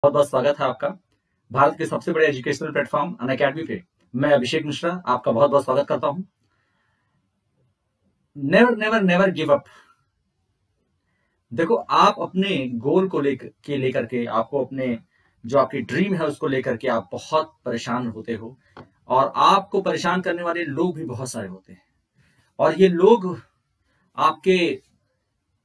बहुत बहुत स्वागत है आपका भारत के सबसे बड़े एजुकेशनल प्लेटफॉर्म अनअकैडमी पे। मैं अभिषेक मिश्रा आपका बहुत बहुत स्वागत करता हूं। Never never never give up. देखो, आप अपने गोल को लेकर के आपको अपने जो आपकी ड्रीम है उसको लेकर के आप बहुत परेशान होते हो, और आपको परेशान करने वाले लोग भी बहुत सारे होते हैं। और ये लोग आपके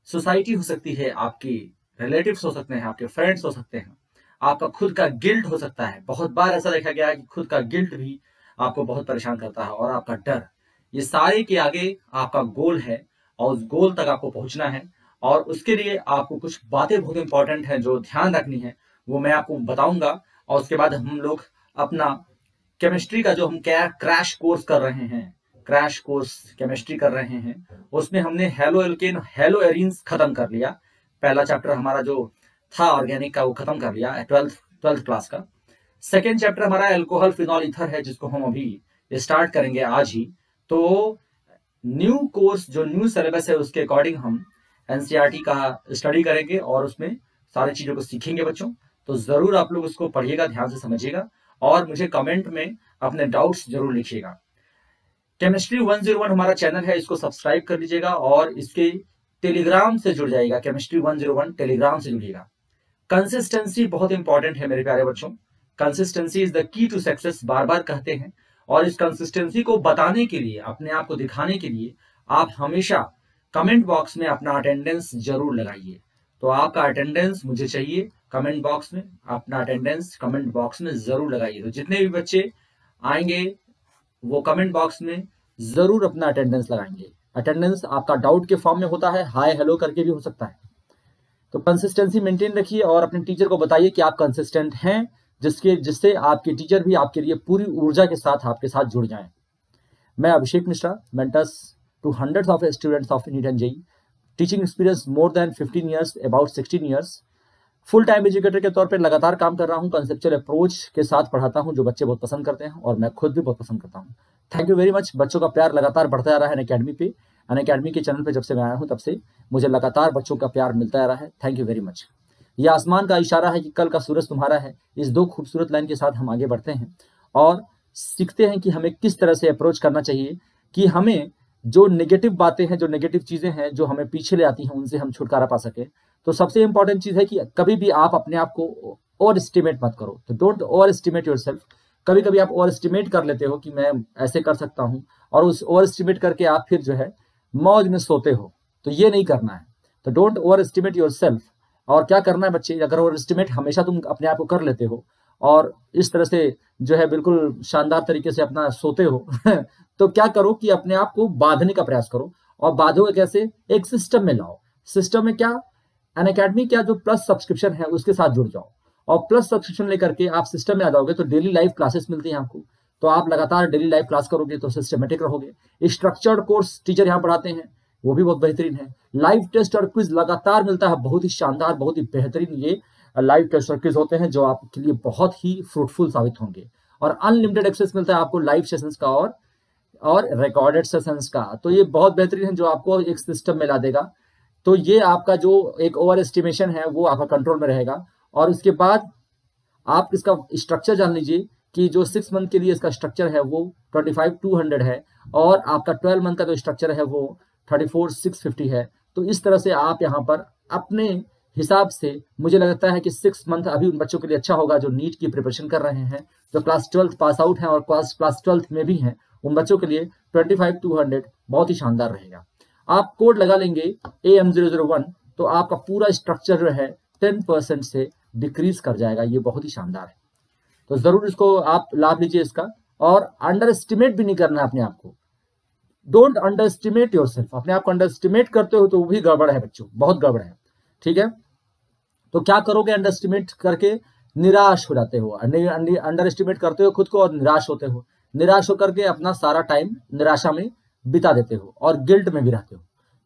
सोसाइटी हो सकती है, आपकी रिलेटिव्स हो सकते हैं, आपके फ्रेंड्स हो सकते हैं, आपका खुद का गिल्ट हो सकता है। बहुत बार ऐसा देखा गया है कि खुद का गिल्ट भी आपको बहुत परेशान करता है, और आपका डर। ये सारे के आगे आपका गोल है, और उस गोल तक आपको पहुंचना है। और उसके लिए आपको कुछ बातें बहुत इंपॉर्टेंट हैं जो ध्यान रखनी है, वो मैं आपको बताऊंगा। और उसके बाद हम लोग अपना केमिस्ट्री का जो हम क्रैश कोर्स कर रहे हैं, क्रैश कोर्स केमिस्ट्री कर रहे हैं, उसमें हमने हेलो एल्केन हेलो एरीन्स खत्म कर लिया। पहला चैप्टर हमारा जो था ऑर्गेनिक का वो खत्म कर लिया, ट्वेल्थ क्लास का। सेकेंड चैप्टर हमारा एल्कोहल फिनॉल ईथर है, जिसको हम अभी स्टार्ट करेंगे आज ही। तो न्यू कोर्स जो न्यू सिलेबस है उसके अकॉर्डिंग हम एनसीईआरटी का स्टडी करेंगे, और उसमें सारी चीजों को सीखेंगे बच्चों। तो जरूर आप लोग उसको पढ़िएगा, ध्यान से समझिएगा, और मुझे कमेंट में अपने डाउट्स जरूर लिखिएगा। केमिस्ट्री 101 हमारा चैनल है, इसको सब्सक्राइब कर लीजिएगा, और इसके टेलीग्राम से जुड़ जाइएगा। केमिस्ट्री 101 टेलीग्राम से जुड़िएगा। कंसिस्टेंसी बहुत इंपॉर्टेंट है मेरे प्यारे बच्चों। Consistency is the key to success, बार बार कहते हैं। और इस कंसिस्टेंसी को बताने के लिए, अपने आप को दिखाने के लिए, आप हमेशा कमेंट बॉक्स में अपना अटेंडेंस जरूर लगाइए। तो आपका अटेंडेंस मुझे चाहिए कमेंट बॉक्स में, अपना अटेंडेंस कमेंट बॉक्स में जरूर लगाइए। तो जितने भी बच्चे आएंगे वो कमेंट बॉक्स में जरूर अपना अटेंडेंस लगाएंगे। अटेंडेंस आपका डाउट के फॉर्म में होता है, हाय हेलो करके भी हो सकता है। तो कंसिस्टेंसी मेंटेन रखिए, और अपने टीचर को बताइए कि आप कंसिस्टेंट हैं, जिससे आपके टीचर भी आपके लिए पूरी ऊर्जा के साथ आपके साथ जुड़ जाएं। मैं Abhishek Mishra, mentors to hundreds of students of NEET and JEE, teaching experience more than 15 years, about 16 years. Full time educator के तौर पर लगातार काम कर रहा हूं। कंसेप्चुअल अप्रोच के साथ पढ़ाता हूं, जो बच्चे बहुत पसंद करते हैं, और मैं खुद भी बहुत पसंद करता हूं। Thank you very much. बच्चों का प्यार लगातार बढ़ता जा रहा है अनअकैडमी पे। अनअकैडमी के चैनल पे जब से मैं आया हूं तब से मुझे लगातार बच्चों का प्यार मिलता आ रहा है। Thank you very much. यह आसमान का इशारा है कि कल का सूरज तुम्हारा है। इस दो खूबसूरत लाइन के साथ हम आगे बढ़ते हैं और सीखते हैं कि हमें किस तरह से अप्रोच करना चाहिए, कि हमें जो नेगेटिव बातें हैं, जो नेगेटिव चीजें हैं जो हमें पीछे ले आती हैं, उनसे हम छुटकारा पा सके। तो सबसे इंपॉर्टेंट चीज है कि कभी भी आप अपने आप को ओवर एस्टिमेट मत करो। तो डोंट ओवर एस्टिमेट योरसेल्फ। कभी कभी आप ओवर एस्टिमेट कर लेते हो कि मैं ऐसे कर सकता हूं, और उस ओवर एस्टिमेट करके आप फिर जो है मौज में सोते हो। तो ये नहीं करना है। तो डोंट ओवर एस्टिमेट योरसेल्फ। और क्या करना है बच्चे, अगर ओवर एस्टिमेट हमेशा तुम अपने आप को कर लेते हो और इस तरह से जो है बिल्कुल शानदार तरीके से अपना सोते हो तो क्या करो कि अपने आप को बांधने का प्रयास करो। और बांधोगे कैसे? एक सिस्टम में लाओ। सिस्टम में क्या? अनअकैडमी का जो प्लस सब्सक्रिप्शन है उसके साथ जुड़ जाओ, और प्लस सब्सक्रिप्शन लेकर के आप सिस्टम में आ जाओगे तो डेली लाइव क्लासेस मिलती हैं आपको। तो आप लगातार डेली लाइव क्लास करोगे तो सिस्टमेटिक रहोगे। स्ट्रक्चर्ड कोर्स टीचर यहाँ पढ़ाते हैं, वो भी बहुत बेहतरीन है। लाइव टेस्ट और क्विज लगातार मिलता है, बहुत ही शानदार, बहुत ही बेहतरीन ये लाइव टेस्ट और क्विज होते हैं, जो आपके लिए बहुत ही फ्रूटफुल साबित होंगे। और अनलिमिटेड एक्सेस मिलता है आपको लाइव सेशंस का और रिकॉर्डेड सेशंस का। तो ये बहुत बेहतरीन है, जो आपको एक सिस्टम में ला देगा। तो ये आपका जो एक ओवर एस्टिमेशन है वो आपका कंट्रोल में रहेगा। और उसके बाद आप इसका स्ट्रक्चर जान लीजिए कि जो 6 मंथ के लिए इसका स्ट्रक्चर है वो 25,200 है, और आपका 12 मंथ का जो स्ट्रक्चर है वो 34,650 है। तो इस तरह से आप यहाँ पर अपने हिसाब से, मुझे लगता है कि 6 मंथ अभी उन बच्चों के लिए अच्छा होगा जो नीट की प्रिपरेशन कर रहे हैं, जो क्लास 12 पास आउट हैं और क्लास 12 में भी हैं। उन बच्चों के लिए 25,200 बहुत ही शानदार रहेगा। आप कोड लगा लेंगे AM001, तो आपका पूरा स्ट्रक्चर जो है 10% से डिक्रीज कर जाएगा। ये बहुत ही शानदार है। तो जरूर इसको आप लाभ लीजिए इसका। और अंडर एस्टिमेट भी नहीं करना है अपने आप को। Don't under estimate yourself. अपने आप को अंडर एस्टिमेट करते हो तो वो भी गड़बड़ है बच्चों, बहुत गड़बड़ है। ठीक है, तो क्या करोगे? अंडर एस्टिमेट करके निराश हो जाते हो, अंडर एस्टिमेट करते हो खुद को और निराश होते हो। निराश होकर के अपना सारा टाइम निराशा में बिता देते हो और गिल्ट में भी रहते हो।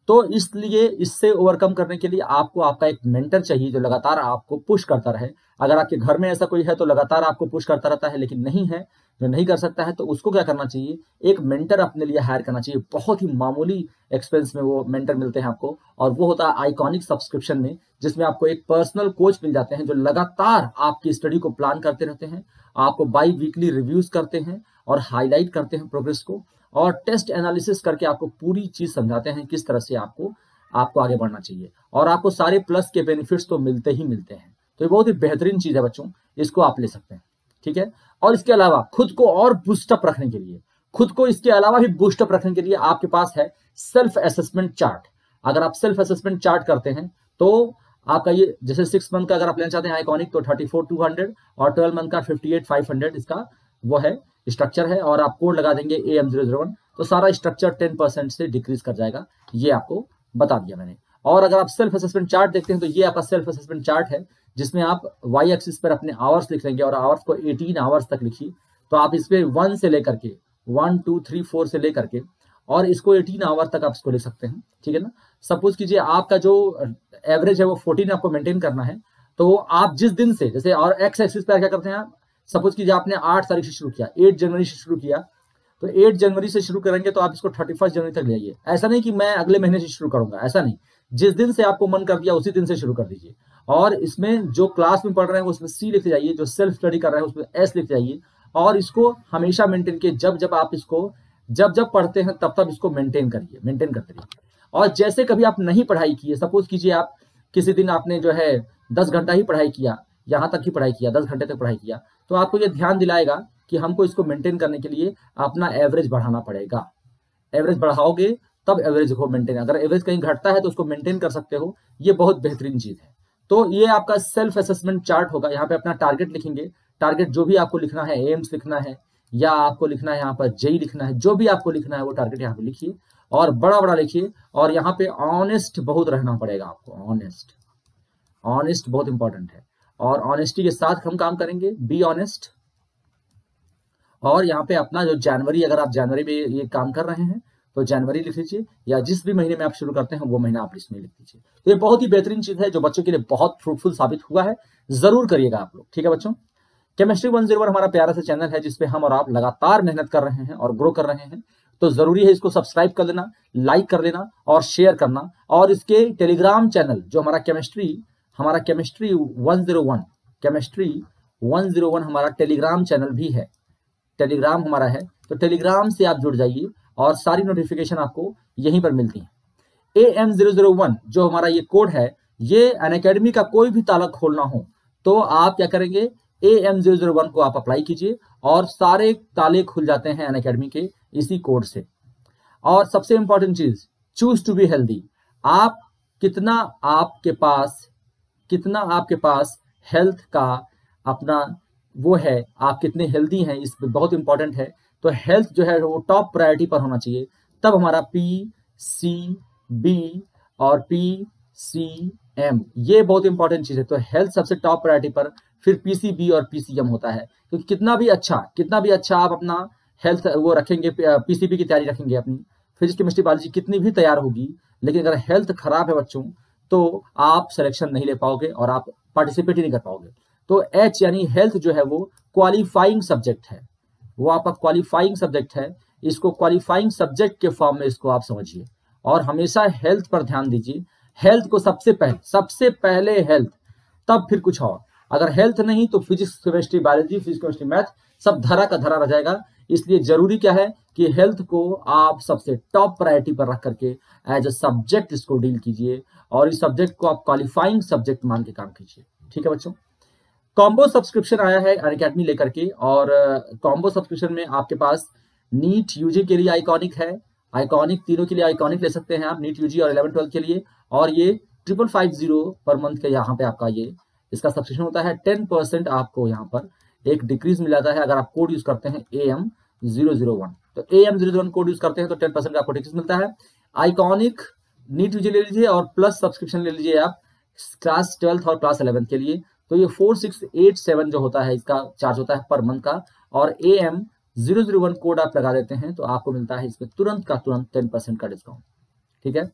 तो इसलिए इससे ओवरकम करने के लिए आपको आपका एक मेंटर चाहिए जो लगातार आपको पुश करता रहे। अगर आपके घर में ऐसा कोई है तो लगातार आपको पुश करता रहता है, लेकिन नहीं है जो नहीं कर सकता है तो उसको क्या करना चाहिए, एक मेंटर अपने लिए हायर करना चाहिए। बहुत ही मामूली एक्सपेंस में वो मेंटर मिलते हैं आपको, और वो होता है आइकॉनिक सब्सक्रिप्शन में, जिसमें आपको एक पर्सनल कोच मिल जाते हैं जो लगातार आपकी स्टडी को प्लान करते रहते हैं, आपको बाई वीकली रिव्यूज करते हैं और हाईलाइट करते हैं प्रोग्रेस को, और टेस्ट एनालिसिस करके आपको पूरी चीज समझाते हैं किस तरह से आपको आगे बढ़ना चाहिए, और आपको सारे प्लस के बेनिफिट्स तो मिलते ही मिलते हैं। तो ये बहुत ही बेहतरीन चीज है बच्चों, इसको आप ले सकते हैं, ठीक है। और इसके अलावा खुद को और बूस्टअप रखने के लिए, खुद को इसके अलावा भी बूस्टअप रखने के लिए आपके पास है सेल्फ असेसमेंट चार्ट। अगर आप सेल्फ असेसमेंट चार्ट करते हैं तो आपका ये, जैसे 6 मंथ का अगर आप लेना चाहते हैं आइकॉनिक तो 34,200 और 12 मंथ का 58,500 इसका वो है स्ट्रक्चर है, और आप कोड लगा देंगे AM001 तो सारा स्ट्रक्चर 10% से डिक्रीज कर जाएगा। ये आपको बता दिया मैंने। और अगर आप सेल्फ असेसमेंट चार्ट देखते हैं तो ये आपका सेल्फ असेसमेंट चार्ट है, जिसमें आप वाई एक्सिस पर अपने आवर्स लिख लेंगे, और आवर्स को 18 आवर्स तक लिखिए। तो आप इस पे 1 से लेकर के 1 2 3 4 से लेकर के और इसको 18 आवर तक आप इसको लिख सकते हैं, ठीक है ना। सपोज कीजिए आपका जो एवरेज है वो 14 आपको मेंटेन करना है, तो आप जिस दिन से, जैसे और एक्स एक्सिस पर क्या करते हैं आप, सपोज कीजिए आपने 8 तारीख से शुरू किया, 8 जनवरी से शुरू किया, तो 8 जनवरी से शुरू करेंगे तो आप इसको 31 जनवरी तक ले आइए। ऐसा नहीं कि मैं अगले महीने से शुरू करूंगा, ऐसा नहीं, जिस दिन से आपको मन कर दिया उसी दिन से शुरू कर दीजिए। और इसमें जो क्लास में पढ़ रहे हैं उसमें C लिखते जाइए, जो सेल्फ स्टडी कर रहे हैं उसमें S लिखते जाइए, और इसको हमेशा मेंटेन किए। जब आप इसको जब पढ़ते हैं तब इसको मेंटेन करते रहिए। और जैसे कभी आप नहीं पढ़ाई किए, सपोज कीजिए आप किसी दिन आपने जो है 10 घंटा ही पढ़ाई किया, यहाँ तक ही पढ़ाई किया, 10 घंटे तक पढ़ाई किया, तो आपको ये ध्यान दिलाएगा कि हमको इसको मेंटेन करने के लिए अपना एवरेज बढ़ाना पड़ेगा। एवरेज बढ़ाओगे तब एवरेज को मेंटेन, अगर एवरेज कहीं घटता है तो उसको मेंटेन कर सकते हो। ये बहुत बेहतरीन चीज है। तो ये आपका सेल्फ असेसमेंट चार्ट होगा। यहाँ पे अपना टारगेट लिखेंगे, टारगेट जो भी आपको लिखना है, एम्स लिखना है या आपको लिखना है यहाँ पर जेई लिखना है, जो भी आपको लिखना है वो टारगेट यहाँ पे लिखिए और बड़ा बड़ा लिखिए। और यहाँ पे ऑनेस्ट बहुत रहना पड़ेगा आपको, ऑनेस्ट बहुत इंपॉर्टेंट है, और ऑनेस्टी के साथ हम काम करेंगे, बी ऑनेस्ट। और यहाँ पे अपना जो जनवरी, अगर आप जनवरी में ये काम कर रहे हैं तो जनवरी लिख लीजिए, या जिस भी महीने में आप शुरू करते हैं वो महीना आप इसमें लिख लीजिए। तो ये बहुत ही बेहतरीन चीज है जो बच्चों के लिए बहुत फ्रूटफुल साबित हुआ है। जरूर करिएगा आप लोग, ठीक है बच्चों। केमिस्ट्री 101 हमारा प्यारा सा चैनल है जिसपे हम और आप लगातार मेहनत कर रहे हैं और ग्रो कर रहे हैं। तो जरूरी है इसको सब्सक्राइब कर लेना, लाइक कर लेना और शेयर करना। और इसके टेलीग्राम चैनल जो हमारा केमिस्ट्री 101 हमारा टेलीग्राम चैनल भी है, टेलीग्राम हमारा है, तो टेलीग्राम से आप जुड़ जाइए और सारी नोटिफिकेशन आपको यहीं पर मिलती है। AM001 जो हमारा ये कोड है, ये अनअकैडमी का कोई भी ताला खोलना हो तो आप क्या करेंगे, AM001 को आप अप्लाई कीजिए और सारे ताले खुल जाते हैं अनअकैडमी के इसी कोड से। और सबसे इंपॉर्टेंट चीज, चूज टू बी हेल्दी। कितना आपके पास हेल्थ का अपना वो है, आप कितने हेल्दी हैं, इस पे बहुत इंपॉर्टेंट है। तो हेल्थ जो है वो टॉप प्रायोरिटी पर होना चाहिए, तब हमारा PCB और PCM ये बहुत इंपॉर्टेंट चीज है। तो हेल्थ सबसे टॉप प्रायोरिटी पर, फिर PCB और PCM होता है। क्योंकि कितना भी अच्छा आप अपना हेल्थ वो रखेंगे, PCB की तैयारी रखेंगे, अपनी फिजिक्स केमिस्ट्री बायोलॉजी कितनी भी तैयार होगी, लेकिन अगर हेल्थ खराब है बच्चों तो आप सिलेक्शन नहीं ले पाओगे और आप पार्टिसिपेट ही नहीं कर पाओगे। तो H यानी हेल्थ जो है वो क्वालिफाइंग सब्जेक्ट है, वो आपका क्वालिफाइंग सब्जेक्ट है। इसको क्वालिफाइंग सब्जेक्ट के फॉर्म में इसको आप समझिए और हमेशा हेल्थ पर ध्यान दीजिए। हेल्थ को सबसे पहले हेल्थ, तब फिर कुछ और। अगर हेल्थ नहीं तो physics chemistry biology, physics chemistry math सब धरा का धरा रह जाएगा। इसलिए जरूरी क्या है कि हेल्थ को आप सबसे टॉप प्रायोरिटी पर रख करके एज अ सब्जेक्ट इसको डील कीजिए और इस सब्जेक्ट को आप क्वालिफाइंग सब्जेक्ट मान के काम कीजिए, ठीक है बच्चों। कॉम्बो सब्सक्रिप्शन आया है अनअकैडमी लेकर के, और कॉम्बो सब्सक्रिप्शन में आपके पास नीट यूजी के लिए आइकॉनिक है, आइकॉनिक तीनों के लिए आइकॉनिक ले सकते हैं आप, नीट यूजी और 11-12 के लिए। और ये 5550 पर मंथ के यहाँ पे आपका ये इसका सब्सक्रिप्शन होता है। 10% आपको यहाँ पर एक डिक्रीज मिल जाता है अगर आप कोड यूज करते हैं AM001। तो AM001 कोड यूज करते हैं तो 10% का आपको डिक्रीज मिलता है। आइकॉनिक नीट यूजी ले लीजिए और प्लस सब्सक्रिप्शन ले लीजिए आप क्लास 12th और क्लास 11th के लिए। तो ये 4687 जो होता है इसका चार्ज होता है पर मंथ का, और AM001 कोड आप लगा देते हैं तो आपको मिलता है इसमें तुरंत का तुरंत 10% का डिस्काउंट, ठीक है।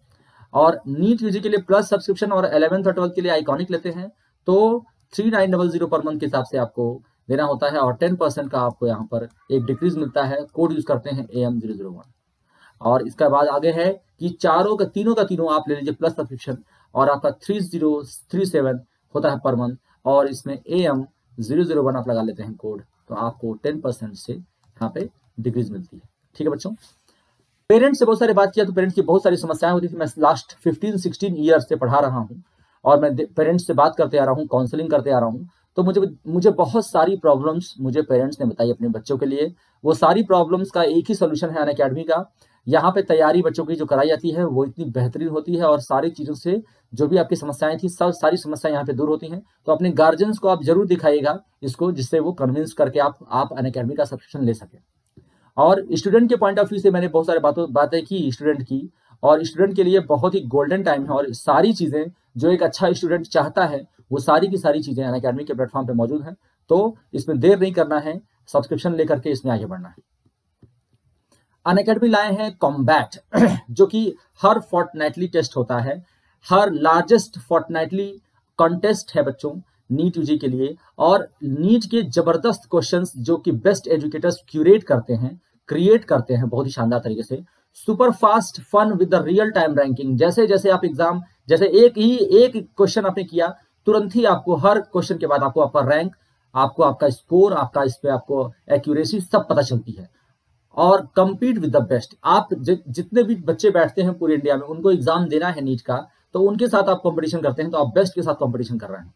और नीट यूजी के लिए प्लस सब्सक्रिप्शन और 11th और 12th के लिए आइकॉनिक लेते हैं तो 3900 पर मंथ के हिसाब से आपको देना होता है, और 10% का आपको यहाँ पर एक डिक्रीज मिलता है। कोड यूज करते हैं AM001। और इसके बाद आगे है कि तीनों का तीनों आप ले लीजिए प्लस सब्सक्रिप्शन, और आपका 3037 होता है पर मंथ, और इसमें AM001 आप लगा लेते हैं कोड, तो आपको 10% से यहाँ पे डिक्रीज मिलती है। ठीक है बच्चों, पेरेंट्स से बहुत सारी बात किया तो पेरेंट्स की बहुत सारी समस्याएं होती थी। मैं लास्ट 15-16 ईयर्स से पढ़ा रहा हूँ और मैं पेरेंट्स से बात करते आ रहा हूँ, काउंसलिंग करते आ रहा हूँ, तो मुझे बहुत सारी प्रॉब्लम्स मुझे पेरेंट्स ने बताई अपने बच्चों के लिए। वो सारी प्रॉब्लम्स का एक ही सोल्यूशन है अनअकैडमी का। यहाँ पे तैयारी बच्चों की जो कराई जाती है वो इतनी बेहतरीन होती है, और सारी चीज़ों से जो भी आपकी समस्याएं थी सारी समस्याएं यहाँ पे दूर होती हैं। तो अपने गार्जियंस को आप जरूर दिखाइएगा इसको, जिससे वो कन्विंस करके आप अनअकैडमी का सब्सक्रिप्शन ले सकें। और स्टूडेंट के पॉइंट ऑफ व्यू से मैंने बहुत सारी बातें की स्टूडेंट की, और स्टूडेंट के लिए बहुत ही गोल्डन टाइम है, और सारी चीज़ें जो एक अच्छा स्टूडेंट चाहता है वो सारी की सारी चीज़ें अनअकैडमी के प्लेटफॉर्म पे मौजूद हैं। तो इसमें देर नहीं करना है, सब्सक्रिप्शन लेकर के इसमें आगे बढ़ना है। अनअकैडमी लाए हैं कॉम्बैट जो कि हर फोर्टनाइटली टेस्ट होता है, हर लार्जेस्ट फोर्टनाइटली कॉन्टेस्ट है बच्चों नीट यूजी के लिए, और नीट के जबरदस्त क्वेश्चंस जो कि बेस्ट एजुकेटर्स क्यूरेट करते हैं, क्रिएट करते हैं बहुत ही शानदार तरीके से। Super fast fun with the real time ranking, जैसे जैसे आप एग्जाम, जैसे एक क्वेश्चन आपने किया तुरंत ही आपको हर क्वेश्चन के बाद आपको आपका रैंक, आपको आपका स्कोर, आपका इस पे आपको एक्यूरेसी सब पता चलती है। और कम्पीट विद द बेस्ट, आप जितने भी बच्चे बैठते हैं पूरे इंडिया में, उनको एग्जाम देना है नीट का, तो उनके साथ आप कंपटीशन करते हैं, तो आप बेस्ट के साथ कंपटीशन कर रहे हैं।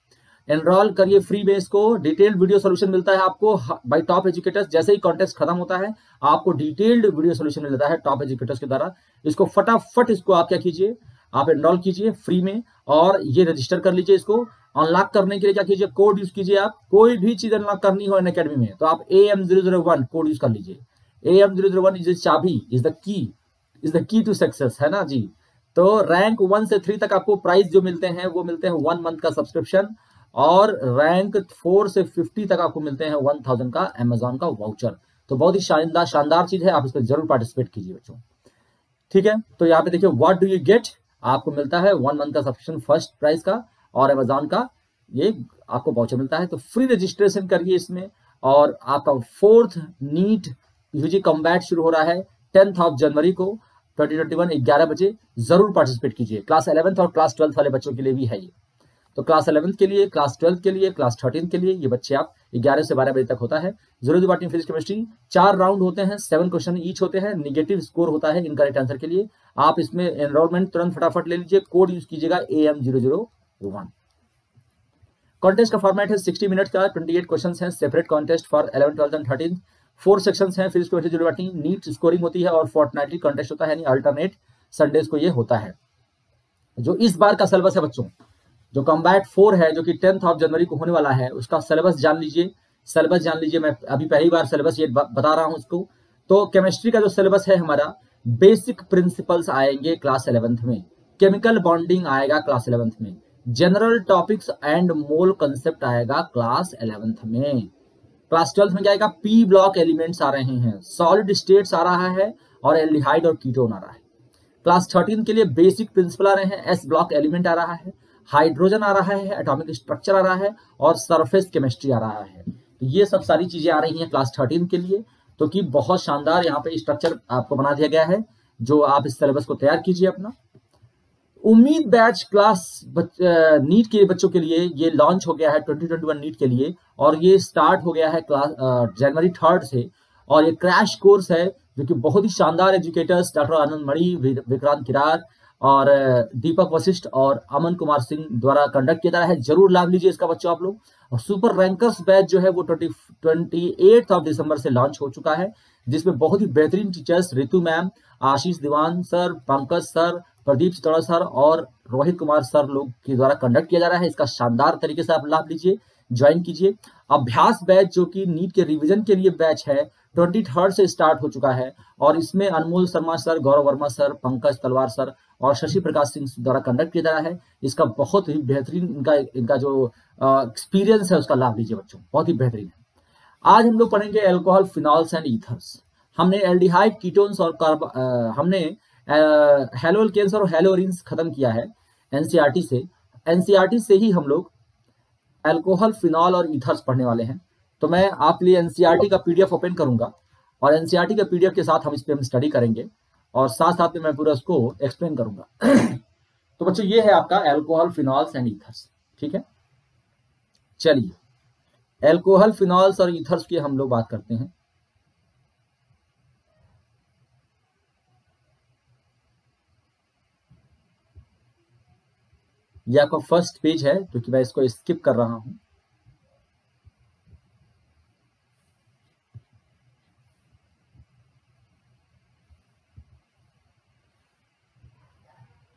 एनरोल करिए फ्री में इसको, डिटेल्ड वीडियो सोल्यूशन मिलता है आपको बाय टॉप एजुकेटर्स। जैसे ही कॉन्टेस्ट खत्म होता है आपको डिटेल्ड वीडियो सोल्यूशन मिलता है टॉप एजुकेटर्स के द्वारा। इसको फटाफट इसको आप क्या कीजिए, आप एनरोल कीजिए फ्री में, और ये रजिस्टर कर लीजिए। इसको अनलॉक करने के लिए क्या कीजिए, कोड यूज कीजिए। आप कोई भी चीज अनलॉक करनी हो अनअकैडमी में तो आप AM001 कोड यूज कर लीजिए। AM001 इज चाबी, is the key to success, है ना जी। तो रैंक 1 से 3 तक आपको प्राइस जो मिलते हैं वो मिलते हैं 1 मंथ का सब्सक्रिप्शन, और रैंक 4 से 50 तक आपको मिलते हैं 1000 का अमेजॉन का वाउचर। तो बहुत ही शानदार चीज है, आप इस पर जरूर पार्टिसिपेट कीजिए बच्चों। ठीक है, तो यहाँ पे देखिए व्हाट डू यू गेट, आपको मिलता है 1 मंथ का सब्सक्रिप्शन फर्स्ट प्राइस का, और अमेजॉन का ये आपको वाउचर मिलता है। तो फ्री रजिस्ट्रेशन करिए इसमें, और आपका 4th नीट यूजी कॉम्बैट शुरू हो रहा है 10 जनवरी को 2021 11 बजे। जरूर पार्टिसिपेट कीजिए। क्लास 11th और क्लास 12th वाले बच्चों के लिए भी है ये। तो क्लास 11th के लिए, क्लास 12th के लिए, क्लास 13 के लिए, ये बच्चे आप 11 से 12 बजे तक होता है। Zero botany physics chemistry 4 round होते हैं, 7 क्वेश्चन ईच होते हैं, निगेटिव स्कोर होता है इनकरेक्ट आंसर के लिए। आप इसमें एनरोलमेंट तुरंत फटाफट ले लीजिए, कोड यूज कीजिएगा AM001। कॉन्टेस्ट का फॉर्मेट है 60 मिनट का, 28 क्वेश्चन है, separate contest for 11th, 12th and 13th। 4 sections हैं, physics chemistry zero botany, NEET scoring होती है, और फोर्टनाइटली कॉन्टेस्ट होता है, यानी अल्टरनेट संडेज को ये होता है। जो इस बार का सिलेबस है बच्चों, जो कॉम्बैट 4 है जो कि 10 जनवरी को होने वाला है, उसका सिलेबस जान लीजिए। मैं अभी पहली बार सिलेबस ये बता रहा हूं इसको। तो केमिस्ट्री का जो सिलेबस है हमारा, बेसिक प्रिंसिपल्स आएंगे क्लास 11th में, केमिकल बॉन्डिंग आएगा क्लास 11th में, general topics and mole concept आएगा क्लास 11th में। क्लास 12th में क्या आएगा, पी ब्लॉक एलिमेंट्स आ रहे हैं, सॉलिड स्टेट्स आ रहा है, और एल्डिहाइड और कीटोन आ रहा है। क्लास 13 के लिए बेसिक प्रिंसिपल आ रहे हैं, एस ब्लॉक एलिमेंट आ रहा है, हाइड्रोजन आ रहा है, एटॉमिक स्ट्रक्चर आ रहा है, और सरफेस केमिस्ट्री आ रहा है। तो ये सब सारी चीजें आ रही हैं क्लास 13 के लिए। तो कि बहुत शानदार यहाँ पे स्ट्रक्चर आपको बना दिया गया है, जो आप इस सिलेबस को तैयार कीजिए अपना। उम्मीद बैच क्लास नीट के बच्चों के लिए ये लॉन्च हो गया है 2021 नीट के लिए, और ये स्टार्ट हो गया है क्लास जनवरी 3 से। और ये क्रैश कोर्स है जो कि बहुत ही शानदार एजुकेटर्स डॉक्टर आनंद मणि, विक्रांत किरार और दीपक वशिष्ठ और अमन कुमार सिंह द्वारा कंडक्ट किया जा रहा है। जरूर लाभ लीजिए इसका बच्चों आप लोग। और सुपर रैंकर्स बैच जो है वो 28 दिसंबर से लॉन्च हो चुका है, जिसमें बहुत ही बेहतरीन teachers Ritu ma'am, Ashish Deewan sir, Pankaj sir, Pradeep Chittora sir और रोहित कुमार सर लोग के द्वारा कंडक्ट किया जा रहा है। इसका शानदार तरीके से आप लाभ लीजिए, ज्वाइन कीजिए। अभ्यास बैच जो कि नीट के रिवीजन के लिए बैच है 23 से स्टार्ट हो चुका है, और इसमें अनमोल शर्मा सर, गौरव वर्मा सर, पंकज तलवार सर और शशि प्रकाश सिंह द्वारा कंडक्ट किया जा रहा है। इसका बहुत ही बेहतरीन इनका जो एक्सपीरियंस है उसका लाभ लीजिए बच्चों, बहुत ही बेहतरीन है। आज हम लोग पढ़ेंगे अल्कोहल, फिनॉल्स एंड ईथर्स। हमने एल्डिहाइड, कीटोन्स और हमने हेलोअल्केन्स और हेलोअरीन्स खत्म किया है एनसीईआरटी से ही हम लोग अल्कोहल, फिनॉल और ईथर्स पढ़ने वाले हैं। तो मैं आप लिए एनसीईआरटी का पीडीएफ ओपन करूंगा और एनसीईआरटी के पीडीएफ के साथ हम इस पे हम स्टडी करेंगे और साथ साथ में मैं पूरा उसको एक्सप्लेन करूंगा। तो बच्चों ये है आपका अल्कोहल, फिनॉल्स एंड ईथर्स। ठीक है, चलिए अल्कोहल, फिनॉल्स और ईथर्स की हम लोग बात करते हैं। यह आपका फर्स्ट पेज है क्योंकि मैं इसको स्किप कर रहा हूं।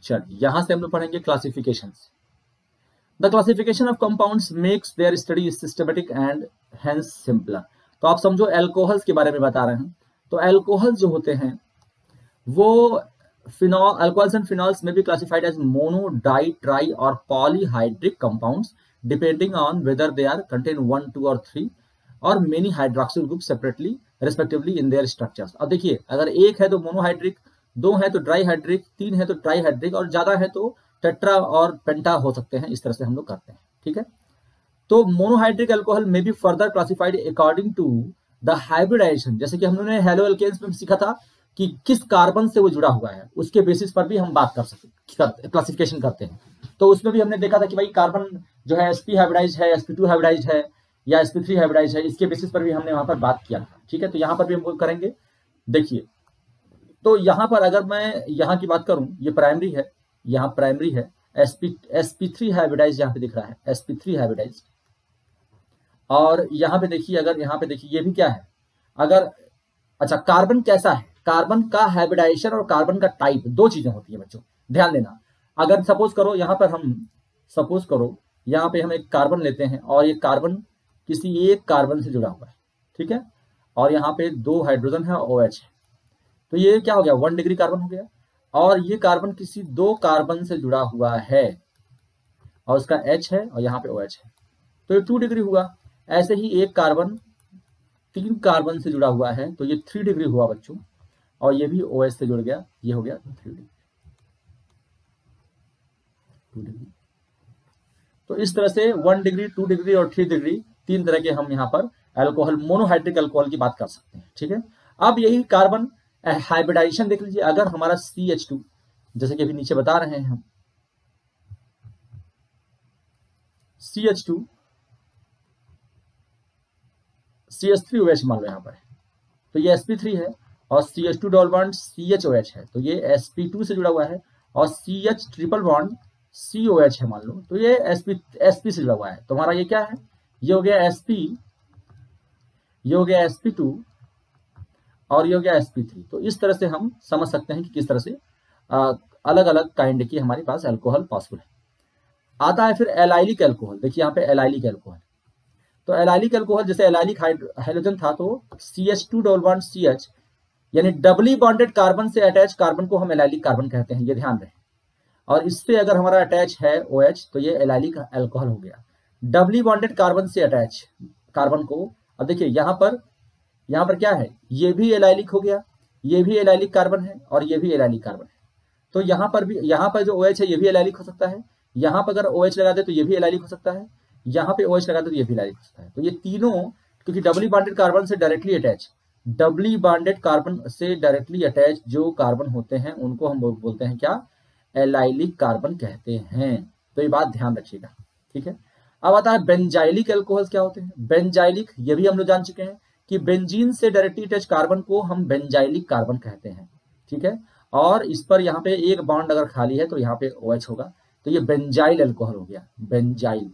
चलिए यहां से हम लोग पढ़ेंगे classifications. The classification of compounds makes there study systematic and hence simpler. तो आप समझो अल्कोहल्स के बारे में बता रहे हैं। तो अल्कोहल जो होते हैं वो फिनॉल, अल्कोहल्स एंड फिनॉल्स में भी classified as mono, di, tri और polyhydric compounds depending on whether they are contain 1, 2 और 3 और many hydroxyl group separately respectively in their structures. अब देखिए अगर एक है तो मोनोहाइड्रिक, 2 है तो ट्राईहाइड्रिक, 3 है तो ट्राईहाइड्रिक और ज्यादा है तो टेट्रा और पेंटा हो सकते हैं। इस तरह से हम लोग करते हैं। ठीक है, तो मोनोहाइड्रिक अल्कोहल में भी further classified according to the hybridization. जैसे कि हमने हेलो एल्केन्स में सीखा था कि किस कार्बन से वो जुड़ा हुआ है, उसके बेसिस पर भी हम बात कर सकते, क्लासिफिकेशन करते हैं। तो उसमें भी हमने देखा था कि भाई कार्बन जो है sp हाइब्रिडाइज है, sp2 हाइब्रिडाइज है या sp3 हाइब्रिडाइज है, इसके बेसिस पर भी हमने वहां पर बात किया था। ठीक है, तो यहां पर भी हम करेंगे। देखिए तो यहां पर अगर मैं यहां की बात करूं, ये प्राइमरी है, यहाँ प्राइमरी है, sp3 हाइब्रिडाइज यहाँ पे दिख रहा है, sp3 हाइब्रिडाइज। और यहाँ पे देखिए, अगर यहाँ पे देखिए ये भी क्या है, अगर अच्छा कार्बन कैसा है, कार्बन का हाइब्रिडाइजेशन और कार्बन का टाइप दो चीजें होती है बच्चों, ध्यान देना। अगर सपोज करो यहाँ पर हम सपोज करो यहाँ पे हम एक कार्बन लेते हैं और ये कार्बन किसी एक कार्बन से जुड़ा हुआ है। ठीक है, और यहाँ पे 2 हाइड्रोजन है और OH है, तो ये क्या हो गया 1 डिग्री कार्बन हो गया। और ये कार्बन किसी 2 कार्बन से जुड़ा हुआ है और उसका H है और यहाँ पे OH है, तो ये 2 डिग्री हुआ। ऐसे ही एक कार्बन 3 कार्बन से जुड़ा हुआ है तो ये 3 डिग्री हुआ बच्चों, और ये भी OH से जुड़ गया, ये हो गया 3 डिग्री, 2 डिग्री। तो इस तरह से 1 डिग्री, 2 डिग्री और 3 डिग्री, 3 तरह के हम यहाँ पर अल्कोहल, मोनोहाइड्रिक अल्कोहल की बात कर सकते हैं। ठीक है, अब यही कार्बन हाइब्रिडाइजेशन देख लीजिए। अगर हमारा CH2 जैसे कि अभी नीचे बता रहे हैं हम, CH2 CH3OH मान लो यहाँ पर, तो ये sp3 है और CH2 डबल बॉन्ड CHOH है, तो ये sp2 से जुड़ा हुआ है और CH ट्रिपल बॉन्ड COH है मान लो, तो ये sp से जुड़ा हुआ है। तो हमारा ये क्या है, ये हो गया sp, ये हो गया sp2 और ये हो गया sp3। तो इस तरह से हम समझ सकते हैं कि किस तरह से अलग अलग काइंड की हमारे पास अल्कोहल पॉसिबल है। आता है फिर एलाइलिक अल्कोहल। देखिए यहाँ पे एलाइलिक अल्कोहल, तो एलाइलिक अल्कोहल जैसे एलाइलिक हाइड्रोजन था तो CH2 डबल बॉन्ड CH यानी डबली बॉन्डेड कार्बन से अटैच कार्बन को हम एलाइलिक कार्बन कहते हैं, ये ध्यान रहे। और इससे अगर हमारा अटैच है OH तो ये एलाइलिक अल्कोहल हो गया। डबली बॉन्डेड कार्बन से अटैच कार्बन को, अब देखिए यहाँ पर क्या है, ये भी एलाइलिक हो गया, ये भी एलाइलिक कार्बन है और ये भी एलाइलिक कार्बन है। तो यहाँ पर भी, यहाँ पर जो OH है ये भी एलाइलिक हो सकता है, यहाँ पर अगर OH लगा दे तो ये भी एलाइलिक हो सकता है, यहाँ पे OH लगा दे तो ये भी एलाइलिक हो सकता है। तो ये तीनों क्योंकि डबली बॉन्डेड कार्बन से directly attach, doubly bonded carbon से डायरेक्टली अटैच जो कार्बन होते हैं उनको हम बोलते हैं क्या, एलाइलिक कार्बन कहते हैं। तो ये बात ध्यान रखिएगा। ठीक है, अब आता है बेंजाइलिक अल्कोहल क्या होते हैं। बेंजाइलिक ये भी हम लोग जान चुके हैं कि बेंजीन से डायरेक्टली अटैच कार्बन को हम बेंजाइलिक कार्बन कहते हैं। ठीक है, और इस पर यहाँ पे एक बॉन्ड अगर खाली है तो यहाँ पे OH होगा, तो ये बेंजाइल अल्कोहल हो गया, बेंजाइल।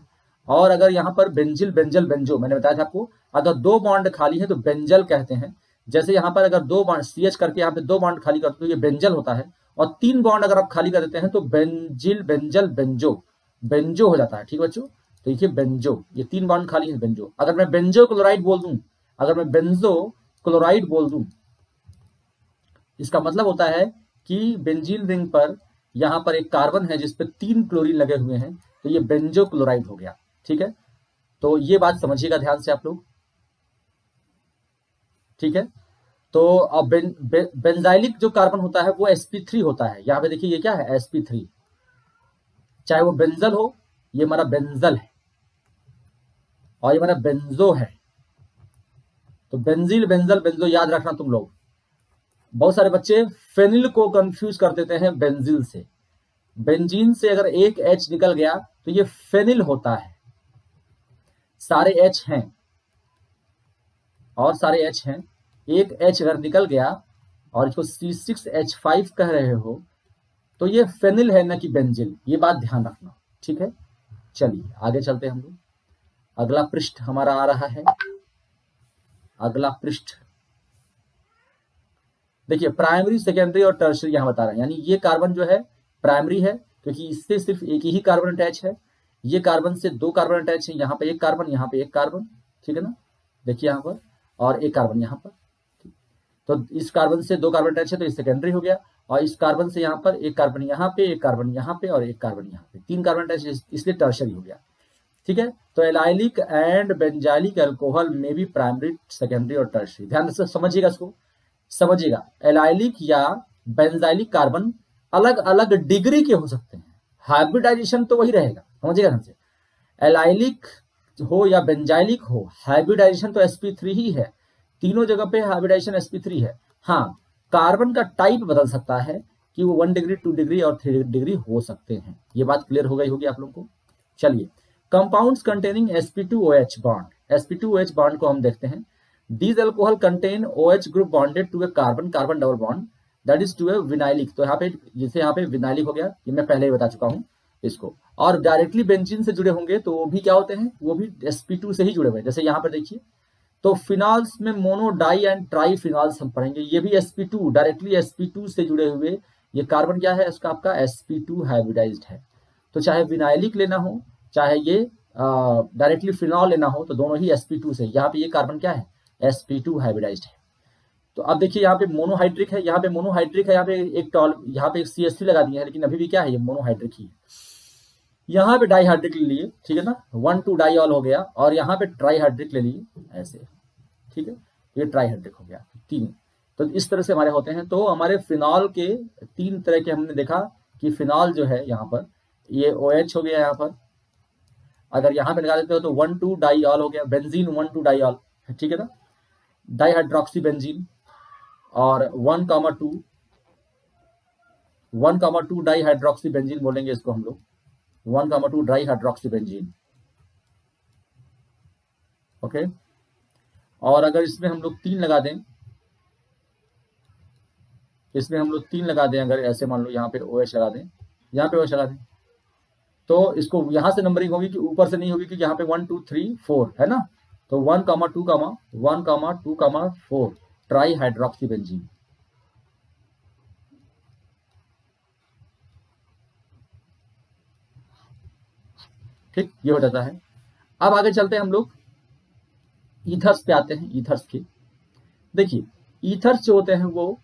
और अगर यहाँ पर बेंजिल, बेंजल, बेंजो, मैंने बताया था आपको, अगर 2 बॉन्ड खाली है तो बेंजल कहते हैं। जैसे यहाँ पर अगर 2 बॉन्ड CH करके यहाँ पे 2 बॉन्ड खाली करते तो ये बेंजल होता है, और 3 बॉन्ड अगर आप खाली कर देते हैं तो बेंजिल, बेंजल, बेंजो, बेंजो हो जाता है। ठीक बच्चों, तो देखिए बेंजो, ये 3 बॉन्ड खाली है बेंजो। अगर मैं बेंजो क्लोराइड बोल दूं, अगर मैं बेंजो क्लोराइड बोल दूं, इसका मतलब होता है कि बेंजीन रिंग पर यहाँ पर एक कार्बन है जिसपे 3 क्लोरीन लगे हुए हैं, तो ये बेंजो क्लोराइड हो गया। ठीक है, तो ये बात समझिएगा ध्यान से आप लोग। ठीक है, तो अब बेंजाइलिक जो कार्बन होता है वो sp3 होता है। यहाँ पे देखिए ये क्या है, sp3, चाहे वो बेंजल हो, ये हमारा बेंजल है और ये हमारा बेंजो है। तो बेंजील, बेंजल, बेंजो याद रखना तुम लोग। बहुत सारे बच्चे फेनिल को कंफ्यूज कर देते हैं बेंजील से। बेंजीन से अगर एक एच निकल गया तो ये फेनिल होता है। सारे एच हैं और सारे एच हैं, एक एच अगर निकल गया और इसको C6H5 कह रहे हो तो ये फेनिल है, ना कि बेंजिल। ये बात ध्यान रखना, ठीक है। चलिए आगे चलते हैं हम लोग। अगला पृष्ठ हमारा आ रहा है। अगला पृष्ठ देखिए, प्राइमरी, सेकेंडरी और टर्शियरी यहां बता रहे हैं। यानी ये कार्बन जो है प्राइमरी है क्योंकि इससे सिर्फ एक ही कार्बन अटैच है। ये कार्बन से दो कार्बन अटैच है, यहाँ पे एक कार्बन, यहाँ पे एक कार्बन, ठीक है ना। देखिए यहाँ पर, और एक कार्बन यहाँ पर। तो इस कार्बन से दो कार्बन अटैच है तो ये सेकेंडरी हो गया, और इस कार्बन से यहाँ पर एक कार्बन यहाँ पे, एक कार्बन यहाँ पे और एक कार्बन यहाँ पे, तीन कार्बन अटैच, इसलिए टर्शियरी हो गया, ठीक है। तो एलाइलिक एंड बेंजाइलिक अल्कोहल में भी प्राइमरी, सेकेंडरी और टर्शियरी। ध्यान से समझिएगा, इसको समझिएगा। एलाइलिक या बेंजाइलिक कार्बन अलग अलग डिग्री के हो सकते हैं, हाइब्रिडाइजेशन तो वही रहेगा, समझिएगा ध्यान से। एलाइलिक हो या बेंजाइलिक हो, हाइब्रिडाइजेशन तो sp3 ही है। तीनों जगह पे हाइब्रिडाइजेशन sp3 है। हाँ, कार्बन का टाइप बदल सकता है कि वो 1 डिग्री, 2 डिग्री और 3 डिग्री हो सकते हैं। ये बात क्लियर हो गई होगी आप लोगों को। चलिए, compounds containing sp2OH bond, sp2OH bond को हम देखते हैं। These alcohol contain OH group bonded to a carbon double bond that is to a vinylic। तो यहाँ पे, जैसे यहाँ पे विनाइलिक हो गया, ये मैं पहले ही बता चुका हूँ इसको। और डायरेक्टली बेंजीन से जुड़े होंगे तो वो भी क्या होते हैं, वो भी sp2 से ही जुड़े हुए हैं। जैसे यहाँ पर देखिए, तो फिनॉल्स में mono, di and tri phenols हम पढ़ेंगे, ये भी sp2, डायरेक्टली sp2 से जुड़े हुए। ये कार्बन क्या है इसका, आपका sp2 हाइब्रिडाइज्ड है। तो चाहे विनाइलिक लेना हो, चाहे ये डायरेक्टली फिनॉल लेना हो, तो दोनों ही sp2 से। यहाँ पे ये कार्बन क्या है, sp2 हाइब्रिडाइज्ड है। तो अब देखिए, यहाँ पे मोनोहाइड्रिक है, यहाँ पे मोनोहाइड्रिक है, यहाँ पे एक यहाँ पे एक CH3 लगा दिया है, लेकिन अभी भी क्या है, ये मोनोहाइड्रिक ही है। यहाँ पे डाईहाइड्रिक ले लिए, ठीक है ना, 1,2 डाईऑल हो गया, और यहाँ पे ट्राईहाइड्रिक ले लिए ऐसे, ठीक है। ये ट्राईहाइड्रिक हो गया, तीन। तो इस तरह से हमारे होते हैं। तो हमारे फिनॉल के तीन तरह के हमने देखा कि फिनॉल जो है यहाँ पर, ये OH हो गया यहाँ पर। अगर यहाँ पे लगा देते हो तो 1,2 डाईऑल हो गया, बेंजीन 1,2 डाईऑल, ठीक है ना, डाईहाइड्रोक्सी बेंजीन। और 1,2 डाईहाइड्रोक्सी बेंजीन बोलेंगे इसको हम लोग, 1,2 डाईहाइड्रोक्सी बेंजीन, ओके। और अगर इसमें हम लोग 3 लगा दें, इसमें हम लोग 3 लगा दें, अगर ऐसे मान लो यहाँ पे OH लगा दें, यहाँ पे OH लगा दें, तो इसको यहाँ से नंबरिंग होगी कि ऊपर से नहीं होगी, क्योंकि यहाँ पे 1, 2, 3, 4 है ना। तो 1,2,4 ट्राई हाइड्रोक्सी बेंजीन। ठीक, ये हो जाता है। अब आगे चलते हैं हम लोग, ईथर्स पे आते हैं। ईथर्स के देखिए, ईथर्स जो होते हैं वो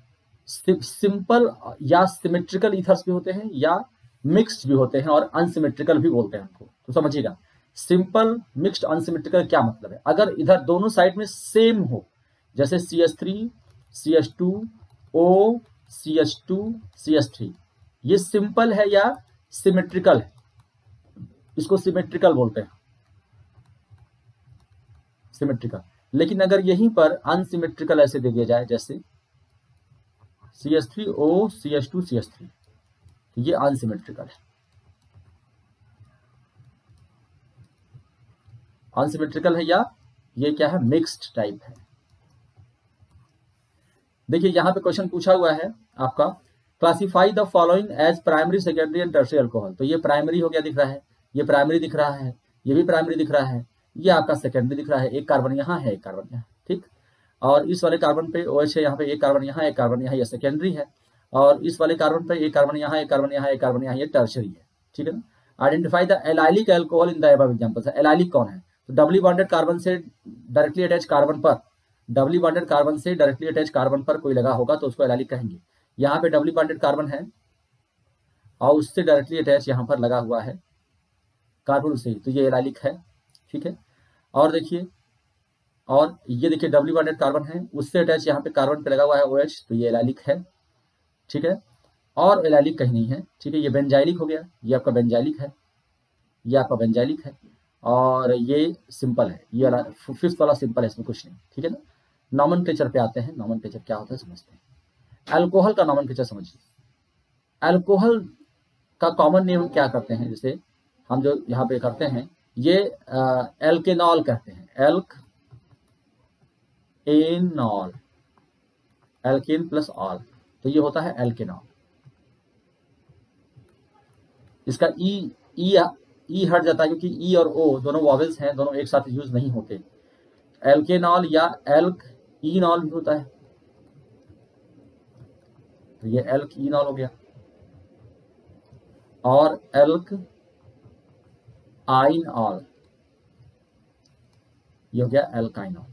सिंपल या सिमेट्रिकल ईथर्स भी होते हैं, या मिक्स्ड भी होते हैं, और अनसिमेट्रिकल भी बोलते हैं उनको। तो समझिएगा, सिंपल, मिक्स्ड, अनसिमेट्रिकल क्या मतलब है। अगर इधर दोनों साइड में सेम हो, जैसे CH3, CH2, O, CH2, CH3, ये सिंपल है या सिमेट्रिकल है, इसको सिमेट्रिकल बोलते हैं, सिमेट्रिकल। लेकिन अगर यहीं पर अनसिमेट्रिकल ऐसे दे दिया जाए, जैसे CH3O, CH2, CH3, तो ये अनसिमेट्रिकल है, अनसिमेट्रिकल है, या ये क्या है, मिक्स्ड टाइप है। देखिए यहाँ पे क्वेश्चन पूछा हुआ है आपका, classify the following as primary, secondary and tertiary alcohol. तो ये प्राइमरी हो गया, दिख रहा है, ये प्राइमरी दिख रहा है, ये भी प्राइमरी दिख रहा है, ये आपका सेकेंडरी दिख रहा है, एक कार्बन यहाँ है, एक कार्बन यहाँ, ठीक। और इस वाले कार्बन पे OH है, यहाँ पे एक कार्बन यहाँ, एक कार्बन यहाँ, ये सेकेंडरी है। और इस वाले कार्बन पे एक कार्बन यहाँ, एक कार्बन यहाँ, एक कार्बन यहाँ, ये टर्शियरी है, ठीक है ना। Identify the allylic alcohol in the above examples. Allylic कौन है, तो डबली बॉन्डेड कार्बन से डायरेक्टली अटैच कार्बन पर, डबली बॉन्डेड कार्बन से डायरेक्टली अटैच कार्बन पर कोई लगा होगा तो उसको एलाइलिक कहेंगे। यहाँ पे डबली बॉन्डेड कार्बन है और उससे डायरेक्टली अटैच यहाँ पर लगा हुआ है कार्बन से, तो ये एलाइलिक है, ठीक है। और देखिए, और ये देखिए डबली बॉन्डेड कार्बन है, उससे अटैच यहाँ पे कार्बन पे लगा हुआ है OH, तो ये एलाइलिक है, ठीक है। और एलाइलिक कहीं नहीं है, ठीक है। ये बेंजाइलिक हो गया, ये आपका बेंजाइलिक है, ये आपका बेंजाइलिक है, और ये सिंपल है, ये वाला 5th वाला सिंपल है, इसमें कुछ नहीं, ठीक है ना। नॉमेनक्लेचर पे आते हैं। नॉमेनक्लेचर क्या होता है समझते हैं। अल्कोहल का नॉमेनक्लेचर समझिए। अल्कोहल का कॉमन नेम क्या करते हैं, जैसे हम जो यहाँ पे करते हैं ये एल्केनॉल कहते हैं, एल्केनॉल, एल्केन प्लस ऑल, तो ये होता है एल्केनॉल। इसका ई हट जाता है क्योंकि ई और ओ दोनों वॉवेल्स हैं, दोनों एक साथ यूज नहीं होते। एल्केनॉल या एल्कइनॉल भी होता है, तो ये एल्कइनॉल हो गया। और एल्काइनॉल, ये हो गया एल्काइनॉल।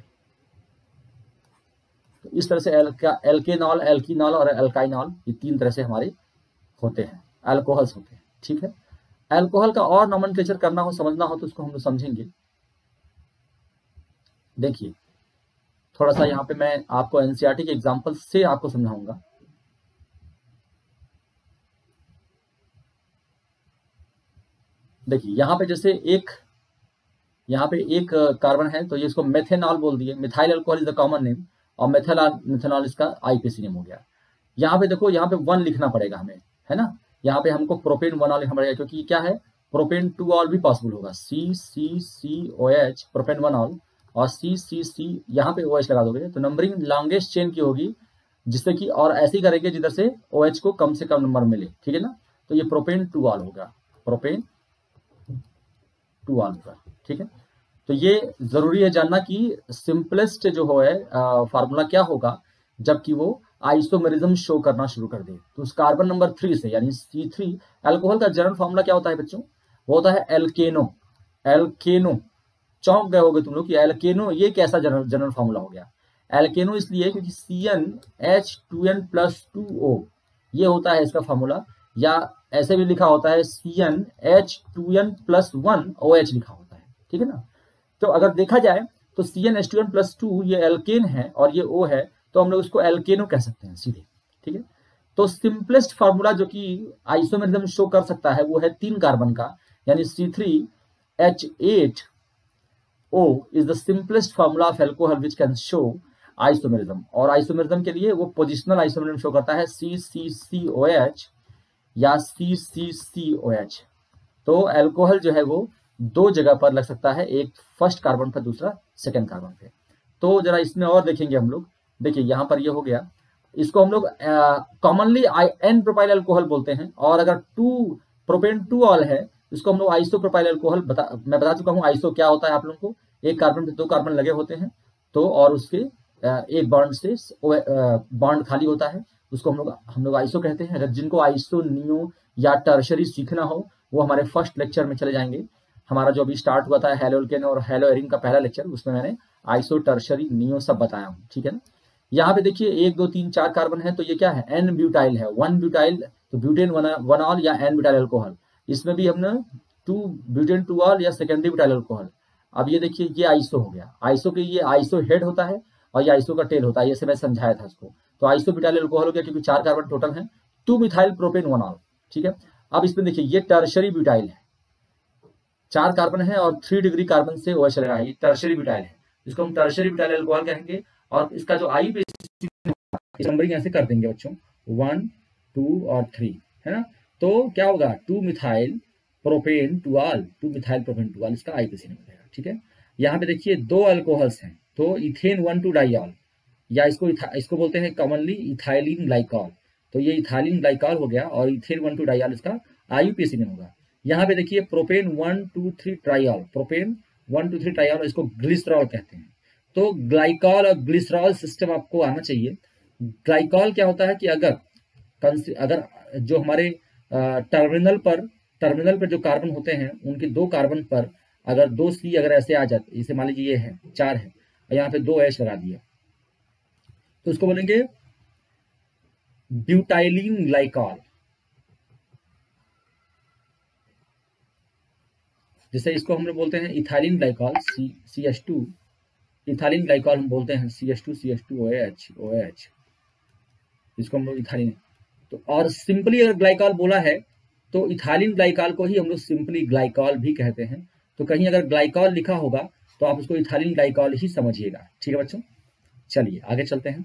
तो इस तरह से एल्केनॉल, एल्कीनॉल और एल्काइनॉल, ये तीन तरह से हमारे होते हैं, अल्कोहल्स होते हैं। ठीक है, अल्कोहल का और नॉमेनक्लेचर करना हो, समझना हो, तो उसको हम लोग समझेंगे। देखिए थोड़ा सा यहाँ पे मैं आपको एनसीईआरटी के एग्जांपल से आपको समझाऊंगा। देखिए यहाँ पे जैसे यहाँ पे एक कार्बन है, तो ये इसको मेथेनॉल बोल दिए। Methyl alcohol is the common name, और मेथेनॉल इसका आईपीसी नेम हो गया। यहाँ पे देखो, यहाँ पे 1 लिखना पड़ेगा हमें, है ना। यहाँ पे हमको प्रोपेन 1 ऑल लिखना पड़ेगा, क्योंकि क्या है, प्रोपेन 2 ऑल भी पॉसिबल होगा। CCCOH प्रोपेन 1 ऑल, और CCC यहाँ पे OH लगा दोगे तो नंबरिंग लॉन्गेस्ट चेन की होगी, जिससे कि और ऐसे ही करेंगे जिधर से OH को कम से कम नंबर मिले। ठीक है ना, तो ये प्रोपेन 2 ऑल होगा, प्रोपेन 2 ऑल होगा। ठीक है, तो ये जरूरी है जानना कि सिंपलेस्ट जो है फार्मूला क्या होगा जबकि वो आइसोमेरिज्म शो करना शुरू कर दे। तो उस कार्बन नंबर 3 से, यानी C3, अल्कोहल का जनरल फार्मूला क्या होता है बच्चों, वो होता है एल्केनो। एल्केनो, चौंक गए होगे तुम लोग कि एल्केनो ये कैसा जनरल फार्मूला हो गया। एल्केनो इसलिए क्योंकि CnH2n+2O ये होता है इसका फार्मूला, या ऐसे भी लिखा होता है CnH2n+1OH लिखा होता है। ठीक है ना, तो अगर देखा जाए तो CnH2n+2 ये एल्केन है और ये O है, तो हम लोग इसको एल्केनो कह सकते हैं सीधे। ठीक है, तो सिंपलेस्ट फार्मूला जो कि आइसोमेरिज्म शो कर सकता है वो है 3 कार्बन का, यानी C3H8O is the simplest formula of alcohol which can show isomerism. और आइसोमेरिज्म के लिए वो पोजिशनल आइसोमेरिज्म शो करता है, CCCOH या CCCOH। तो अल्कोहल जो है वो 2 जगह पर लग सकता है, एक फर्स्ट कार्बन पर, दूसरा सेकंड कार्बन पे। तो जरा इसमें और देखेंगे हम लोग। देखिए यहाँ पर ये हो गया, इसको हम लोग कॉमनली N प्रोपाइल अल्कोहल बोलते हैं, और अगर प्रोपेन 2 ऑल है इसको हम लोग आइसो प्रोपाइल अल्कोहल मैं बता चुका हूँ आइसो क्या होता है आप लोगों को। एक कार्बन पे 2 कार्बन लगे होते हैं, तो और उसके एक बॉन्ड से बॉन्ड खाली होता है, उसको हम लोग आइसो कहते हैं। अगर जिनको आइसो, नियो या टर्शरी सीखना हो वो हमारे फर्स्ट लेक्चर में चले जाएंगे। हमारा जो अभी स्टार्ट हुआ था हेलोल्केन और हेलोएरिन का पहला लेक्चर, उसमें मैंने आइसो, टर्शरी, नियो सब बताया हूँ। ठीक है ना, यहाँ पे देखिए 1 2 3 4 कार्बन है, तो ये क्या है, N ब्यूटाइल है, 1 ब्यूटाइल, तो ब्यूटेन 1 ऑल या N ब्यूटाइल अल्कोहल। इसमें भी हमने 2 ब्यूटेन 2 ऑल या सेकेंडरी ब्यूटाइल अल्कोहल। अब ये देखिए ये आइसो हो गया, आइसो के ये आइसो हेड होता है और ये आइसो का टेल होता है, ये मैं समझाया था इसको। तो आइसो ब्यूटाइल अल्कोहल हो गया क्योंकि 4 कार्बन टोटल है, 2 मिथाइल प्रोपेन 1 ऑल। ठीक है, अब इसमें देखिए ये टर्शरी ब्यूटाइल है, 4 कार्बन है और 3 डिग्री कार्बन से OH लगा है, ये टर्शरी ब्यूटाइल है, इसको हम टर्शरी ब्यूटाइल अल्कोहल कहेंगे। और इसका जो नंबरिंग ऐसे कर देंगे बच्चों, 1 2 और 3, है ना। तो क्या होगा, 2 methyl propane 2 all, 2 methyl propane 2 all, इसका आईपीसी नंबर रहेगा। ठीक है, यहाँ पे देखिए 2 अल्कोहल्स हैं, तो इथेन 1,2 डाइऑल, या इसको बोलते हैं कॉमनली इथाइलिन ग्लाइकॉल। तो ये इथाइलिन ग्लाइकॉल हो गया और इथेन 1,2 डाइऑल इसका आईयूपीएसी नेम होगा। यहाँ पे देखिए प्रोपेन 1 2 3 ट्राइऑल, प्रोपेन 1 2 3 ट्राइऑल, इसको ग्लिसरॉल कहते हैं। तो ग्लाइकॉल और ग्लिसरॉल सिस्टम आपको आना चाहिए। ग्लाइकॉल क्या होता है कि अगर जो हमारे टर्मिनल पर जो कार्बन होते हैं उनके 2 कार्बन पर अगर 2 C अगर ऐसे आ जाते, जैसे मान लीजिए ये है 4 है और यहाँ पे 2 H लगा दिया, तो उसको बोलेंगे ब्यूटाइलिन ग्लाइकॉल। जैसे इसको हम लोग बोलते हैं ethylene glycol, CH2, ethylene glycol हम बोलते हैं CH2OH, इसको हम लोग इथाइलिन। तो और सिंपली अगर ग्लाइकॉल बोला है तो इथाइलिन ग्लाइकॉल को ही हम लोग सिंपली ग्लाइकॉल भी कहते हैं। तो कहीं अगर ग्लाइकॉल लिखा होगा तो आप उसको इथाइलिन ग्लाइकॉल ही समझिएगा। ठीक है बच्चों, चलिए आगे चलते हैं।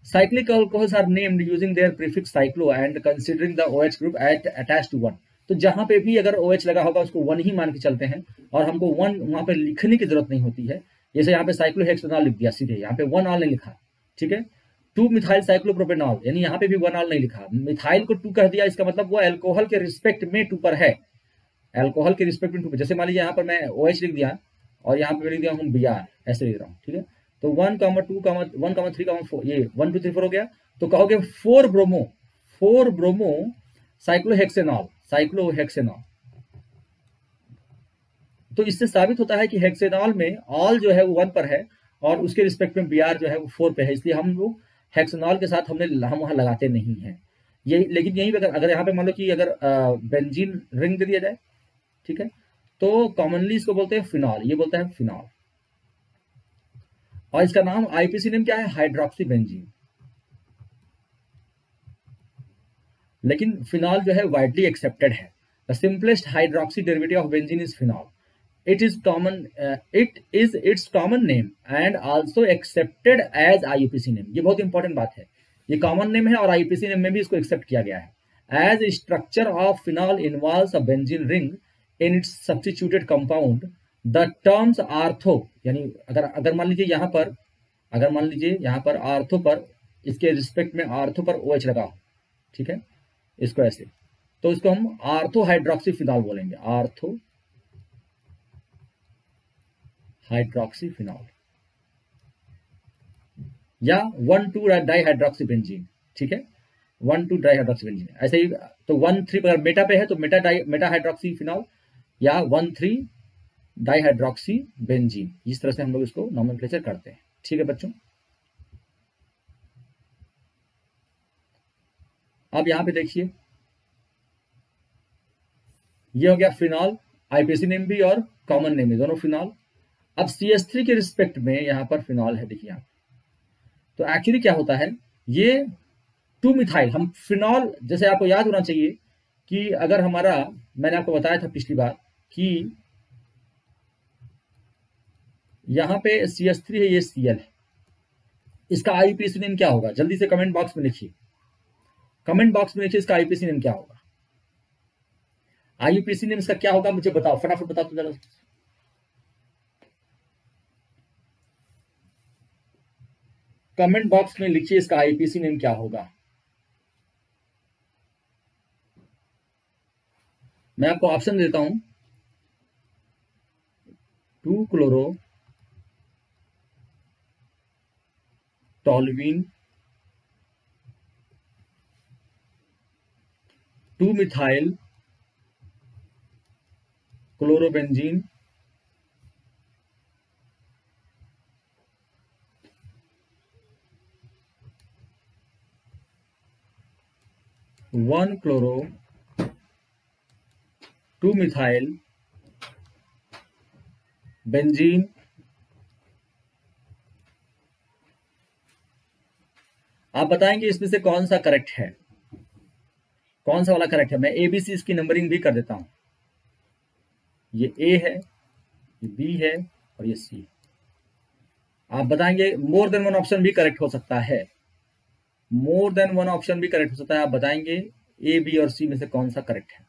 Cyclic alcohols are named using their prefix cyclo and considering the OH group at attached to 1। तो जहां पे भी अगर OH लगा होगा उसको 1 ही मान के चलते हैं, और हमको 1 वहां पे लिखने की जरूरत नहीं होती है। जैसे यहाँ पे साइक्लोहेक्सेनॉल लिख दिया सीधे, यहाँ पे 1 ऑल नहीं लिखा, ठीक है। 2 मिथाइल साइक्लोप्रोपेनॉल, यानी यहाँ पे भी 1 ऑल नहीं लिखा, मिथाइल को 2 कह दिया, इसका मतलब वो अल्कोहल के रिस्पेक्ट में 2 पर है, अल्कोहल के रिस्पेक्ट में 2 पर। जैसे मान लीजिए यहाँ पर मैं OH लिख दिया और यहाँ पे लिख दिया हूँ Br, ऐसे लिख रहा हूँ, ठीक है। तो 1, 2, 1, 3, 4, ये 1, 2, 3, 4 हो गया। तो कहोगे 4 ब्रोमो साइक्लोहेक्सेनॉल, साइक्लोहेक्सेनॉल। तो इससे साबित होता है कि हेक्सेनॉल में ऑल जो है वो 1 पर है और उसके रिस्पेक्ट में Br जो है वो 4 पे है, इसलिए हम लोग हेक्सेनॉल के साथ हम वहां लगाते नहीं हैं ये। लेकिन यही अगर यहाँ पे मान लो कि अगर बेंजीन रिंग दे दिया जाए, ठीक है, तो कॉमनली इसको बोलते हैं फिनॉल, ये बोलते हैं फिनॉल, और इसका नाम आईपीसी नेम क्या है, हाइड्रोक्सी बेंजीन। लेकिन फिनॉल जो है वाइडली एक्सेप्टेड है। The simplest hydroxy derivative of benzene is phenol. It is common. It is its common name and also accepted as IUPAC name. ये बहुत इंपॉर्टेंट बात है, ये कॉमन नेम है और IUPAC नेम में भी इसको एक्सेप्ट किया गया है। As structure of phenol involves a benzene ring in its substituted compound, the terms ortho, यानी अगर मान लीजिए यहाँ पर, अगर मान लीजिए यहाँ पर आर्थो पर, इसके रिस्पेक्ट में आर्थो पर OH लगा हो, ठीक है, इसको ऐसे, तो इसको हम आर्थो हाइड्रोक्सी फिनॉल बोलेंगे, आर्थो हाइड्रोक्सी फिनॉल या 1,2 डाइहाइड्रोक्सी बेंजीन, ठीक है, 1,2 डाइहाइड्रोक्सी बेंजीन। ऐसे ही तो 1,3 अगर मेटा पे है तो मेटा हाइड्रोक्सी फिनॉल या 1,3 डाइहाइड्रोक्सी बेंजीन, इस तरह से हम लोग इसको नॉमेनक्लेचर करते हैं, ठीक है बच्चों। अब यहां पे देखिए, ये हो गया फिनॉल, आईपीसी नेम भी और कॉमन नेम भी, दोनों फिनॉल। अब CH3 के रिस्पेक्ट में यहां पर फिनॉल है, देखिए यहां। तो एक्चुअली क्या होता है, ये 2 मिथाइल, हम फिनॉल, जैसे आपको याद होना चाहिए कि अगर हमारा, मैंने आपको बताया था पिछली बार कि यहां पे CH3 है, ये Cl है, इसका आईपीसी नेम क्या होगा, जल्दी से कमेंट बॉक्स में लिखिए, कमेंट बॉक्स में लिखिए इसका आईपीसी नेम क्या होगा, आईपीसी नेम इसका क्या होगा, मुझे बताओ, फटाफट बताओ तो जरा। कमेंट बॉक्स में लिखिए इसका आईपीसी नेम क्या होगा। मैं आपको ऑप्शन देता हूं, 2 chloro toluene, 2 methyl chlorobenzene, 1 chloro 2 methyl benzene, आप बताएंगे इसमें से कौन सा करेक्ट है, कौन सा वाला करेक्ट है। मैं ABC इसकी नंबरिंग भी कर देता हूं, ये A है, ये B है और ये C। आप बताएंगे, मोर देन वन ऑप्शन भी करेक्ट हो सकता है, मोर देन वन ऑप्शन भी करेक्ट हो सकता है। आप बताएंगे A, B और C में से कौन सा करेक्ट है।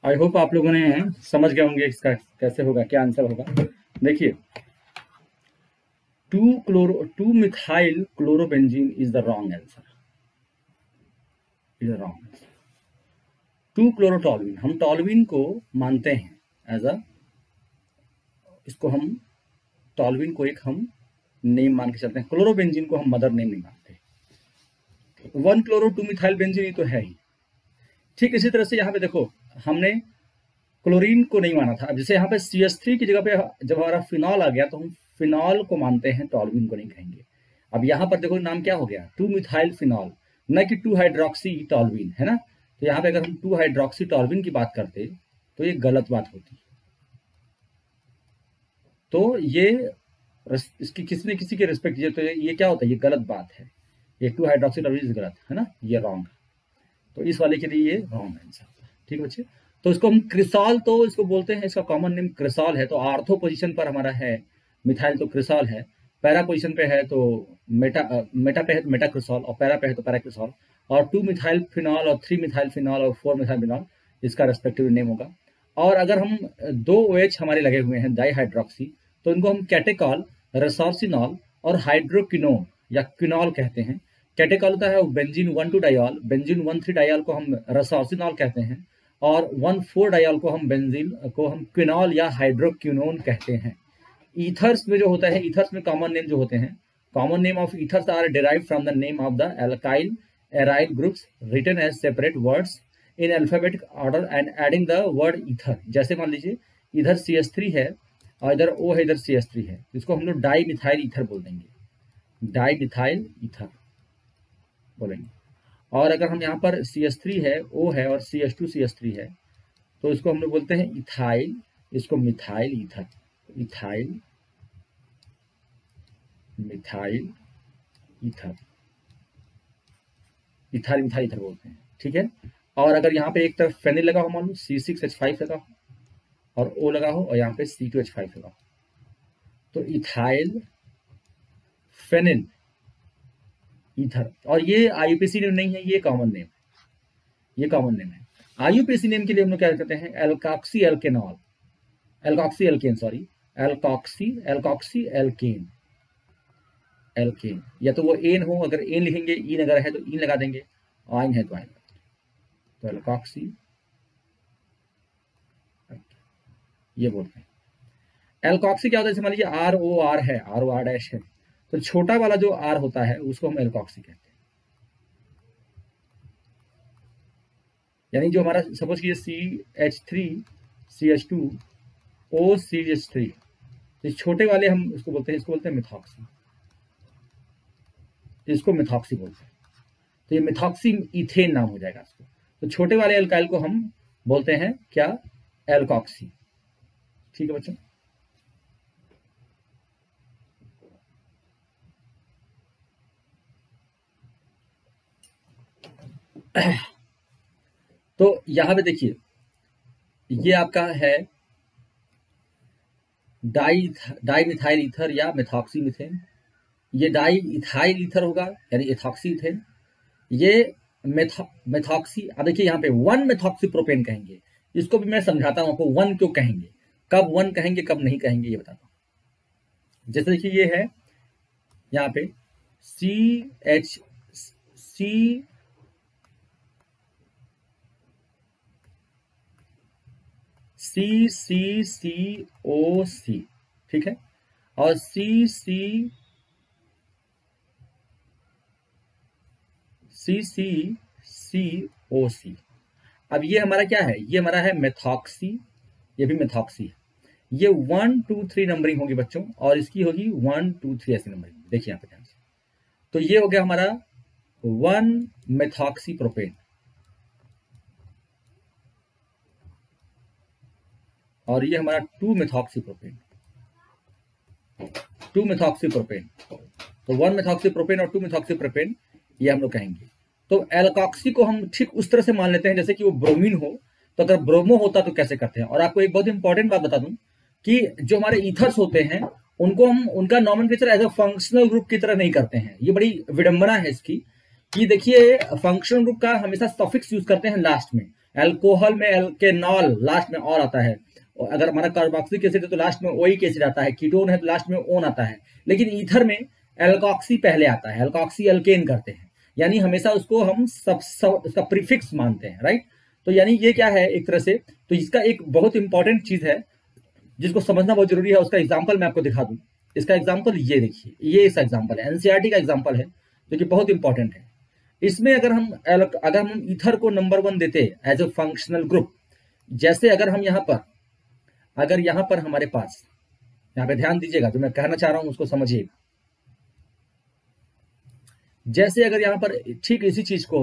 आई होप आप लोगों ने समझ गए होंगे इसका कैसे होगा, क्या आंसर होगा। देखिए 2 methyl chlorobenzene is the wrong answer, is the wrong answer. 2 क्लोरोटॉल्विन, हम टॉल्विन को मानते हैं एज अ, इसको हम टॉल्विन को एक हम नेम मान के चलते हैं, क्लोरोबेंजीन को हम मदर नेम नहीं मानते। 1 क्लोरो 2 मिथाइल बेंजीन ही तो है ही। ठीक इसी तरह से यहाँ पे देखो हमने क्लोरीन को नहीं माना था। अब जैसे यहाँ पे CH3 की जगह पे जब हमारा फिनॉल आ गया तो हम फिनॉल को मानते हैं, टॉल्विन को नहीं कहेंगे। अब यहाँ पर देखो नाम क्या हो गया, 2 मिथाइल फिनॉल, न कि 2 हाइड्रोक्सी टॉल्विन, है ना। तो यहाँ पे अगर हम 2 हाइड्रोक्सी टॉल्विन की बात करते तो ये गलत बात होती। तो ये इसकी किसी न किसी के रिस्पेक्ट, ये तो ये क्या होता है, ये गलत बात है। ये 2 हाइड्रोक्सी टॉल्विन गलत है ना, ये रॉन्ग। तो इस वाले के लिए ये रॉन्ग आंसर। ठीक है बच्चे, तो इसको हम क्रिसॉल, तो इसको बोलते हैं, इसका कॉमन नेम क्रिसॉल है। तो आर्थो पोजीशन पर हमारा है मिथाइल तो क्रिसॉल है, पैरा पोजीशन पे है तो मेटा पे है तो मेटा क्रिसॉल, और पैरा पे है तो पैरा क्रिसॉल, और 2 मिथाइल फिनॉल और 3 मिथाइल फिनॉल और 4 मिथाइल फिनॉल इसका रेस्पेक्टिव नेम होगा। और अगर हम 2 OH हमारे लगे हुए हैं डाईहाइड्रोक्सी, तो इनको हम कैटेकॉल, रेसोर्सिनॉल और हाइड्रोक्विनोन या क्विनॉल कहते हैं। कैटेकॉल होता है बेंजीन 1,2 डाइऑल, बेंजीन 1,3 डाइऑल को हम रेसोर्सिनॉल कहते हैं, और 1,4 डाइऑल को हम बेंजीन को हम क्विनॉल या हाइड्रोक्विनोन कहते हैं। ईथर्स में जो होता है, ईथर्स में कॉमन नेम जो होते हैं, common name of ethers are derived from the name of the alkyl aryl groups written as separate words in alphabetic order and adding the word ether. जैसे मान लीजिए इधर CH3 है और इधर O है, इधर CH3 है, इसको हम लोग डाई मिथाइल ईथर बोल देंगे, डाई मिथाइल ईथर बोलेंगे। और अगर हम यहाँ पर CH3 है, O है और CH2 CH3 है, तो इसको हम लोग बोलते हैं इथाइल, इसको methyl ether, ethyl methyl ether, ethyl methyl ether बोलते हैं। ठीक है, और अगर यहाँ पे एक तरफ फेनिल लगा हो, मान लो C6H5 लगा हो और O लगा हो, और यहाँ पे C2H5 लगा हो, तो इथाइल फेनिल ईथर। और ये IUPAC नेम नहीं है, ये कॉमन नेम, ये कॉमन नेम है। IUPAC नेम के लिए हम लोग क्या कहते हैं, alkoxy alkanol, alkoxy alkane, sorry alkoxy alkane, alkane, या तो वो एन हो, अगर एन लिखेंगे, इन अगर है तो इन लगा देंगे, आइन है तो आइन, तो एल्कॉक्सी ये बोलते हैं। एल्कॉक्सी क्या होता है, जैसे मान लीजिए ROR है, ROR डैश है, तो छोटा वाला जो R होता है उसको हम एल्कॉक्सी कहते हैं। यानी जो हमारा सपोज कीजिए CH3 CH2 OCH3, तो छोटे वाले हम इसको बोलते हैं, इसको बोलते हैं मिथॉक्सी, इसको मिथॉक्सी बोलते हैं। तो ये मिथॉक्सी इथेन नाम हो जाएगा इसको। तो छोटे वाले एल्काइल को हम बोलते हैं क्या, एल्कॉक्सी। ठीक है बच्चों, तो यहां पे देखिए ये आपका है डाई मिथाइल ईथर या मेथॉक्सी मिथेन, ये डाई इथाइल ईथर होगा यानी एथॉक्सी इथेन, ये मेथॉक्सी। अब देखिए यहाँ पे 1 मेथॉक्सी प्रोपेन कहेंगे, इसको भी मैं समझाता हूं आपको 1 क्यों कहेंगे, कब 1 कहेंगे कब नहीं कहेंगे ये बताता हूं। जैसे देखिए ये है यहाँ पे CCCOC, ठीक है, और CCCOC। अब ये हमारा क्या है, ये हमारा है मेथॉक्सी, ये भी मेथॉक्सी है। ये 1 2 3 नंबरिंग होगी बच्चों, और इसकी होगी 1 2 3 ऐसी नंबरिंग। देखिए यहाँ पे ध्यान से, तो ये हो गया हमारा 1 मेथॉक्सी प्रोपेन, और ये हमारा 2 मेथॉक्सी प्रोपेन, 2 मेथॉक्सी प्रोपेन। तो 1 मेथॉक्सी प्रोपेन और 2 मेथॉक्सी प्रोपेन ये हम लोग कहेंगे। तो एल्कॉक्सी को हम ठीक उस तरह से मान लेते हैं जैसे कि वो ब्रोमीन हो, तो अगर ब्रोमो होता तो कैसे करते हैं। और आपको एक बहुत इंपॉर्टेंट बात बता दूं कि जो हमारे ईथर्स होते हैं उनको हम उनका nomenclature as a functional group की तरह नहीं करते हैं। ये बड़ी विडंबना है इसकी कि देखिए फंक्शनल ग्रुप का हमेशा सफिक्स यूज करते हैं लास्ट में, अल्कोहल में एल्केनॉल लास्ट में और आता है, और अगर हमारा कार्बोक्सिलिक एसिड है तो लास्ट में ओइक एसिड आता है, कीटोन है तो लास्ट में ओन आता है। लेकिन ईथर में एल्कॉक्सी पहले आता है, एल्कॉक्सी अल्केन करते हैं, यानी हमेशा उसको हम सब उसका प्रीफिक्स मानते हैं, राइट। तो यानी ये क्या है एक तरह से, तो इसका एक बहुत इंपॉर्टेंट चीज है जिसको समझना बहुत जरूरी है। उसका एग्जाम्पल मैं आपको दिखा दूं। इसका एग्जाम्पल ये देखिए, ये इसका एग्जाम्पल है, एनसीईआरटी का एग्जाम्पल है जो कि बहुत इंपॉर्टेंट है। इसमें अगर हम ईथर को नंबर 1 देते एज ए फंक्शनल ग्रुप, जैसे अगर यहां पर हमारे पास, यहां पे ध्यान दीजिएगा, जो मैं कहना चाह रहा हूं उसको समझिए। जैसे अगर यहां पर ठीक इसी चीज को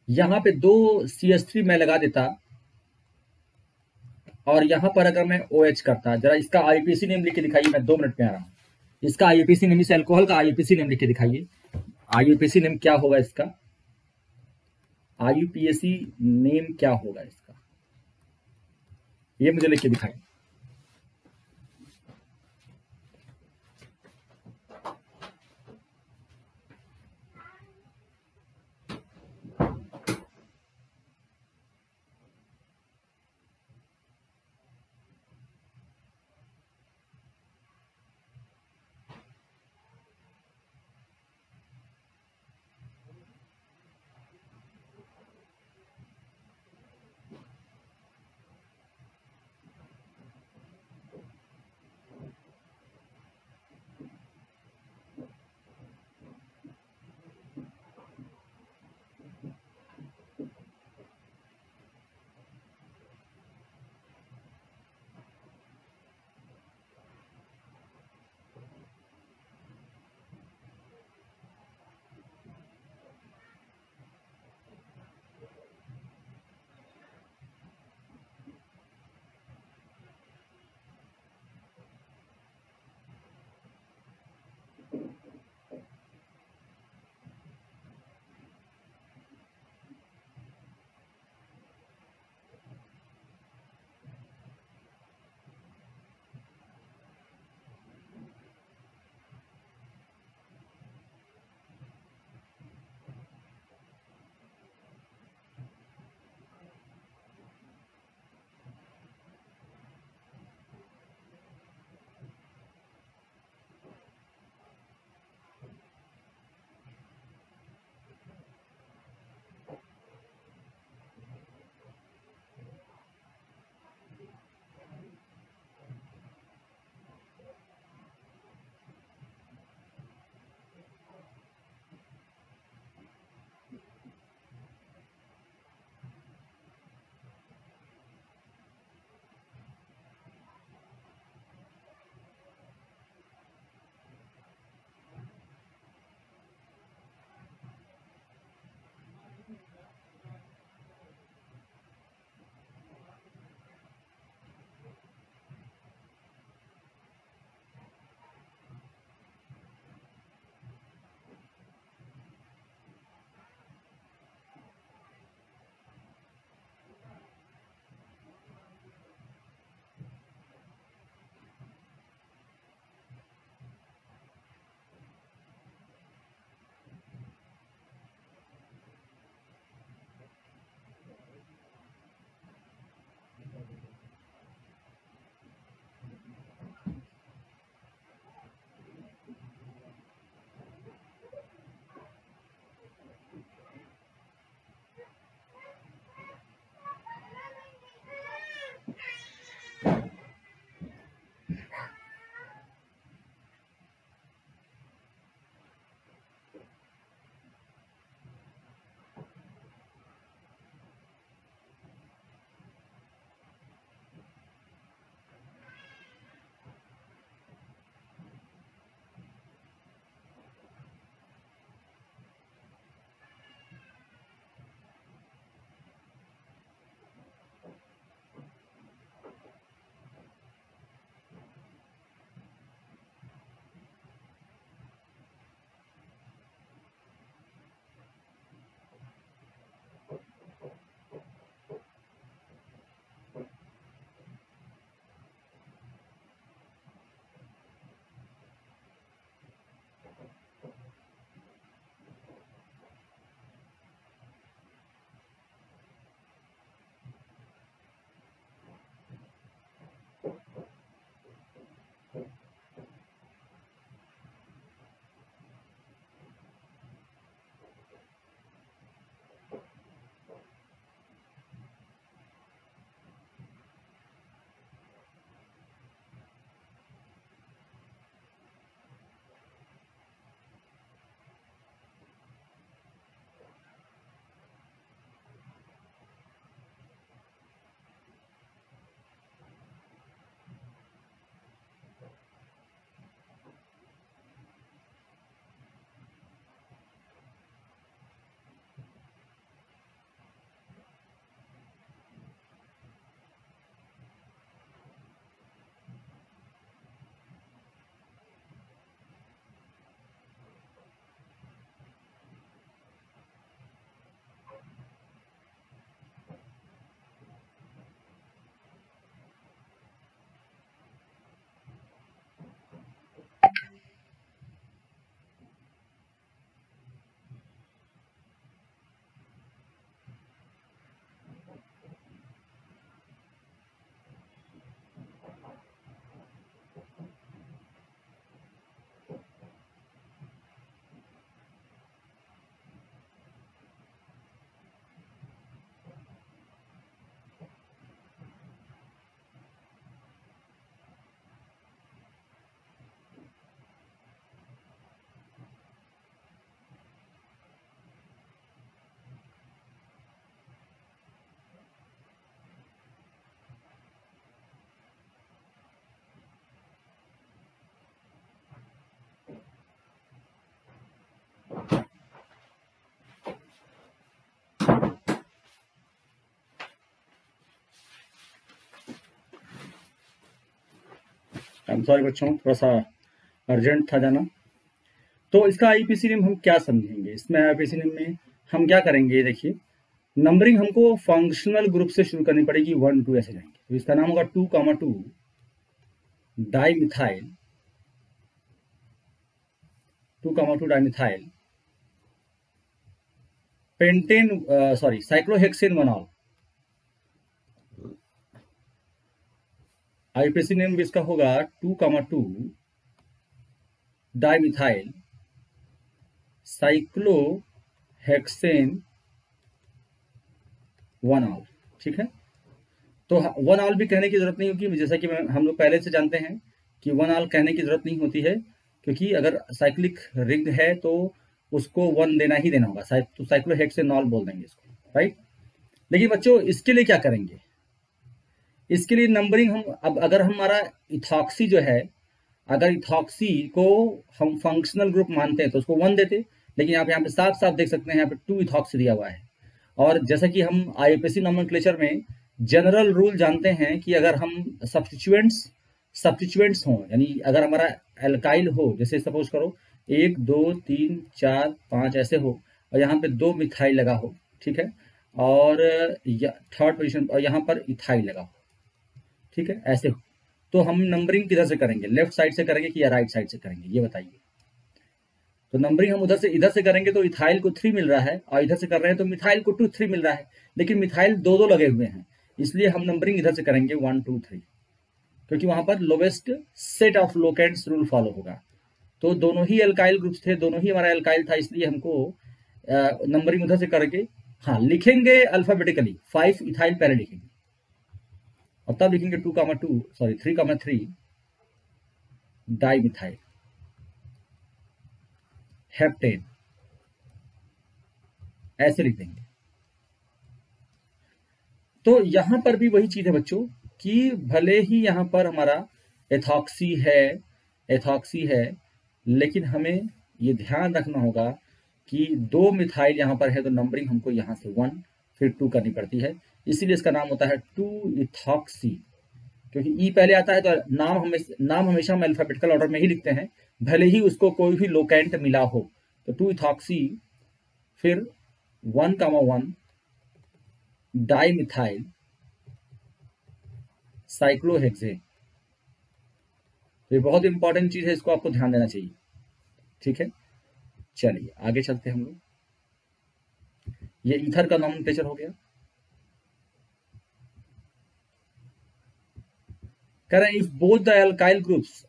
यहां पे 2 CH3 मैं लगा देता, और यहां पर अगर मैं OH करता, जरा इसका आईयूपीएसी नेम लिख के दिखाइए, मैं 2 मिनट में आ रहा हूं। इसका आईयूपीएसी नेम, इस अल्कोहल का आईयूपीएसी नेम लिख के दिखाइए। आईयूपीएसी नेम क्या होगा इसका, आईयूपीएसी नेम क्या होगा इसका, ये मुझे लिख के दिखाइए। आई एम सॉरी बच्चों, थोड़ा सा अर्जेंट था जाना। तो इसका आईपीसी नेम हम क्या समझेंगे, इसमें आईपीसी नेम में हम क्या करेंगे, देखिए नंबरिंग हमको फंक्शनल ग्रुप से शुरू करनी पड़ेगी, 1 2 ऐसे जाएंगे। तो इसका नाम होगा 2,2 dimethyl, 2,2 dimethyl pentane sorry cyclohexane one ol. IPC name इसका होगा 2,2 डाइमिथाइल साइक्लोहेक्सेन 1ऑल। ठीक है, तो 1ऑल भी कहने की जरूरत नहीं होगी, जैसा कि हम लोग पहले से जानते हैं कि 1ऑल कहने की जरूरत नहीं होती है, क्योंकि अगर साइक्लिक रिंग है तो उसको 1 देना ही देना होगा, तो साइक्लोहेक्सेनॉल बोल देंगे इसको, राइट। लेकिन बच्चों इसके लिए क्या करेंगे, इसके लिए नंबरिंग हम अब अगर हमारा इथॉक्सी जो है, अगर इथॉक्सी को हम फंक्शनल ग्रुप मानते हैं तो उसको 1 देते, लेकिन आप यहाँ पे साफ साफ देख सकते हैं यहाँ पे 2 इथॉक्सी दिया हुआ है। और जैसा कि हम आईयूपीएसी नोमेनक्लेचर में जनरल रूल जानते हैं कि अगर हम सब्स्टिट्यूएंट्स हों, यानी अगर हमारा एल्काइल हो, जैसे सपोज करो 1 2 3 4 5 ऐसे हो, और यहाँ पे 2 मिथाइल लगा हो, ठीक है, और थर्ड पोजीशन और यहाँ पर इथाइल लगा हो, ठीक है, ऐसे हो, तो हम नंबरिंग किधर से करेंगे, लेफ्ट साइड से करेंगे कि या राइट साइड से करेंगे, ये बताइए। तो नंबरिंग हम इधर से करेंगे तो इथाइल को 3 मिल रहा है, और इधर से कर रहे हैं तो मिथाइल को 2 3 मिल रहा है, लेकिन मिथाइल 2 2 लगे हुए हैं, इसलिए हम नंबरिंग इधर से करेंगे 1 2 3, क्योंकि वहां पर lowest set of locants rule follow होगा। तो दोनों ही एल्काइल ग्रुप्स थे, दोनों ही हमारा एल्काइल था, इसलिए हमको नंबरिंग उधर से करके, हाँ लिखेंगे अल्फाबेटिकली, 5 इथाइल पहले लिखेंगे और तब लिखेंगे 3,3 डाइमिथाइल हेप्टेन, ऐसे लिख देंगे। तो यहां पर भी वही चीज है बच्चों कि भले ही यहां पर हमारा एथॉक्सी है, लेकिन हमें ये ध्यान रखना होगा कि 2 मिथाइल यहां पर है, तो नंबरिंग हमको यहां से 1 फिर 2 करनी पड़ती है, इसीलिए इसका नाम होता है 2 इथॉक्सी, क्योंकि ई पहले आता है तो नाम हमेशा हम अल्फाबेटिकल ऑर्डर में ही लिखते हैं, भले ही उसको कोई भी लोकेंट मिला हो। तो 2 इथॉक्सी फिर 1,1 डाइमिथाइल साइक्लोहेक्सेन। तो ये बहुत इंपॉर्टेंट चीज है, इसको आपको ध्यान देना चाहिए, ठीक है। चलिए आगे चलते हैं हम लोग। ये ईथर का नोमेनक्लेचर हो गया। कह रहे हैं if both the alkyl groups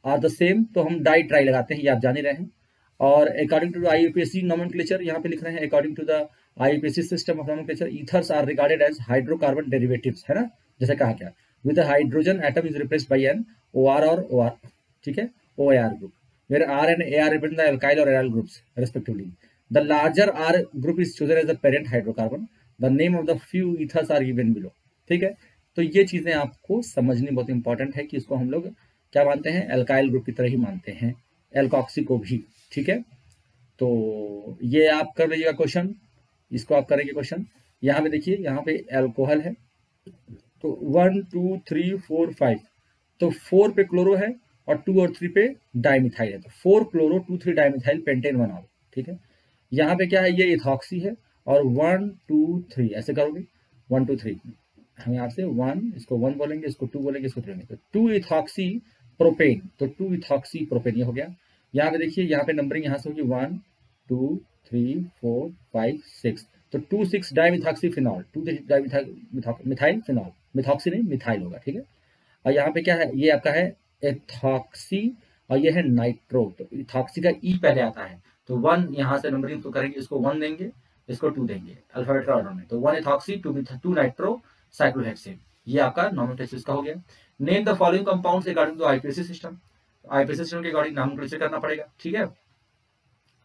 are the same, तो हम डाई ट्राई लगाते हैं, ये आप जान ही रहे हैं। और अकॉर्डिंग टू आईयूपीएसी नोमेनक्लेचर, यहाँ पे लिख रहे हैं according to the IUPAC system of nomenclature, ethers are regarded as hydrocarbon derivatives, है ना, जैसे कहा क्या, with hydrogen atom is replaced by an OR और OR, ठीक है, OAR group, where R and AR represent the alkyl or aryl groups respectively. The larger R group is chosen as the parent hydrocarbon. The name of the few ethers are given below. ठीक है, तो ये चीजें आपको समझनी बहुत important है कि इसको हम लोग क्या मानते हैं, एल्काइल ग्रुप की तरह ही मानते हैं, एल्कॉक्सी को भी, ठीक है। तो ये आप कर लीजिएगा क्वेश्चन, इसको आप करेंगे क्वेश्चन। यहाँ पे देखिए, यहाँ पे एल्कोहल है, तो 1 2 3 4 5, तो 4 पे क्लोरो है और 2 और 3 पे डाइमिथाइल है, तो 4 क्लोरो 2 3 डाइमिथाइल पेंटेन 1ऑल, ठीक है। यहाँ पे क्या है, ये इथॉक्सी है, और 1 2 3 ऐसे करोगे, 1 2 3, हम यहाँ से 1, इसको 1 बोलेंगे, इसको 2 बोलेंगे, इसको 3 बोलेंगे, तो 2 इथॉक्सी प्रोपेन, तो 2 इथॉक्सी प्रोपेन ये हो गया। यहाँ पे देखिए, यहाँ पे नंबरिंग यहाँ से होगी 1 2 3 4 5 6, तो 2 6 डाइमिथॉक्सी फिनॉल, 2 मिथाइल फिनॉल, मिथॉक्सी नहीं मिथाइल होगा, ठीक है। और यहाँ पे क्या है, ये आपका है एथॉक्सी, और ये है नाइट्रो, तो इथॉक्सी का ई पहले आता है, तो 1 यहाँ से नंबरिंग तो करेंगे, इसको 1 देंगे, इसको 2 देंगे अल्फाबेटिकल ऑर्डर में, तो 1 इथॉक्सी 2 नाइट्रो साइक्लोहेक्सेन, ये आपका नोमेनक्लेचर का हो गया। Name the following compounds according to IUPAC system, IUPAC system के अकॉर्डिंग नोमेनक्लेचर करना पड़ेगा, ठीक है।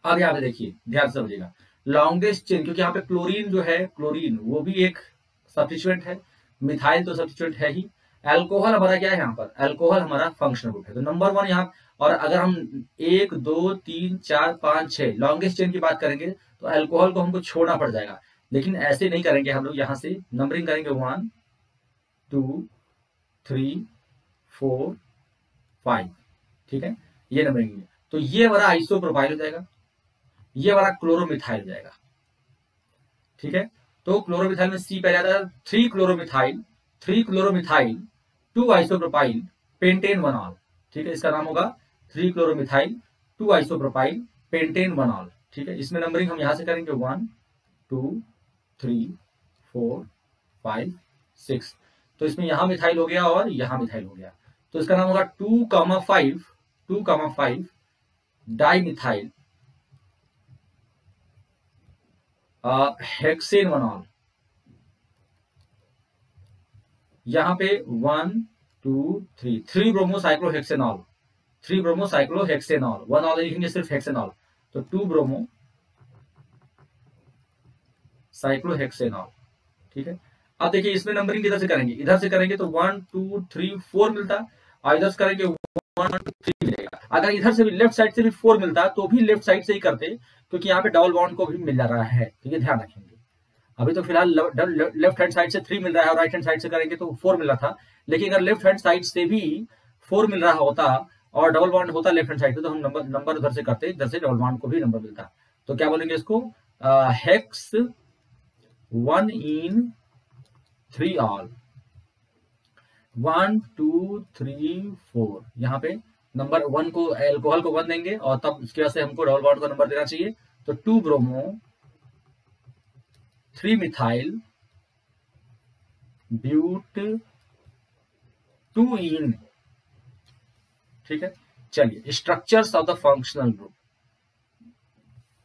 अब यहाँ पे देखिए, ध्यान से समझिएगा, लॉन्गेस्ट चेन, क्योंकि यहाँ पे क्लोरीन जो है, क्लोरीन वो भी एक सब्स्टिट्यूएंट है, मिथाइल तो सब्स्टिट्यूएंट है ही, अल्कोहल हमारा क्या है, यहाँ पर अल्कोहल हमारा फंक्शनल ग्रुप है, तो नंबर 1 यहाँ। और अगर हम 1 2 3 4 5 6 लॉन्गेस्ट चेन की बात करेंगे तो अल्कोहल को हमको छोड़ना पड़ जाएगा, लेकिन ऐसे नहीं करेंगे हम लोग, यहाँ से नंबरिंग करेंगे 1 2 3 4 5, ठीक है, ये नंबरिंग है। तो ये वाला आइसोप्रोपाइल हो जाएगा, ये वाला क्लोरोमिथाइल हो जाएगा, ठीक है। तो क्लोरोमिथाइल में सी पहले आता है, 3 क्लोरोमिथाइल 2 आइसोप्रोपाइल पेंटेन 1 ऑल, ठीक है, इसका नाम होगा 3 क्लोरोमिथाइल 2 आइसोप्रोपाइल पेंटेन 1 ऑल, ठीक है। इसमें नंबरिंग हम यहां से करेंगे 1 2 3 4 5 6, तो इसमें यहां मिथाइल हो गया और यहां मिथाइल हो गया, तो इसका नाम होगा 2,5 डाइमिथाइल हेक्सेन 1 ऑल। यहां पे 1 2 3 ब्रोमोसाइक्लोहेक्सेनॉल, 3 ब्रोमोसाइक्लोहेक्सेनॉल, 1 ऑल लिखेंगे सिर्फ हेक्सेनॉल, तो 2 ब्रोमो साइक्लोहेक्सेनॉल, ठीक है। अब देखिए इसमें नंबरिंग किधर से करेंगे, इधर से करेंगे तो 1 2 3 4 मिलता, और इधर से करेंगे 1 2 3 मिलेगा। अगर इधर से भी लेफ्ट साइड से भी 4 मिलता तो भी लेफ्ट साइड से ही करते, क्योंकि यहाँ पे डबल बॉन्ड को भी मिल जा रहा है, तो ये ध्यान रखेंगे। अभी तो फिलहाल लेफ्ट हैंड साइड से 3 मिल रहा है और राइट हैंड साइड से करेंगे तो 4 मिल रहा था, लेकिन अगर लेफ्ट हैंड साइड से भी 4 मिल रहा होता और डबल बॉन्ड होता लेफ्ट हैंड साइड से, तो हम नंबर उधर से करते, इधर से डबल बॉन्ड को भी नंबर मिलता। तो क्या बोलेंगे इसको, हेक्स 1 इन 3 ऑल, 1 2 3 4, यहाँ पे नंबर 1 को, एल्कोहल को 1 देंगे और तब इसकी वजह से हमको डबल बॉन्ड का नंबर देना चाहिए, तो 2 ब्रोमो 3 मिथाइल ब्यूट 2 इन, ठीक है। चलिए structures of the functional group,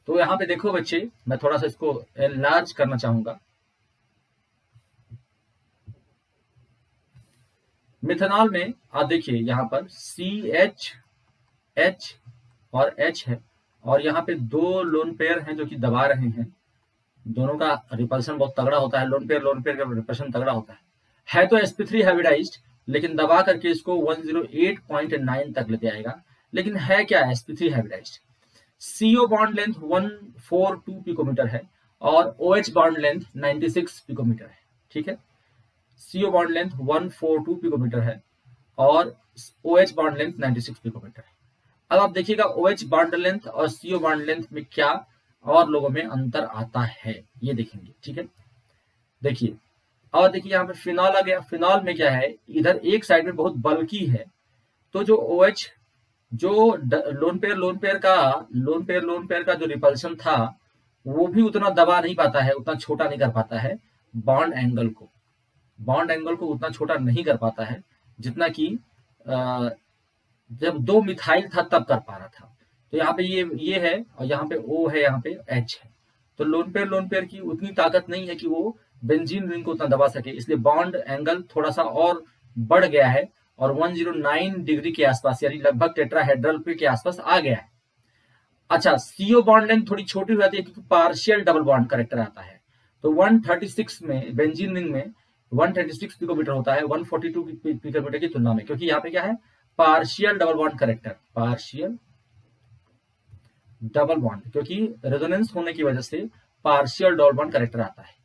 तो यहां पे देखो बच्चे, मैं थोड़ा सा इसको एनलार्ज करना चाहूंगा। मिथेनॉल में आप देखिए यहां पर CH H और H है, और यहाँ पे 2 लोन पेयर हैं जो कि दबा रहे हैं, दोनों का रिपल्शन बहुत तगड़ा होता है, लोन पेयर का रिपल्शन तगड़ा होता है तो sp3 हाइब्रिडाइज्ड, लेकिन दबा करके इसको 108.9 तक लेते आएगा, लेकिन है क्या sp3 hybridized. CO bond length 142 picometer है और OH बॉन्ड लेंथ 96 पिकोमीटर है, ठीक है। CO बॉन्ड लेंथ 142 पिकोमीटर है और OH बॉन्ड लेंथ 96 पिकोमीटर है। अब आप देखिएगा OH बॉन्ड लेंथ और CO बॉन्ड लेंथ में क्या और लोगों में अंतर आता है, ये देखेंगे, ठीक है। देखिए, और देखिए यहाँ पे फिनॉल आ गया, फिनॉल में क्या है, इधर एक साइड में बहुत बल्की है, तो जो OH जो लोन पेयर का जो रिपल्शन था वो भी उतना दबा नहीं पाता है, उतना छोटा नहीं कर पाता है, बॉन्ड एंगल को उतना छोटा नहीं कर पाता है जितना कि जब 2 मिथाइल था तब कर पा रहा था। तो यहाँ पे ये है और यहाँ पे O है, यहाँ पे H है, तो लोन पेयर की उतनी ताकत नहीं है कि वो बेंजीन रिंग को उतना दबा सके, इसलिए बॉन्ड एंगल थोड़ा सा और बढ़ गया है और 109 डिग्री के आसपास, यानी लगभग टेट्राहेड्रल पे के आसपास आ गया है। अच्छा, CO बॉन्ड लेंथ थोड़ी छोटी हो जाती है क्योंकि पार्शियल डबल बॉन्ड करेक्टर आता है, तो 136 में बेंजीन रिंग में 136 पिकोमीटर होता है 142 पिकोमीटर की तुलना में, क्योंकि यहाँ पे क्या है, partial double bond character, partial double bond, क्योंकि रेजोनेंस होने की वजह से पार्शियल डबल बॉन्ड करेक्टर आता है।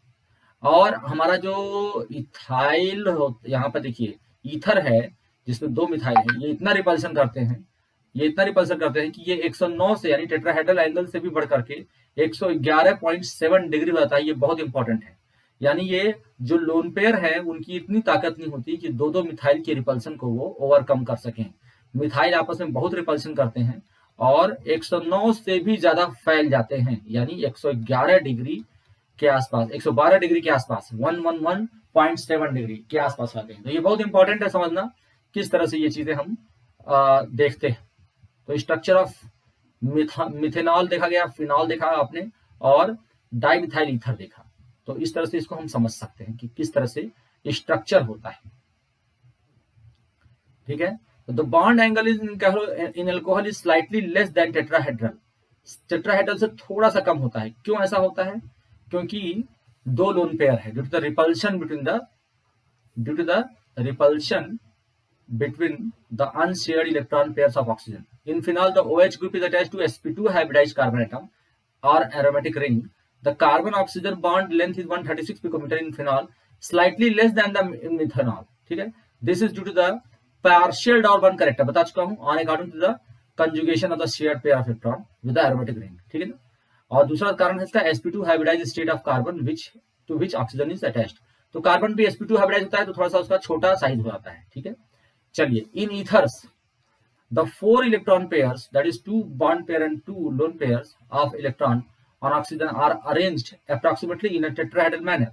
और हमारा जो इथाइल यहाँ पर देखिए ईथर है जिसमें 2 मिथाइल है, ये इतना रिपल्शन करते हैं कि ये 109 से, यानी टेट्राहेड्रल एंगल से भी बढ़ करके 111.7 डिग्री होता है। ये बहुत इंपॉर्टेंट है, यानी ये जो लोन पेयर है उनकी इतनी ताकत नहीं होती कि 2 मिथाइल के रिपल्शन को वो ओवरकम कर सकें। मिथाइल आपस में बहुत रिपल्शन करते हैं और 109 से भी ज्यादा फैल जाते हैं, यानी 111 डिग्री के आसपास, 112 डिग्री के आसपास, 111.7 डिग्री के आसपास आते हैं। तो ये बहुत इंपॉर्टेंट है समझना किस तरह से ये चीजें हम देखते हैं। तो स्ट्रक्चर ऑफ मिथेनॉल देखा गया, फिनॉल देखा आपने, और डाइमिथाइल ईथर देखा, तो इस तरह से इसको हम समझ सकते हैं कि किस तरह से स्ट्रक्चर होता है, ठीक है। The bond angle in alcohol is slightly less than tetrahedral से थोड़ा सा कम होता है। क्यों ऐसा होता है, क्योंकि 2 लोन पेयर है, due to the repulsion between the unshared electron pairs of oxygen. In phenol, the OH group is attached to sp2 hybridized carbon atom or aromatic ring. The carbon-oxygen bond length is 136 picometer in phenol, slightly less than the in methanol. ठीक है, this is due to the partial double bond character बता चुका हूं, on according to the conjugation of the shared pair of electron with the aromatic ring, ठीक है ना। और दूसरा कारण है इसका sp2 hybridized state of carbon which to which oxygen is attached. तो कार्बन भी sp2 हाइब्रिडाइज होता है तो थोड़ा सा उसका छोटा साइज हो जाता है, ठीक है। चलिए, इन ethers the 4 electron pairs, that is 2 bond pair and 2 lone pairs of electron on oxygen are arranged approximately in a tetrahedral manner.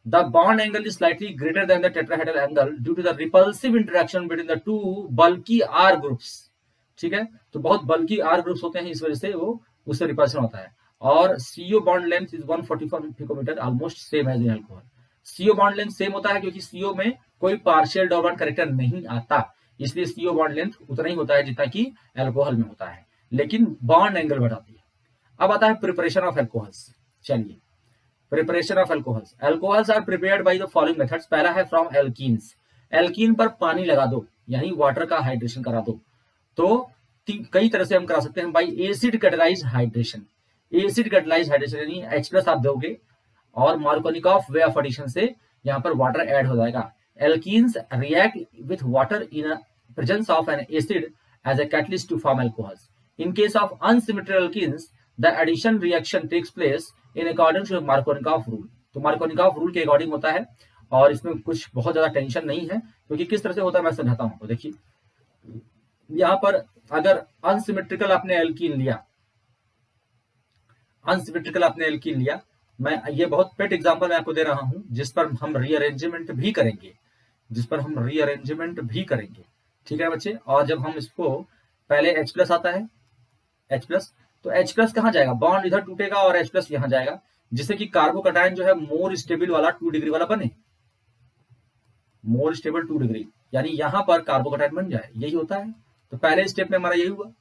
The bond angle is slightly greater than the tetrahedral angle due to the repulsive interaction between the two bulky R groups. ठीक है, तो बहुत bulky R groups होते हैं, इस वजह से वो उससे रिपल्शन होता है। और CO bond length is 144 picometer, almost same as in alcohol. CO bond length same होता है क्योंकि CO में कोई पार्शियल डॉर्बन कैरेक्टर नहीं आता, इसलिए CO बॉन्ड लेंथ उतना ही होता है जितना कि अल्कोहल में होता है, लेकिन बॉन्ड एंगल बढ़ाती है। अब आता है प्रिपरेशन ऑफ अल्कोहल्स। चलिए, preparation of alcohols. Alcohols are prepared by the following methods. पहला है फ्रॉम एल्कीन्स। एल्कीन पर पानी लगा दो, यानी वाटर का हाइड्रेशन करा दो। तो कई तरह से हम करा सकते हैं, by acid catalyse hydration. Acid catalyse hydration यानी H+ आप दोगे और मार्कोनिकॉफ वे ऑफ एडिशन से यहाँ पर वाटर ऐड हो जाएगा। Alkenes react with water in a presence of an acid as a catalyst to form alcohols. In case of unsymmetrical alkenes, the addition reaction takes place in accordance with Markovnikov rule. तो Markovnikov rule के according होता है और इसमें कुछ बहुत ज्यादा tension नहीं है, क्योंकि किस तरह से होता है मैं समझाता हूँ। तो देखिए, यहाँ पर अगर अनसिमेट्रिकल आपने एल्कीन लिया, अनसिमेट्रिकल आपने एल्कीन लिया, मैं ये बहुत पेट एग्जांपल मैं आपको दे रहा हूं जिस पर हम रीअरेंजमेंट भी करेंगे, ठीक है बच्चे। और जब हम इसको पहले H+ आता है, H+, तो H+ कहां जाएगा, बॉन्ड इधर टूटेगा और H+ यहां जाएगा, जिससे कि कार्बोकैटायन जो है मोर स्टेबल वाला 2 डिग्री वाला बने, मोर स्टेबल 2 डिग्री, यानी यहां पर कार्बोकैटायन बन जाए, यही होता है। तो पहले स्टेप में हमारा यही हुआ,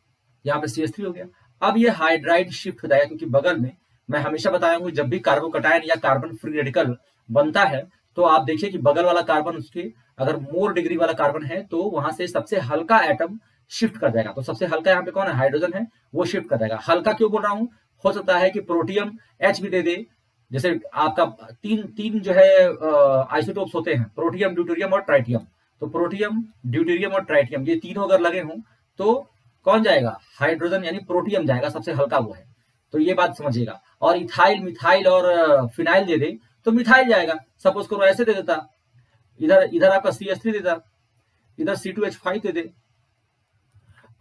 यहाँ पे CH3 हो गया। अब ये हाइड्राइड शिफ्ट हो जाएगा, क्योंकि बगल में मैं हमेशा बताया हूं जब भी कार्बोकैटायन या कार्बन फ्री रेडिकल बनता है तो आप देखिए कि बगल वाला कार्बन उसके अगर मोर डिग्री वाला कार्बन है तो वहां से सबसे हल्का एटम शिफ्ट कर जाएगा। तो सबसे हल्का यहाँ पे कौन है, हाइड्रोजन है, वो शिफ्ट कर जाएगा। हल्का क्यों बोल रहा हूं, हो सकता है कि प्रोटियम H भी दे दे, जैसे आपका तीन जो है आइसोटोप्स होते हैं, प्रोटियम, ड्यूटेरियम और ट्राइटियम। तो प्रोटियम, ड्यूटेरियम और ट्राइटियम ये तीनों अगर लगे हों तो कौन जाएगा, हाइड्रोजन यानी प्रोटियम जाएगा, सबसे हल्का वो है। तो ये बात समझिएगा। और इथाइल, मिथाइल और फिनाइल दे दे तो मिथाइल जाएगा। सपोज करो ऐसे दे देता, इधर आपका CH3 देता, इधर C2H5 दे दे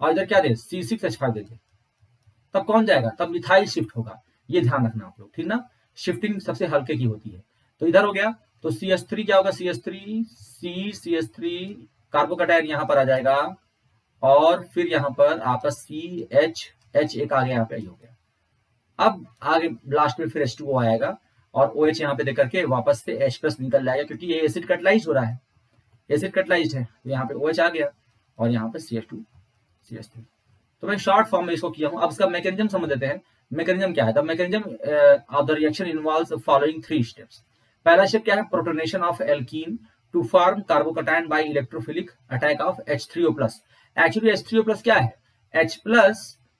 और इधर क्या दे, C6H5 दे दे, तब कौन जाएगा, तब मिथाइल शिफ्ट होगा। ये ध्यान रखना आप लोग, ठीक ना। शिफ्टिंग सबसे हल्के की होती है। तो इधर हो गया, तो CH3 क्या होगा, CH3 कार्बोकैटायन यहाँ पर आ जाएगा और फिर यहाँ पर आपका CH एक आ गया, यहाँ पे हो गया। अब आगे लास्ट में फिर H2O आएगा और OH यहाँ पे देकर के वापस से H+ निकल जाएगा, क्योंकि ये एसिड कैटालाइज हो रहा है, एसिड कैटालाइज है। तो यहाँ पे OH आ गया और यहाँ पे CH2 CH3। तो मैं शॉर्ट फॉर्म में इसको किया हूँ। अब इसका मैकेनिज्म समझ लेते हैं। मैकेनिज्म क्या है, the mechanism of the reaction involves following 3 steps. पहला स्टेप क्या है, protonation of alkene to form carbocation by electrophilic attack of H3O+। Actually H3O+ क्या है, H+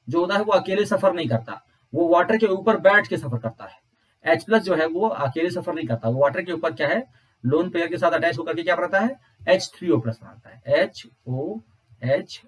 जो होता है वो अकेले सफर नहीं करता, वो वाटर के ऊपर बैठ के सफर करता है। H+ जो है वो अकेले सफर नहीं करता, वो वाटर के ऊपर क्या है, लोन पेयर के साथ अटैच होकर के क्या बनाता है, H3O+ बनाता है, HOH+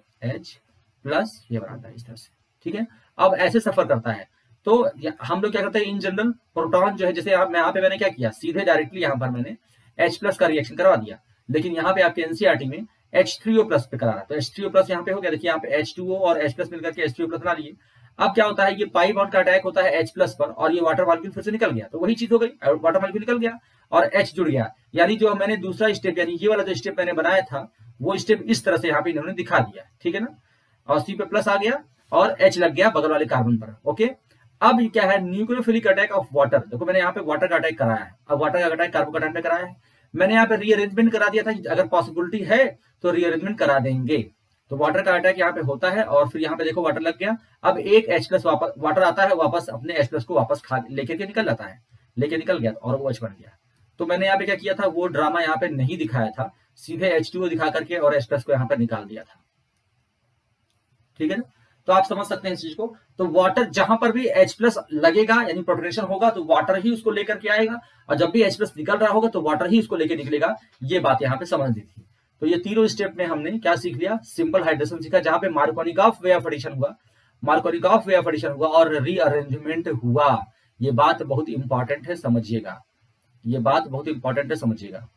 ये बनाता है इस तरह से, ठीक है। अब ऐसे सफर करता है। तो हम लोग क्या करते हैं, इन जनरल प्रोटॉन जो है, जैसे आप यहाँ पे मैंने क्या किया, सीधे डायरेक्टली यहाँ पर मैंने H+ का रिएक्शन करवा दिया, लेकिन यहाँ पे आपके NCERT में H3O+ पे करा रहा है। तो H3O+ यहाँ पे हो गया, देखिए यहाँ पे H2O और H+ मिलकर के H3O+ बना लिए। अब क्या होता है, ये पाई बॉन्ड का अटैक होता है H+ पर और ये वाटर मॉलिक्यूल फिर से निकल गया। तो वही चीज हो गई, वाटर मॉलिक्यूल निकल गया और H जुड़ गया। यानी जो मैंने दूसरा स्टेप, यानी ये वाला जो स्टेप मैंने बनाया था, वो स्टेप इस तरह से यहाँ पे इन्होंने दिखा दिया, ठीक है ना। और C पे प्लस आ गया और H लग गया बगल वाले कार्बन पर, ओके। अब क्या है, न्यूक्लियोफिलिक अटैक ऑफ वाटर। देखो मैंने यहाँ पे वाटर का अटैक कराया है, अब वाटर का अटैक कार्बोकैटायन पे कराया है। मैंने यहाँ पे रीअरेंजमेंट करा दिया था, अगर पॉसिबिलिटी है तो रीअरेंजमेंट करा देंगे। तो वाटर का अटैक यहाँ पे होता है और फिर यहाँ पे देखो वाटर लग गया। अब एक H+ वापस वाटर आता है, वापस अपने H+ को वापस खा लेकर के निकल जाता है, लेके निकल गया और वो H बन गया। तो मैंने यहाँ पे क्या किया था, वो ड्रामा यहाँ पे नहीं दिखाया था, सीधे H2O दिखा करके और H+ को यहाँ पे निकाल दिया था, ठीक है ना। तो आप समझ सकते हैं इस चीज को। तो वाटर जहां पर भी H+ लगेगा यानी प्रोटोनेशन होगा तो वाटर ही उसको लेकर के आएगा, और जब भी H+ निकल रहा होगा तो वाटर ही उसको लेकर निकलेगा। ये बात यहाँ पे समझ दी थी। तो ये तीनों स्टेप में हमने क्या सीख लिया, सिंपल हाइड्रेशन सीखा, जहां पे मार्कोनिकॉफ वे ऑफ एडिशन हुआ, मार्कोनिकॉफ वे ऑफ एडिशन हुआ और रीअरेंजमेंट हुआ। ये बात बहुत इंपॉर्टेंट है, समझिएगा, ये बात बहुत इंपॉर्टेंट है, समझिएगा।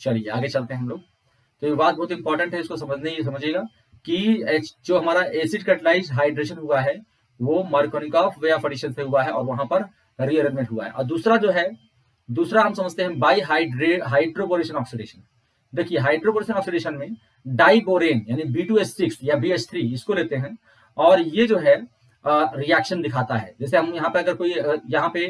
चलिए आगे चलते हैं हम लोग। तो ये बात बहुत इंपॉर्टेंट है, इसको समझिएगा कि जो हमारा एसिड कैटालाइज्ड हाइड्रेशन हुआ है वो मार्कोनिकॉफ वे ऑफ एडिशन से हुआ है और वहां पर रीअरेंजमेंट हुआ है। और दूसरा जो है, दूसरा हम समझते हैं बाई हाइड्रोबोरेशन ऑक्सीडेशन। देखिए हाइड्रोबोरेशन ऑक्सीडेशन में डाइबोरेन यानी B2H6 या BH3 इसको लेते हैं और ये जो है रिएक्शन दिखाता है। जैसे हम यहाँ पे अगर कोई यहाँ पे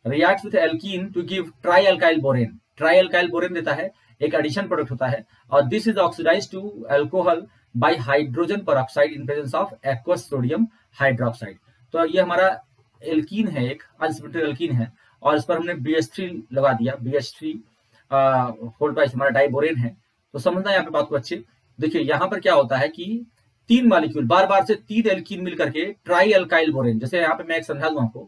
react with alkene to give tri alkyl borane, tri alkyl borane देता है, एक एडिशन प्रोडक्ट होता है। और this is oxidise to alcohol by hydrogen peroxide in presence of aqueous sodium hydroxide. तो ये हमारा एल्कीन है, एक अनसिमेट्रिक एल्कीन है और इस पर हमने BH3 लगा दिया, BH3 होल्ड ट्वाइस हमारा डाइबोरेन है। तो समझना यहाँ पे बात को अच्छे। देखिए यहाँ पर क्या होता है कि तीन मॉलिक्यूल बार बार से तीन एल्कीन मिल करके ट्राई अल्काइल बोरेन, जैसे यहाँ पे मैं एक समझा दूं आपको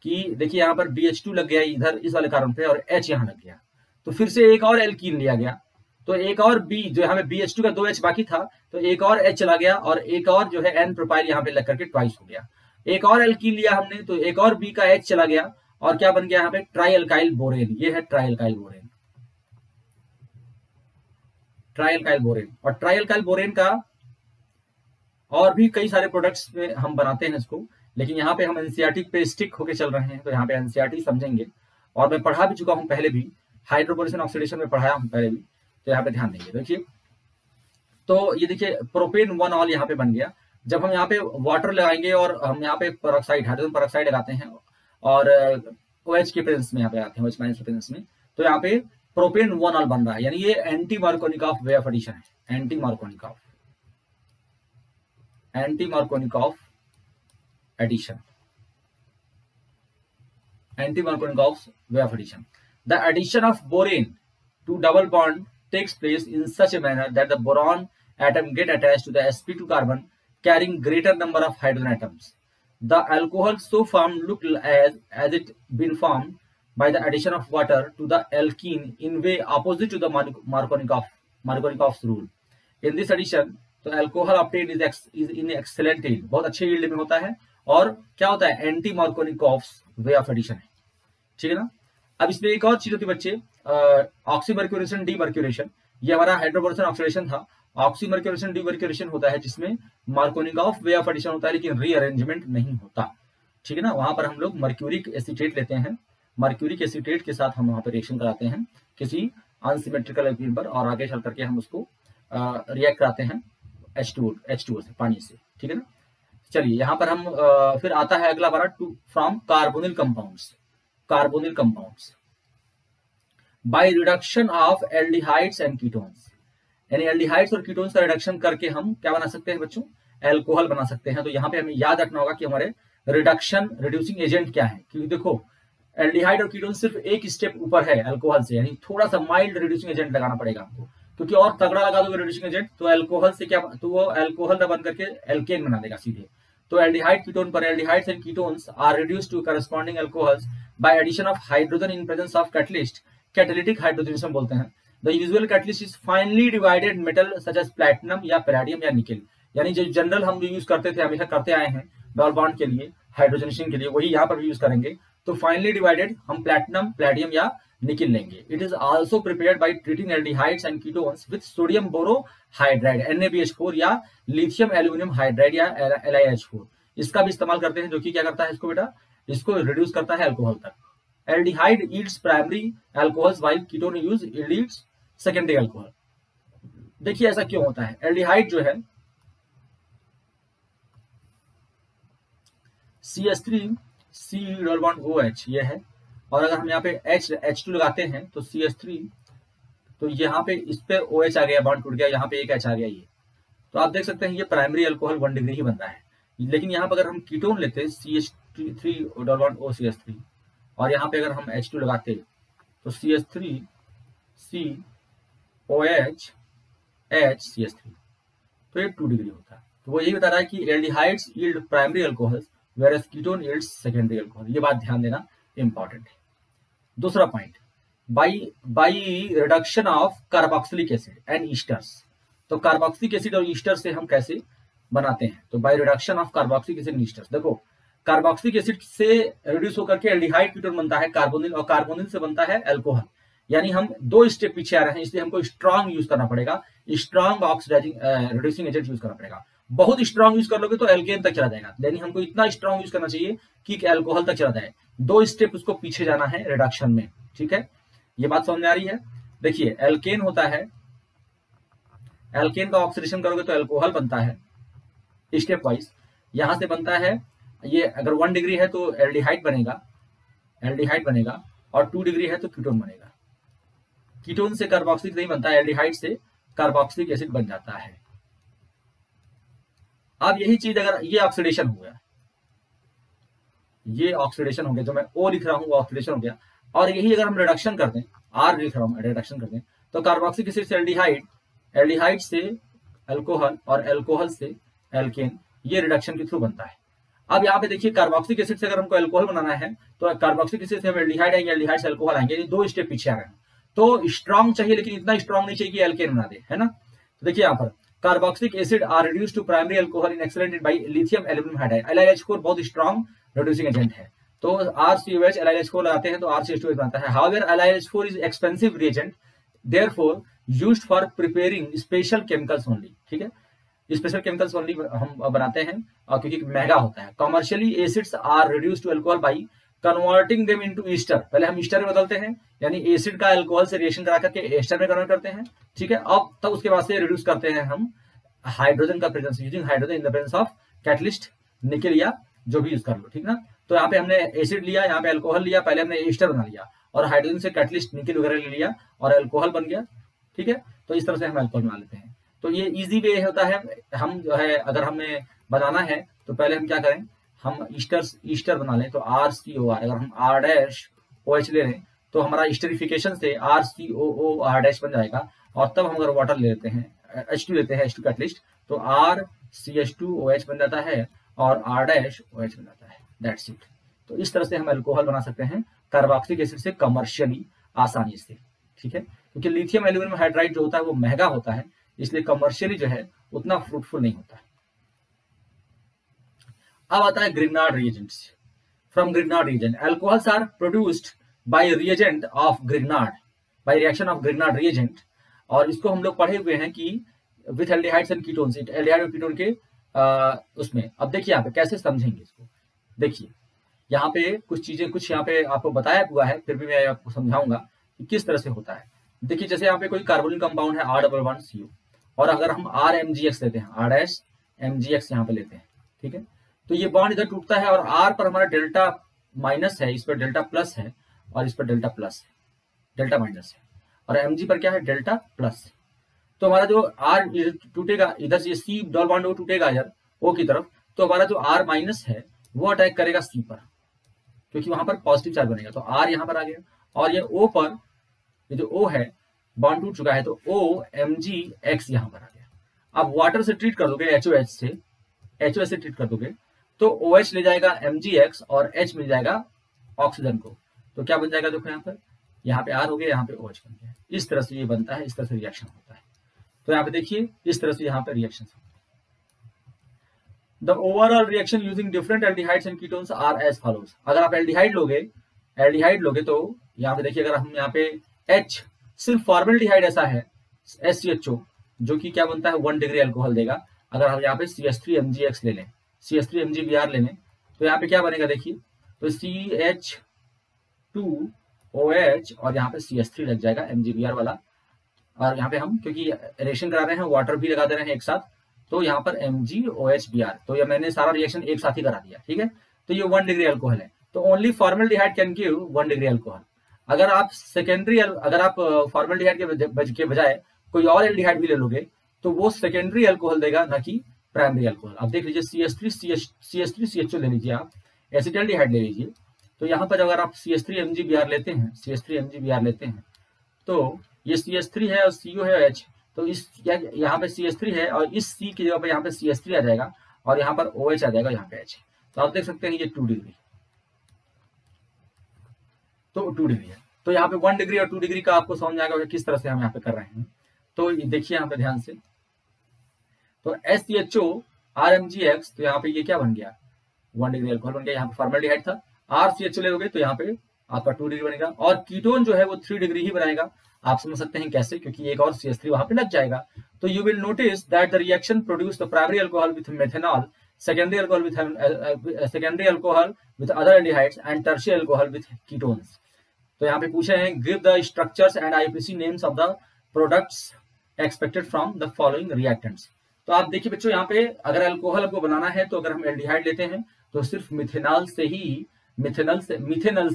कि देखिए यहाँ पर BH2 लग गया इधर इस वाले कार्बन पे और H यहाँ लग गया, तो फिर से एक और एल्कीन लिया गया, तो एक और B जो यहाँ पे BH2 का 2H बाकी था तो एक और H चला गया और एक और जो है N प्रोपाइल यहाँ पे लग करके ट्वाइस हो गया। एक और एल्कीन लिया हमने तो एक और B का H चला गया और क्या बन गया यहाँ पे ट्राई अल्काइल बोरेन। ये है try alkyl borane, tri alkyl borane. और ट्राई अल्काइल बोरेन का और भी कई सारे प्रोडक्ट्स में हम बनाते हैं इसको, लेकिन यहाँ पे हम एनसीईआरटी पे स्टिक होके चल रहे हैं तो यहाँ पे एनसीईआरटी समझेंगे। और मैं पढ़ा भी चुका हूँ पहले भी, हाइड्रोबोरेशन ऑक्सीडेशन में पढ़ाया हूँ पहले भी, तो यहाँ पे ध्यान देंगे। देखिए तो ये देखिए प्रोपेन 1 ऑल यहाँ पे बन गया। जब हम यहाँ पे वाटर लगाएंगे और हम यहाँ पे पेरोक्साइड हाइड्रोजन पेरोक्साइड लगाते हैं और OH के प्रेजेंस में यहाँ पे लगाते हैं, OH माइनस के प्रेजेंस में, तो यहाँ पे प्रोपेन 1 ऑल बन रहा है, यानी ये anti Markovnikov way of addition है, anti Markovnikov addition, anti Markovnikov way of addition. The addition of borane to double bond takes place in such a manner that the boron atom get attached to the sp2 carbon carrying greater number of hydrogen atoms. The alcohol so formed look as it been formed by the addition of water to the alkene in way opposite to the Markovnikov's rule. In this addition, तो alcohol obtained is in excellent yield, बहुत अच्छे yield में होता है और क्या होता है anti Markovnikov's way of addition है, ठीक है ना। अब इसमें एक और चीज होती है बच्चे, ऑक्सीमर्क्यूरेशन डीमर्क्यूरेशन। ये हमारा हाइड्रोबोरेशन ऑक्सीडेशन था। ऑक्सीमर्क्यूरेशन डीमर्क्यूरेशन होता है जिसमें मार्कोनिकॉफ वे ऑफ एडिशन होता है लेकिन रीअरेंजमेंट नहीं होता, ठीक है ना। वहां पर हम लोग मर्क्यूरिक एसीटेट लेते हैं, मर्क्यूरिक एसीटेट के साथ हम वहां पर रिएक्शन कराते हैं किसी अनसिमेट्रिकल एल्कीन पर और आगे चल करके हम उसको रिएक्ट कराते हैं H2O से, पानी से, ठीक है ना। चलिए यहाँ पर हम फिर आता है अगला हमारा from carbonyl compounds, carbonyl compounds by reduction of aldehydes and ketones, यानी एल्डिहाइड्स और कीटोन्स का रिडक्शन करके हम क्या बना सकते हैं बच्चों, एल्कोहल बना सकते हैं। तो यहाँ पे हमें याद रखना होगा कि हमारे रिड्यूसिंग एजेंट क्या है, क्योंकि देखो एल्डिहाइड और कीटोन सिर्फ एक स्टेप ऊपर है अल्कोहल से, यानी थोड़ा सा माइल्ड रिड्यूसिंग एजेंट लगाना पड़ेगा आपको, क्योंकि और तगड़ा लगा दोगे रिड्यूसिंग एजेंट तो अल्कोहल से क्या, तो वो अल्कोहल ना बन करके एल्केन बना देगा सीधे। तो एल्डिहाइड कीटोन पर aldehydes and ketones are reduced to corresponding alcohols by addition of hydrogen in presence of catalyst, catalytic hydrogenation बोलते हैं। The usual catalyst is finely divided metal such as platinum या palladium या nickel, यानी जो general हम use करते थे, हमेशा करते आए हैं डबल बॉन्ड के लिए, हाइड्रोजनेशन के लिए, वही यहाँ पर भी यूज करेंगे। तो फाइनली डिवाइडेड हम प्लैटिनम, पैराडियम या निकेल लेंगे। It is also prepared by treating aldehydes and ketones with sodium borohydride NaBH4 या लिथियम एल्यूमिनियम हाइड्राइड या LiH4, इसका भी इस्तेमाल करते हैं, जो कि क्या करता है इसको बेटा, इसको रिड्यूस करता है अल्कोहल तक। Aldehyde yields primary alcohols while ketone yields secondary alcohol. देखिए ऐसा क्यों होता है, एल्डिहाइड जो है CH3 C double bond OH ये है, और अगर हम यहाँ पे H2 लगाते हैं तो CH3, तो यहाँ पे इस पे OH आ गया, बॉन्ड टूट गया, यहाँ पे एक H आ गया ये, तो आप देख सकते हैं ये प्राइमरी अल्कोहल 1 डिग्री ही बन रहा है। लेकिन यहाँ पर अगर हम कीटोन लेते CH3 डबल बॉन्ड OCH3 और यहाँ पे अगर हम H2 लगाते तो CH3 C OH H CH3, तो ये 2 डिग्री होता है। तो वो यही बता रहा है कि aldehydes yield primary alcohols whereas ketone yields secondary alcohol। ये बात ध्यान देना इंपॉर्टेंट है। दूसरा point, by reduction of carboxylic acid and esters. तो कार्बोक्सिलिक एसिड और ईस्टर से हम कैसे बनाते हैं, तो by reduction of carboxylic acid and esters. देखो कार्बोक्सिलिक एसिड से रिड्यूस होकर के एल्डिहाइड कीटोन बनता है कार्बोनिल, और कार्बोनिल से बनता है अल्कोहल। यानी हम 2 स्टेप पीछे आ रहे हैं, इसलिए हमको स्ट्रॉन्ग यूज करना पड़ेगा, strong oxidising reducing agent use करना पड़ेगा। बहुत स्ट्रॉन्ग यूज कर लोगे तो एल्केन तक चला जाएगा, यानी हमको इतना स्ट्रॉन्ग यूज करना चाहिए कि अल्कोहल तक चला जाए। 2 स्टेप उसको पीछे जाना है रिडक्शन में, ठीक है। ये बात समझ में आ रही है। देखिए एल्केन होता है, एल्केन का ऑक्सीडेशन करोगे तो अल्कोहल बनता है स्टेप वाइज। यहां से बनता है, ये अगर 1 डिग्री है तो एल्डिहाइड बनेगा, एल्डिहाइड बनेगा, और 2 डिग्री है तो कीटोन बनेगा। कीटोन से कार्बोक्सिलिक नहीं बनता, एल्डिहाइड से कार्बोक्सिलिक एसिड बन जाता है। अब यही चीज अगर ये ऑक्सीडेशन हो गया, ये ऑक्सीडेशन हो गया, जो मैं ओ लिख रहा हूं वो ऑक्सीडेशन हो गया, और यही अगर हम रिडक्शन कर दें, आर लिख रहा हूं रिडक्शन कर दें, तो कार्बोक्सिलिक एसिड से एल्डिहाइड, एल्डिहाइड से अल्कोहल, और अल्कोहल से एल्केन, ये रिडक्शन के थ्रू बनता है। अब यहाँ पे देखिए कार्बोक्सिलिक एसिड से अगर हमको अल्कोहल बनाना है तो कार्बोक्सिलिक एसिड से हम एल्डिहाइड आएंगे, एल्डिहाइड से अल्कोहल आएंगे, ये 2 स्टेप पीछे आ रहे हैं। तो स्ट्रॉन्ग चाहिए, लेकिन इतना स्ट्रॉन्ग नहीं चाहिए कि एल्केन बना दे, है ना। तो देखिए यहाँ पर carboxylic acid are reduced to primary alcohol in accelerated by lithium aluminium hydride. LiH4 बहुत स्ट्रॉन्ग रिड्यूसिंग एजेंट है, तो RCOH LiH4 लगाते हैं तो RCH2 बनता है। However LiH4 is expensive reagent, therefore used for preparing special chemicals only, ठीक है। स्पेशल केमिकल्स ओनली हम बनाते हैं, और क्योंकि महंगा होता है। Commercially acids are reduced to alcohol by converting them into ester. पहले हम ईस्टर में बदलते हैं, यानी एसिड का अल्कोहल से रिएक्शन करा करके एस्टर में कन्वर्ट करते हैं, ठीक है। अब तब उसके बाद से रिड्यूस करते हैं हम हाइड्रोजन का presence, using hydrogen in the presence of catalyst, निकल या जो भी यूज कर लो, ठीक ना। तो यहाँ पे हमने एसिड लिया, यहाँ पे अल्कोहल लिया, पहले हमने एस्टर बना लिया, और हाइड्रोजन से कैटलिस्ट निकल वगैरह ले लिया, और अल्कोहल बन गया, ठीक है। तो इस तरह से हम अल्कोहल बना लेते हैं। तो ये इजी वे होता है। हम जो है अगर हमें बनाना है तो पहले हम क्या करें, हम ईस्टर बना लें, तो RCOR, अगर हम R-OH ले लें तो हमारा ईस्टरिफिकेशन से RCOOR- बन जाएगा, और तब हम अगर वाटर ले लेते हैं, H2 लेते हैं, H2 कैटलिस्ट, तो RCH2OH बन जाता है, और R-OH बन जाता है, दैट्स इट। तो इस तरह से हम अल्कोहल बना सकते हैं कार्बोक्सिलिक एसिड से कमर्शियली आसानी से, ठीक है। क्योंकि लिथियम एल्यूमिनियम हाइड्राइड जो होता है वो महंगा होता है, इसलिए कमर्शियली जो है उतना फ्रूटफुल नहीं होता है। अब आता है Grignard reagents. From Grignard reagent, alcohols are produced by reagent of Grignard, by reaction of Grignard reagent. और इसको हम लोग पढ़े हुए हैं कि with aldehydes and ketones, aldehyde और कीटोन के उसमें। अब देखिए यहाँ पे कैसे समझेंगे इसको। देखिए यहाँ पे कुछ चीजें, कुछ यहाँ पे आपको बताया हुआ है, फिर भी मैं आपको समझाऊंगा कि किस तरह से होता है। देखिए जैसे यहाँ पे कोई कार्बोनिल कंपाउंड है R11CO, और अगर हम RMgX लेते हैं, R-MgX यहाँ पे लेते हैं, ठीक है। तो ये बॉन्ड इधर टूटता है, और R पर हमारा डेल्टा माइनस है, इस पर डेल्टा प्लस है, और इस पर डेल्टा प्लस है, डेल्टा माइनस है, और Mg पर क्या है, डेल्टा प्लस। तो हमारा जो R टूटेगा, इधर से C डबल बॉन्ड वो टूटेगा इधर O की तरफ, तो हमारा जो R माइनस है वो अटैक करेगा C पर, क्योंकि वहां पर पॉजिटिव चार्ज बनेगा। तो R यहाँ पर आ गया, और ये O पर, ये जो O है बॉन्ड टूट चुका है, तो OMgX यहाँ पर आ गया। अब वाटर से ट्रीट कर दोगे, HOH से ट्रीट कर दोगे, तो OH ले जाएगा MgX, और H मिल जाएगा ऑक्सीजन को। तो क्या बन जाएगा, देखो यहाँ पे R हो गया, यहाँ पे OH बन गया। इस तरह से ये बनता है, इस तरह से रिएक्शन होता है। तो यहाँ पे देखिए इस तरह से यहाँ पे रिएक्शन होता है। The overall reaction using different aldehydes and ketones are as follows. अगर आप एल्डिहाइड लोगे तो यहाँ पे देखिए, अगर हम यहाँ पे H, सिर्फ फॉर्मेल्डिहाइड ऐसा है SCHO, जो कि क्या बनता है, 1 डिग्री अल्कोहल देगा। अगर हम यहाँ पे CH3MgX ले लें, CH3MgBr ले लें, तो यहाँ पे क्या बनेगा देखिए, तो CH2OH, और यहाँ पे CH3 लग जाएगा MgBr वाला। और यहाँ पे हम क्योंकि रिएक्शन करा रहे हैं, वाटर भी लगा दे रहे हैं एक साथ, तो यहाँ पर MgOHBr, तो ये मैंने सारा रिएक्शन एक साथ ही करा दिया, ठीक है। तो ये 1 डिग्री अल्कोहल है, तो only formaldehyde can give 1 degree alcohol. अगर आप फॉर्मेल्डिहाइड के बजाय कोई और एल्डिहाइड भी ले लोगे, तो वो सेकेंडरी अल्कोहल देगा, ना कि प्राइमरी अल्कोहल। अब देख लीजिए CH3CHO ले लीजिए, आप एसिटाल्डिहाइड ले लीजिए, तो यहाँ पर अगर आप CH3MgBr लेते हैं, तो ये CH3 है और CO है H, तो इस यहाँ पे CH3 है, और इस C की जगह पर यहाँ पे CH3 आ जाएगा, और यहाँ पर OH आ जाएगा, यहाँ पे H। तो आप देख सकते हैं ये 2 डिग्री, तो 2 डिग्री है। तो यहाँ पे 1 डिग्री और 2 डिग्री का आपको समझ आएगा किस तरह से हम यहाँ पे कर रहे हैं। तो देखिए यहाँ पे ध्यान से, तो SCHO RMGX, तो यहाँ पे ये क्या बन गया, 1 डिग्री अल्कोहल बन गया। यहाँ पे फॉर्मल्डिहाइड था, RCHO लोगे तो यहाँ पे आपका 2 डिग्री बनेगा, और कीटोन जो है वो 3 डिग्री ही बनाएगा। आप समझ सकते हैं कैसे, क्योंकि एक और CH3 वहां पे लग जाएगा। तो you will notice that the reaction produce the primary alcohol with methanol, secondary alcohol with other aldehydes and tertiary alcohol with ketones. तो यहाँ पे पूछे हैं give the structures and IUPAC names of the products expected from the following reactants. तो आप देखिए बच्चों, यहाँ पे अगर अल्कोहल आपको बनाना है तो अगर हम एल्डिहाइड लेते हैं तो सिर्फ मिथेनॉल से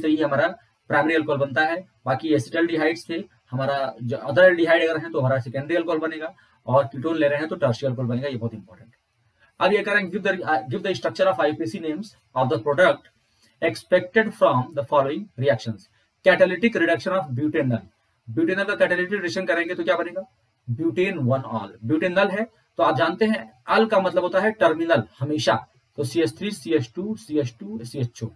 ही हमारा प्राइमरी अल्कोहल बनता है। बाकी एसिटल्डिहाइड से हमारा जो अदर एल्डिहाइड अगर है तो हमारा सेकेंडरी अल्कोहल बनेगा, और कीटोन ले रहे हैं तो टर्शियरी अल्कोहल बनेगा। ये बहुत इंपॉर्टेंट है। अब ये करेंगे give the structure of IUPAC names of the product expected from the following reactions. Catalytic reduction of butanol, butanol का कैटालिटिक रिडक्शन करेंगे तो क्या बनेगा, ब्यूटेन 1-ऑल। ब्यूटेनॉल है तो आप जानते हैं अल का मतलब होता है टर्मिनल हमेशा, तो CH3 CH2 CH2 CHO,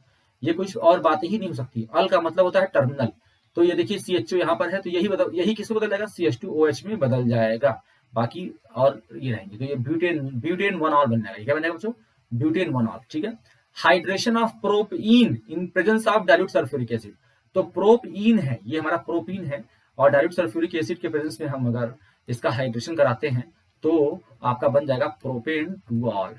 ये कुछ और बात ही नहीं हो सकती। अल का मतलब होता है टर्मिनल, तो ये देखिए CHO यहाँ पर है तो यही किसको बदल जाएगा, CH2OH में बदल जाएगा, बाकी और ये रहेंगे। तो ये ब्यूटेन 1-ऑल बन जाएगा। क्या बन जाएगा बच्चों, ब्यूटेन 1-ऑल। ठीक है। Hydration of propene in presence of dilute sulphuric acid, तो प्रोपीन है, ये हमारा प्रोपीन है, और डाइल्यूट सल्फ्यूरिक एसिड के प्रेजेंस में हम अगर इसका हाइड्रेशन कराते हैं तो आपका बन जाएगा प्रोपेन 2-ऑल,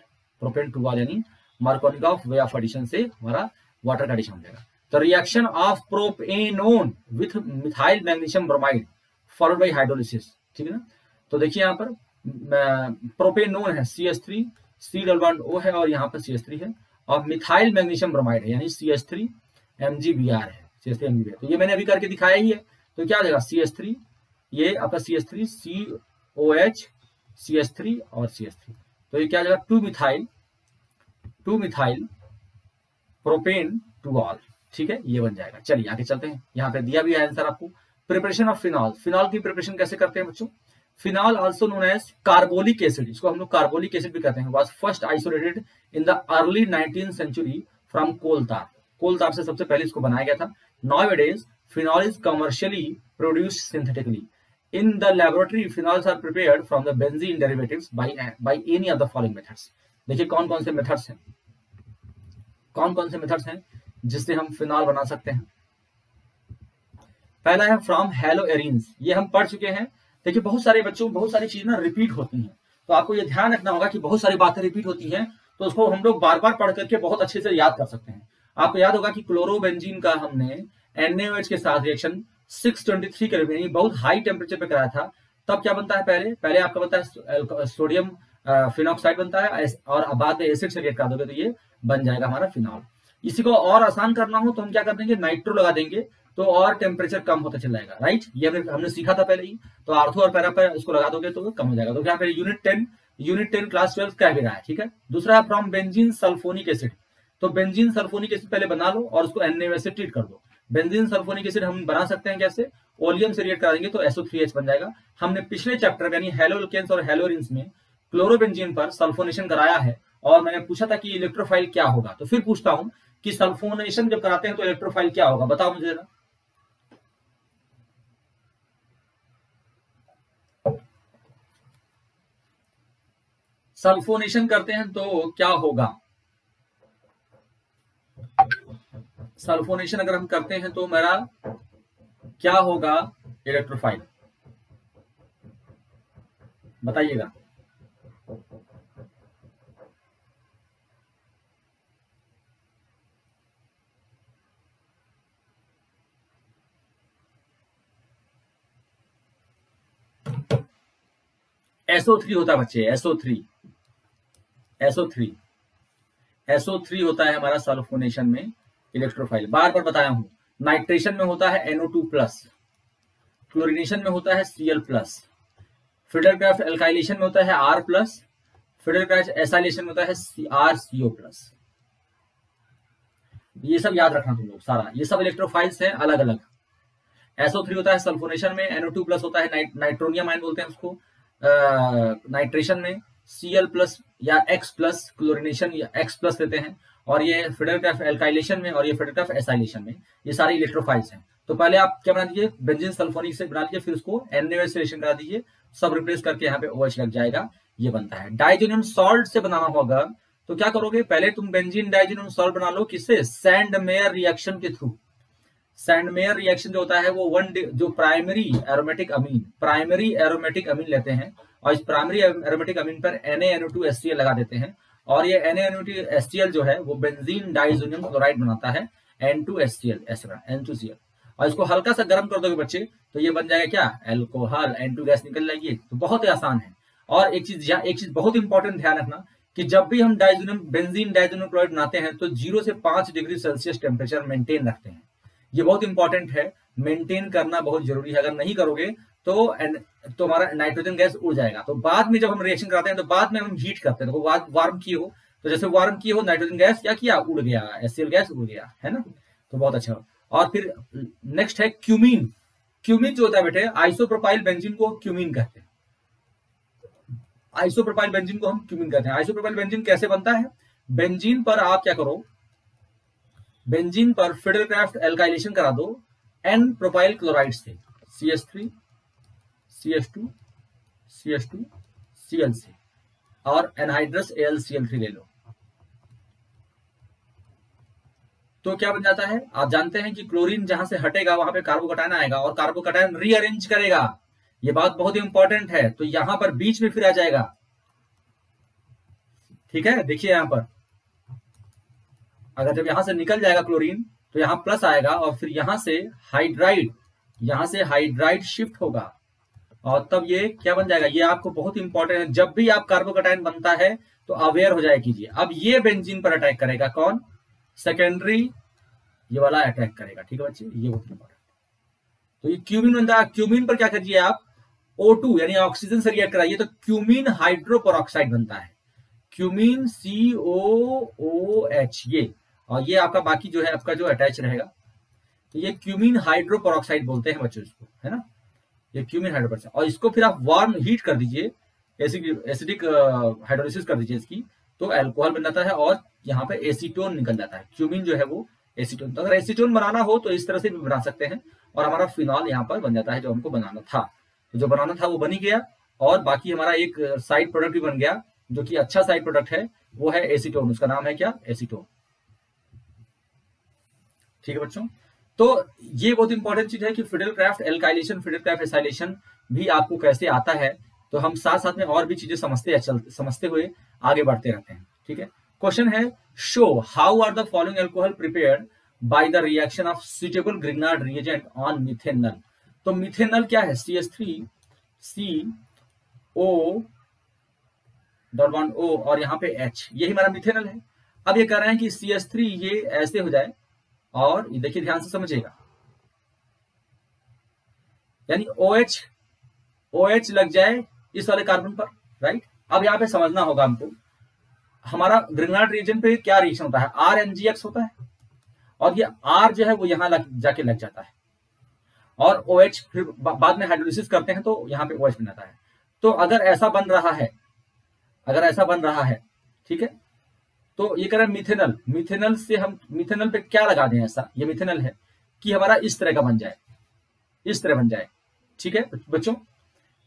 यानी मार्कोनिकॉफ वे ऑफ एडिशन से हमारा वाटर का एडिशन हो जाएगा। तो reaction of propanone with methyl magnesium bromide followed by hydrolysis. ठीक है ना। तो देखिए यहाँ पर प्रोपेनोन है CH3, C double bond O है और यहाँ पर CH3 है, और मिथाइल मैग्नीशियम ब्रोमाइड है यानी CH3 MgBr है, CH3 MgBr। तो ये मैंने अभी करके दिखाया ही है। तो क्या आ जाएगा CH3, ये आपका CH3 COH CH3 और CH3, तो ये क्या आ जाएगा 2 मिथाइल प्रोपेन 2-ऑल। ठीक है, ये बन जाएगा। चलिए आगे चलते हैं। यहाँ पे दिया भी है आंसर आपको। प्रिपरेशन ऑफ फिनॉल, फिनॉल की प्रिपरेशन कैसे करते हैं बच्चों। Phenol also known as carbolic acid, इसको हम लोग कार्बोलिक एसिड भी कहते हैं, was first isolated in the early 19th century from coal tar से सबसे पहले इसको बनाया गया था। Nowadays phenol is commercially produced synthetically. In the laboratory, phenols are prepared from the benzene derivatives by any of the following methods. देखिए कौन कौन से मेथड्स हैं जिससे हम फिनॉल बना सकते हैं। पहला है फ्रॉम हेलोएरिन्स, ये हम पढ़ चुके हैं। देखिए बहुत सारे बच्चों बहुत सारी चीजें ना रिपीट होती हैं, तो आपको ये ध्यान रखना होगा कि बहुत सारी बातें रिपीट होती हैं, तो उसको हम लोग बार बार पढ़ करके बहुत अच्छे से याद कर सकते हैं। आपको याद होगा कि क्लोरोबेंजीन का हमने NaOH के साथ रिएक्शन 623 केल्विन बहुत हाई टेम्परेचर पे कराया था। तब क्या बनता है, पहले आपका बनता है सोडियम फिनॉक्साइड बनता है, और बाद में एसिड से रिएक्ट कर दोगे तो ये बन जाएगा हमारा फिनॉल। इसी को और आसान करना हो तो हम क्या कर देंगे, नाइट्रो लगा देंगे, तो और टेम्परेचर कम होता चला जाएगा। राइट, ये हमने सीखा था पहले ही। तो आर्थो और पैरा पर इसको लगा दोगे तो कम हो जाएगा। तो क्या यूनिट 10 क्लास 12 कह भी रहा है। ठीक है। दूसरा है फ्रॉम बेंजीन सल्फोनिक एसिड, तो बेंजीन सल्फोनिक एसिड पहले बना लो और उसको NaOH से ट्रीट कर दो। बेंजीन सल्फोनिक एसिड हम बना सकते हैं कैसे, ओलियम से रिएक्ट करेंगे तो SO3H बन जाएगा। हमने पिछले चैप्टर यानी हेलोल्केन्स और हेलोरिन्स में क्लोरोबेंजीन पर सल्फोनेशन कराया है, और मैंने पूछा था कि इलेक्ट्रोफाइल क्या होगा। तो फिर पूछता हूं कि सल्फोनेशन जब कराते हैं तो इलेक्ट्रोफाइल क्या होगा, बताओ मुझे जरा। सल्फोनेशन करते हैं तो क्या होगा, सल्फोनेशन अगर हम करते हैं तो मेरा क्या होगा, इलेक्ट्रोफाइल बताइएगा। SO3 होता है बच्चे, SO3 होता है हमारा सल्फोनेशन में इलेक्ट्रोफाइल। बार बार बताया हूं, नाइट्रेशन में होता है NO2+, क्लोरीनेशन में होता है Cl+, फिडरक्राफ्ट एल्काइलेशन में होता है R+, फिडरक्राफ्ट एसाइलेशन में होता है RCO+। ये सब याद रखना तुम लोग सारा, ये सब इलेक्ट्रोफाइल्स हैं अलग अलग। SO3 होता है सल्फोनेशन में, NO2+ होता है नाइट्रोनियम आयन बोलते हैं उसको नाइट्रेशन में, Cl+ या X प्लस क्लोरिनेशन या X प्लस लेते हैं, और ये फिडेलक्राफ्ट एल्काइलेशन में और ये फिडेलक्राफ्ट एसाइलेशन में, ये सारे इलेक्ट्रोफाइल्स हैं। तो पहले आप क्या बना दीजिए, बेंजीन सल्फोनिक से बना दीजिए, फिर उसको NaOH से रिएक्शन करा दीजिए, सब रिप्लेस करके यहाँ पे OH लग जाएगा, ये बनता है। डाइजोनियम सॉल्ट से बनाना होगा तो क्या करोगे, पहले तुम बेंजीन डाइजोनियम सॉल्ट बना लो, किससे, सैंड मेयर रिएक्शन के थ्रू। सैंड मेयर रिएक्शन जो होता है वो जो प्राइमरी एरोमेटिक अमीन लेते हैं, और इस प्राइमरी एरोमेटिक अमीन पर NaNO2HCl लगा देते हैं, और ये NaNO2HCl जो है वो बेंजीन डाइजोनियम क्लोराइड बनाता है, N2HCl, N2Cl, और इसको हल्का सा गर्म कर दोगे बच्चे तो ये बन जाएगा क्या, एल्कोहल, N2 गैस निकल जाएगी। तो बहुत ही आसान है। और एक चीज बहुत इंपॉर्टेंट ध्यान रखना कि जब भी हम बेंजीन डाइजोनियम क्लोराइड बनाते हैं तो 0 से 5 डिग्री सेल्सियस टेम्परेचर मेंटेन रखते हैं। ये बहुत इंपॉर्टेंट है, मेंटेन करना बहुत जरूरी है। अगर नहीं करोगे तो हमारा नाइट्रोजन गैस उड़ जाएगा। तो बाद में जब हम रिएक्शन कराते हैं तो बाद में हम हीट करते हैं, तो वार्म किए हो, तो जैसे वार्म किए हो नाइट्रोजन गैस क्या किया, उड़ गया, HCl गैस उड़ गया, है ना। तो बहुत अच्छा। और फिर नेक्स्ट है क्यूमीन। क्यूमीन जो होता है बेटे, आइसोप्रोपाइल बेंजीन को क्यूमीन कहते हैं। आइसोप्रोपाइल बेंजीन को हम क्यूमीन कहते हैं। आइसोप्रोपाइल बेंजीन कैसे बनता है, बेंजीन पर आप क्या करो, बेंजीन पर फिडेलक्राफ्ट एल्काइलेशन करा दो N प्रोपाइल क्लोराइड से, CH3 CH2 CH2 Cl से, और एनहाइड्रस AlCl3 ले लो, तो क्या बन जाता है, आप जानते हैं कि क्लोरीन जहां से हटेगा वहां पे कार्बोकटायन आएगा, और कार्बोकटायन रीअरेंज करेगा। ये बात बहुत ही इंपॉर्टेंट है। तो यहां पर बीच में फिर आ जाएगा, ठीक है। देखिए यहां पर अगर जब यहां से निकल जाएगा क्लोरीन तो यहां प्लस आएगा, और फिर यहां से हाइड्राइड शिफ्ट होगा, और तब ये क्या बन जाएगा, ये आपको बहुत इंपॉर्टेंट है। जब भी आप कार्बोकटायन बनता है तो अवेयर हो जाए कीजिए। अब ये बेंजीन पर अटैक करेगा, कौन, सेकेंडरी, ये वाला अटैक करेगा, ठीक है बच्चे, ये बहुत इंपॉर्टेंट। तो ये क्यूमीन बनता है। क्यूमीन पर क्या करिए आप, O2 यानी ऑक्सीजन से रिएक्ट कराइए तो क्यूमीन हाइड्रोपेरोक्साइड बनता है, क्यूमीन COOH, ये, और ये आपका बाकी जो है आपका जो अटैच रहेगा, तो ये क्यूमीन हाइड्रोपेरोक्साइड बोलते हैं बच्चों इसको, है ना, ये क्यूमीन हाइड्रोपेरोक्साइड। और इसको फिर आप वार्म हीट कर दीजिए, एसिडिक हाइड्रोलिसिस कर दीजिए इसकी, तो अल्कोहल बन जाता है, और यहाँ पे एसीटोन निकल जाता है। क्यूमीन जो है वो एसीटोन, तो अगर एसीटोन बनाना हो तो इस तरह से भी बना सकते हैं, और हमारा फिनॉल यहाँ पर बन जाता है जो हमको बनाना था। तो जो बनाना था वो बन ही गया, और बाकी हमारा एक साइड प्रोडक्ट भी बन गया, जो कि अच्छा साइड प्रोडक्ट है, वो है एसीटोन। उसका नाम है क्या, एसीटोन, ठीक है बच्चों। तो ये बहुत इंपॉर्टेंट चीज है कि फिडेलक्राफ्ट एल्काइलेशन, फिडेलक्राफ्ट एसाइलेशन भी आपको कैसे आता है, तो हम साथ साथ में और भी चीजें समझते हुए आगे बढ़ते रहते हैं, ठीक है। क्वेश्चन है, show how are the following alcohol prepared by the reaction of suitable Grignard reagent on methanal. तो मिथेनल क्या है, CH3CO.1O और यहाँ पे H, यही हमारा मिथेनल है। अब ये कह रहे हैं कि CH3 ये ऐसे हो जाए, और ये देखिए ध्यान से समझिएगा, यानी OH लग जाए इस वाले कार्बन पर, राइट। अब यहाँ पे समझना होगा हमको, हमारा ग्रिग्नार्ड रीजन पे क्या रिएक्शन होता है, RNGX होता है, और ये R जो है वो यहाँ जाके लग जाता है, और OH फिर बाद में हाइड्रोलिसिस करते हैं तो यहाँ पे OH बन जाता है। तो अगर ऐसा बन रहा है, ठीक है, तो ये कह रहे हैं मिथेनल से हम मिथेनल पे क्या लगा दें ऐसा, ये मिथेनल है कि हमारा इस तरह का बन जाए, इस तरह बन जाए, ठीक है बच्चों।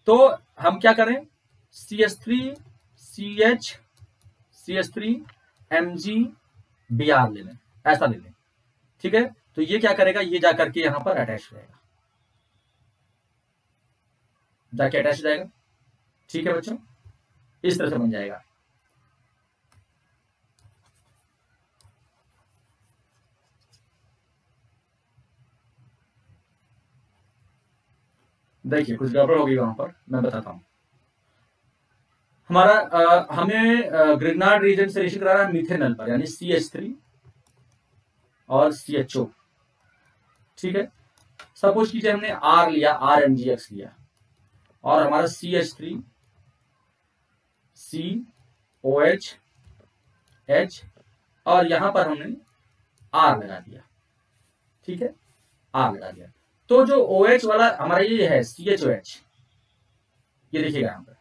तो हम क्या करें, CH3Mg Br ले लें, ऐसा ले लें, ठीक है। तो ये क्या करेगा, ये जाकर के यहां पर अटैच हो जाएगा, जाके अटैच हो जाएगा, ठीक है बच्चों, इस तरह से बन जाएगा। देखिए कुछ गड़बड़ होगी वहां पर, मैं बताता हूं। हमारा हमें ग्रिग्नार्ड रीजन से रिएक्शन करा रहा है मिथेनल पर, यानी CH3 और CHO, ठीक है। सपोज कीजिए हमने R लिया, RNGX लिया, और हमारा CH3 COH H, और यहां पर हमने R लगा दिया, ठीक है, R लगा दिया। तो जो OH वाला हमारा ये है CHOH, ये देखिएगा यहां पर,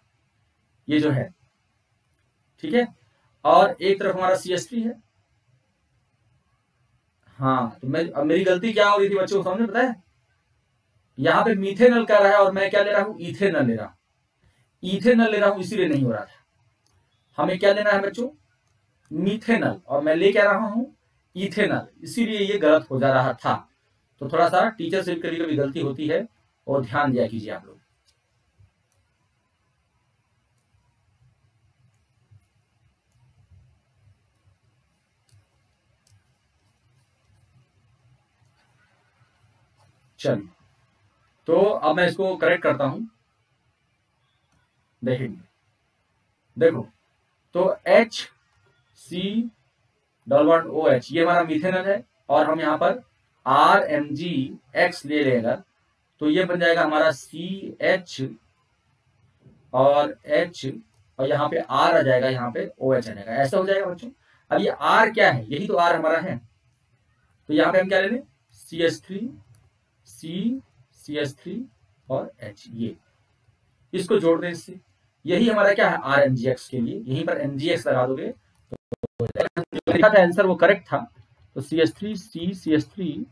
ये जो है, ठीक है, और एक तरफ हमारा CH3 है। हाँ, तो अब मेरी गलती क्या हो रही थी बच्चों, समझ में पता है, यहाँ पे मीथेनल कह रहा है और मैं क्या ले रहा हूँ, इथेनल ले रहा हूँ। इथेनल ले रहा हूँ इसीलिए नहीं हो रहा था। हमें क्या लेना है बच्चों, मीथेनल, और मैं ले क्या रहा हूँ, इथेनल, इसीलिए ये गलत हो जा रहा था। तो थोड़ा सा टीचर से भी कभी कभी गलती होती है और ध्यान दिया कीजिए आप लोग। चलिए, तो अब मैं इसको करेक्ट करता हूं, देखेंगे। देखो, तो HC⋯OH ये हमारा मिथेनल है, और हम यहाँ पर RMgX ले लेगा, तो ये बन जाएगा हमारा CH और H, और यहाँ पे R आ जाएगा, यहाँ पे OH आ जाएगा, ऐसा हो जाएगा बच्चों। अब ये R क्या है, यही तो R हमारा है, तो यहाँ पे हम क्या ले लें, CH3 C CH3 और H, ये इसको जोड़ दें इससे, यही हमारा क्या है, RMgX के लिए, यहीं पर MgX लगा दोगे तो जो लिखा था आंसर वो करेक्ट था। तो CH3 C CH3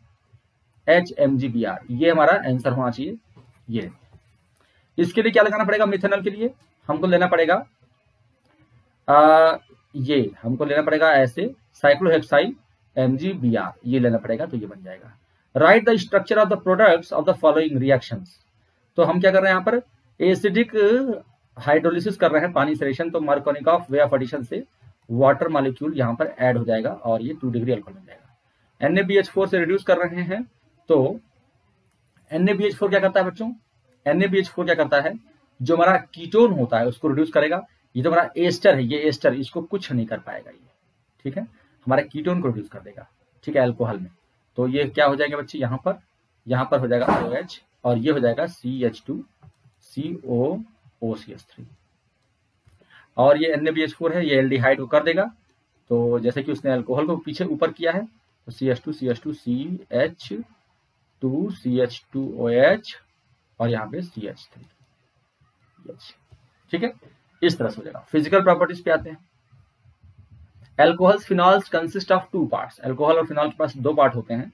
H MgBr ये हमारा आंसर होना चाहिए। ये इसके लिए क्या लगाना पड़ेगा, मिथेनॉल के लिए हमको लेना पड़ेगा ये हमको लेना पड़ेगा ऐसे साइक्लोहेक्साइल MgBr, ये लेना पड़ेगा, तो ये बन जाएगा। Right the structure of the products of the following reactions. तो हम क्या कर रहे हैं यहाँ पर, एसिडिक हाइड्रोलिसिस कर रहे हैं, पानी सेरेशन, तो मार्कोनिकॉफ वे ऑफ एडिशन से वाटर मॉलिक्यूल यहाँ पर ऐड हो जाएगा और ये 2 डिग्री अल्कोहल बन जाएगा। NaBH4 से रिड्यूस कर रहे हैं, तो NaBH4 क्या करता है बच्चों, NaBH4 क्या करता है, जो हमारा कीटोन होता है उसको रिड्यूस करेगा। ये तो हमारा एस्टर है, ये एस्टर इसको कुछ नहीं कर पाएगा ये, ठीक है, हमारे कीटोन को रिड्यूस कर देगा, ठीक है, अल्कोहल में। तो ये क्या हो जाएगा बच्चे, यहाँ पर हो जाएगा OH, और ये हो जाएगा CH2COOCH3, और ये NaBH4 है, ये एल्डिहाइड को कर देगा। तो जैसे कि उसने अल्कोहल को पीछे ऊपर किया है, तो CH2CH2CH2OH और यहाँ पे CH3, ठीक है, इस तरह से हो जाएगा। फिजिकल प्रॉपर्टीज पे आते हैं। Alcohols phenols consist of 2 parts. Alcohol और फिनॉल के पास 2 पार्ट होते हैं।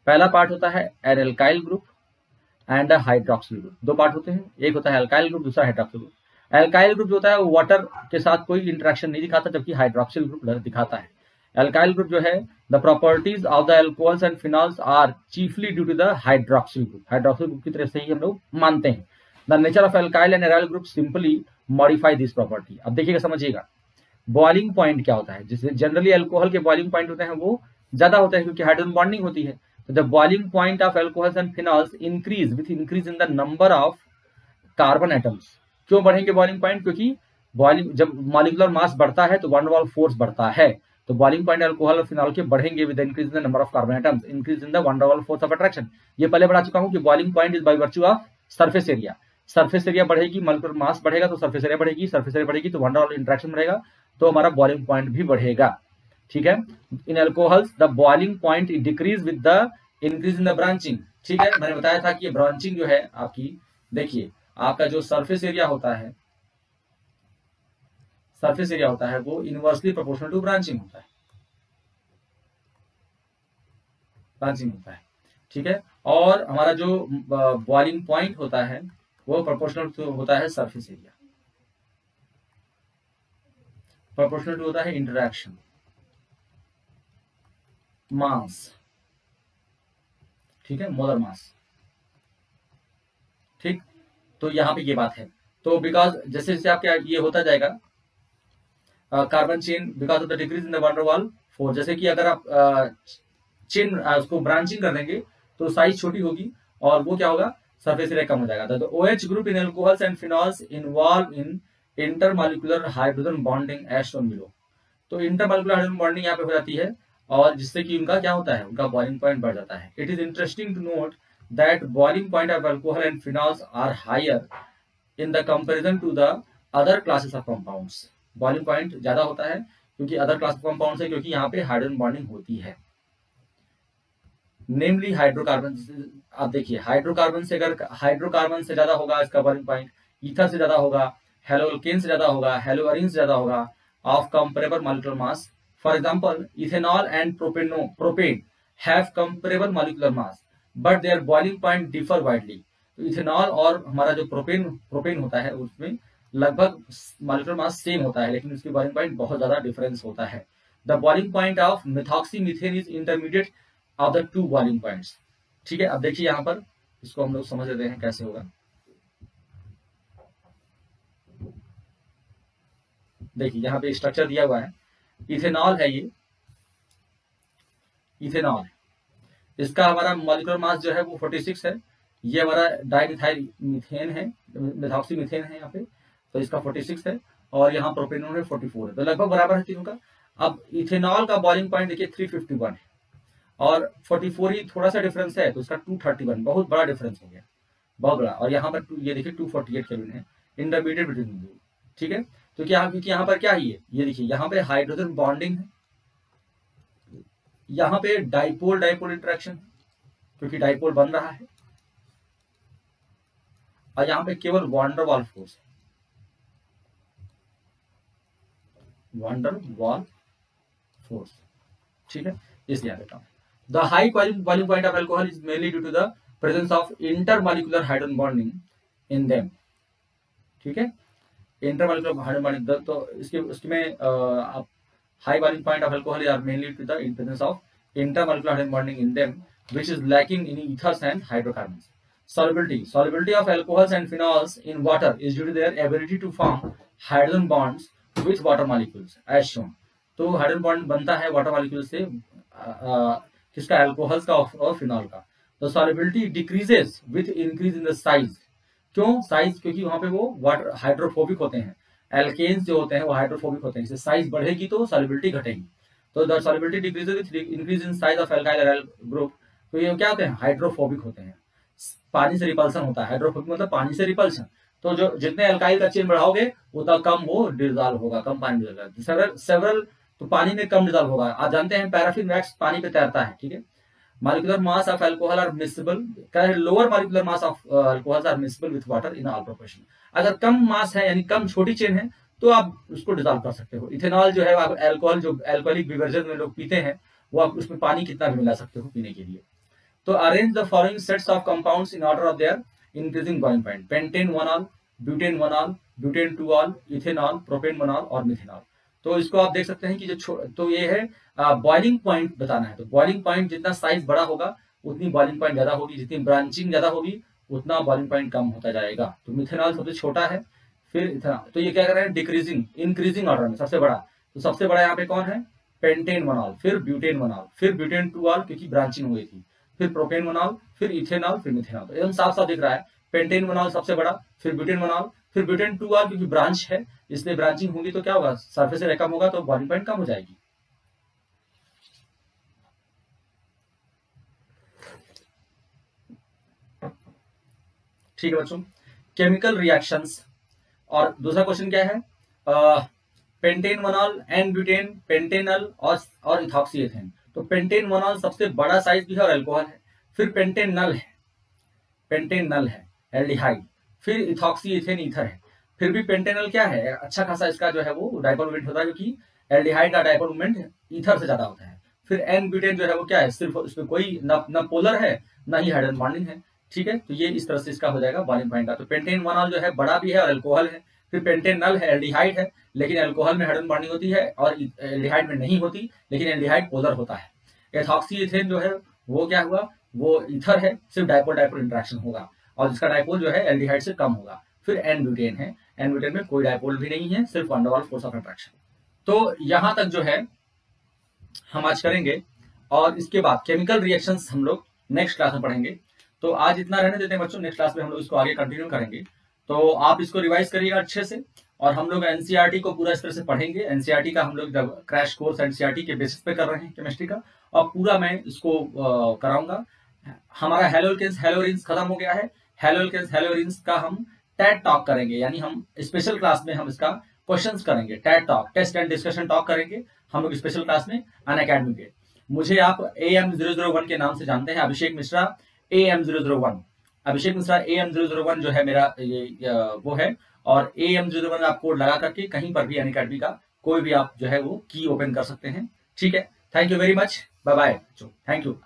पहला पार्ट होता है an alkyl group and hydroxyl group. 2 part होते हैं, एक होता है एल्काइल ग्रुप, दूसरा हाइड्रोक्सिल ग्रुप। एल्काइल ग्रुप जो होता है वो वाटर के साथ कोई इंटरेक्शन नहीं दिखाता, जबकि हाइड्रोक्सिल ग्रुप दिखाता है। एल्काइल ग्रुप जो है, the properties of the alcohols and phenols are chiefly due to the hydroxyl group. Hydroxyl group की तरफ से ही हम लोग मानते हैं। The nature of alkyl and aryl group simply modify this property. अब देखिएगा, समझिएगा, बॉइलिंग पॉइंट क्या होता है। जैसे जनरली अल्कोहल के बॉइलिंग पॉइंट होते हैं वो ज्यादा होते हैं क्योंकि हाइड्रोजन बॉन्डिंग होती है। तो the boiling point of alcohols and phenols increase with increase in the number of carbon atoms. क्यों बढ़ेंगे बॉइलिंग पॉइंट, क्योंकि बॉइलिंग जब मॉलिक्यूलर मास बढ़ता है तो वन वाल फोर्स बढ़ता है, तो बॉइलिंग पॉइंट अल्कोहल और फिनॉल के बढ़ेंगे with increase in the number of carbon atoms, increase in the one वाल फोर्स ऑफ अट्रैक्शन। ये पहले बढ़ा चुका हूं कि boiling point is by virtue of surface area. Surface area बढ़ेगी, मॉलिक्यूलर मास बढ़ेगा तो सरफेस एरिया बढ़ेगी, सरफेस एरिया बढ़ेगी तो वन वाल इंटरेक्शन बढ़ेगा, तो हमारा बॉइलिंग पॉइंट भी बढ़ेगा, ठीक है। In alcohols the boiling point decrease with the increase in the branching, ठीक है। मैंने बताया था कि ये ब्रांचिंग जो है आपकी, देखिए आपका जो सरफेस एरिया होता है, सरफेस एरिया होता है वो इनवर्सली प्रोपोर्शनल टू ब्रांचिंग होता है, ब्रांचिंग होता है, ठीक है। और हमारा जो बॉइलिंग पॉइंट होता है वो प्रोपोर्शनल होता है सरफेस एरिया, प्रोपोर्शनल टू होता है इंटरैक्शन मास, ठीक है, मोलर मास, ठीक। तो यहाँ पे ये बात है। तो बिकॉज जैसे जैसे आपका ये होता जाएगा carbon chain, because of the decrease in the one वाल फोर्स, जैसे कि अगर आप चेन उसको ब्रांचिंग कर देंगे तो साइज छोटी होगी और वो क्या होगा, सरफेस एरिया कम हो जाएगा। तो OH group in alcohols and phenols involve in intermolecular hydrogen bonding as shown below. तो इंटरमॉलिक्यूलर हाइड्रोजन बॉन्डिंग यहाँ पे हो जाती है और जिससे कि उनका क्या होता है, उनका बॉइलिंग पॉइंट बढ़ जाता है। It is interesting to note that boiling point of alcohol and phenols are higher in the comparison to the other classes of compounds. Boiling point ज्यादा होता है क्योंकि अदर क्लास ऑफ कंपाउंड्स है, क्योंकि यहाँ पे हाइड्रोजन बॉन्डिंग होती है, नेमली हाइड्रोकार्बन। आप देखिए हाइड्रोकार्बन से, अगर हाइड्रोकार्बन से ज्यादा होगा इसका बॉइलिंग पॉइंट, ईथर से ज्यादा होगा, हेलोअल्केन से ज्यादा होगा, हेलोअरीन से ज्यादा होगा, of comparable molecular mass. For example, ethanol and propane have comparable molecular mass, but their boiling point differ widely. तो इथेनॉल और हमारा जो प्रोपेन होता है उसमें लगभग मॉलिक्यूलर मास सेम होता है, लेकिन उसकी बॉइलिंग पॉइंट बहुत ज्यादा डिफरेंस होता है. The boiling point of methoxymethane is intermediate of the two boiling points. ठीक है, अब देखिए यहाँ पर इसको हम लोग समझ लेते हैं कैसे होगा. देखिए यहाँ पे स्ट्रक्चर दिया हुआ है. इथेनॉल है, ये इथेनॉल है, इसका हमारा मॉलिक्यूलर मास जो है वो 46 है. ये हमारा डाइमिथाइल मीथेन है, मिथॉक्सी मीथेन है यहाँ पे, तो इसका 46 है और यहाँ प्रोपेनॉल है 44 है, तो लगभग बराबर है तीनों का. अब इथेनॉल का बॉइलिंग पॉइंट देखिए 351 है और 44 ही थोड़ा सा डिफरेंस है, तो इसका 231, बहुत बड़ा डिफरेंस हो गया, बहुत बड़ा. और यहाँ पर ये देखिए 248 केल्विन है, इंटरमीडिएट बिटवीन दो. ठीक है, तो क्या, क्योंकि यहाँ पर क्या है, ये देखिए यहाँ पे हाइड्रोजन बॉन्डिंग है, यहाँ पे डाइपोल डाइपोल इंटरेक्शन, क्योंकि डाइपोल बन रहा है, और यहाँ पे केवल वांडर वाल फोर्स है, वांडर वाल फोर्स. ठीक है, इसलिए यहाँ पे the high boiling point of alcohol is mainly due to the presence of intermolecular hydrogen bonding in them. ठीक है, इंटरमॉलिक्यूलर हाइड्रोजन बॉन्डिंग, तो इसमें आप high boiling point of alcohol are mainly to the presence of intermolecular hydrogen bonding in them, which is lacking in ethers and hydrocarbons. Solubility of alcohols and phenols in water is due to their ability to form hydrogen bonds with water molecules as shown. तो hydrogen bond बनता है water molecule से, किसका, alcohols का और phenol का. तो solubility decreases with increase in the size. क्यों साइज, क्योंकि वहां पे वो वाटर हाइड्रोफोबिक होते हैं, एल्केन्स जो होते हैं वो हाइड्रोफोबिक होते हैं, इससे साइज बढ़ेगी तो सॉल्युबिलिटी घटेगी. तो the solubility decreases with increase in size of alkyl aryl group. तो ये क्या होते हैं, हाइड्रोफोबिक होते हैं, पानी से रिपल्सन होता है. हाइड्रोफोबिक मतलब पानी से रिपल्सन. तो जो जितने एल्काइल का चेन बढ़ाओगे उतना कम वो डिसॉल्व होगा, कम पानी डिसॉल्व. सेवरल तो पानी में कम डिसॉल्व होगा. आप जानते हैं पैराफिन वैक्स पानी पे तैरता है. ठीक है, molecular mass of alcohol are miscible, lower molecular mass of alcohols are miscible with water in all proportion. अगर कम मास है यानी कम छोटी चेन है तो आप उसको डिसॉल्व कर सकते हो. इथेनॉल जो है आप अल्कोहल जो अल्कोहलिक बिवरेजेस में लोग पीते हैं वो आप उसमें पानी कितना भी मिला सकते हो पीने के लिए. तो arrange the following sets of compounds in order of their increasing boiling point. Pentane 1 all, butane 1 all, butane 2 all, ethanol, propane 1 all और मिथेनॉल. तो इसको आप देख सकते हैं कि जो तो ये है बॉइलिंग पॉइंट बताना है. तो बॉइलिंग पॉइंट जितना साइज बड़ा होगा उतनी बॉइलिंग पॉइंट ज्यादा होगी, जितनी ब्रांचिंग ज्यादा होगी उतना बॉइलिंग पॉइंट कम होता जाएगा. तो मिथेनॉल सबसे छोटा है, फिर इथेनॉल. तो ये क्या कर रहे हैं, डिक्रीजिंग इंक्रीजिंग ऑर्डर में सबसे बड़ा. तो सबसे बड़ा यहाँ पे कौन है, पेंटेन 1 ऑल, फिर ब्यूटेन 1 ऑल, फिर ब्यूटेन 2 ऑल क्योंकि ब्रांचिंग हो गई थी, फिर प्रोपेन 1 ऑल, फिर इथेनॉल, फिर मिथेनॉल. तो एकदम साफ साफ दिख रहा है, पेंटेन 1 ऑल सबसे बड़ा, फिर ब्यूटेन 1 ऑल, फिर ब्यूटेन 2 ऑल क्योंकि ब्रांच है इसलिए ब्रांचिंग होगी तो क्या होगा, सरफेस एरिया कम होगा तो बॉइलिंग पॉइंट कम हो जाएगी. ठीक है बच्चों, केमिकल रिएक्शंस. और दूसरा क्वेश्चन क्या है, pentane 1 ol, n butane, pentanal और इथॉक्सीएथेन. तो पेंटेन 1 ऑल सबसे बड़ा साइज भी है और अल्कोहल है. फिर पेंटेनल है, पेंटेनल है एल्डिहाइड. फिर इथॉक्सीएथेन ईथर है. फिर भी पेंटेनल क्या है, अच्छा खासा इसका जो है वो डाइपोल मोमेंट होता है क्योंकि एल्डिहाइड का डाइपोल मोमेंट ईथर से ज्यादा होता है. फिर एन ब्यूटेन जो है वो क्या है, सिर्फ उसमें कोई न पोलर है ना ही हाइड्रोजन बॉन्डिंग है. ठीक है, तो ये इस तरह से इसका हो जाएगा बॉइलिंग पॉइंट का. तो पेंटेन 1 ऑल जो है बड़ा भी है और अल्कोहल है. फिर पेंटेनल है, एल्डिहाइड है, लेकिन अल्कोहल में हाइड्रोजन बॉन्डिंग होती है और एल्डिहाइड में नहीं होती, लेकिन एल्डिहाइड पोलर होता है. एथॉक्सीएथेन जो है वो क्या हुआ, वो ईथर है, सिर्फ डाइपोल डाइपोल इंटरेक्शन होगा और जिसका डाइपोल जो है एल्डिहाइड से कम होगा. फिर एन ब्यूटेन है, एन ब्यूटेन में कोई डाइपोल भी नहीं है, सिर्फ वंडर वाल फोर्स ऑफ अट्रैक्शन. तो यहां तक जो है हम आज करेंगे और इसके बाद केमिकल रिएक्शंस हम लोग नेक्स्ट क्लास में पढ़ेंगे. तो आज इतना रहने देते हैं बच्चों, नेक्स्ट क्लास में हम लोग इसको आगे कंटिन्यू करेंगे. तो आप इसको रिवाइज करिएगा अच्छे से और हम लोग एनसीईआरटी को पूरा इस तरह से पढ़ेंगे. एनसीईआरटी का हम लोग क्रैश कोर्स एनसीईआरटी के बेसिस पे कर रहे हैं केमिस्ट्री का और पूरा मैं इसको कराऊंगा. हमारा हेलोल्केन्स हेलोरिन्स खत्म हो गया है. हेलोल्केन्स हेलोरिन्स का हम टैट टॉक करेंगे, यानी हम स्पेशल क्लास में हम इसका क्वेश्चंस करेंगे. टैट talk, test and discussion talk करेंगे हम लोग स्पेशल क्लास में अनअकैडमी पे. मुझे आप AM001 के नाम से जानते हैं, अभिषेक मिश्रा AM001. अभिषेक मिश्रा AM001 जो है मेरा ये वो है और AM001 आप कोड लगा करके कहीं पर भी अनअकैडमी का कोई भी आप जो है वो की ओपन कर सकते हैं। ठीक है, thank you very much, bye bye, thank you.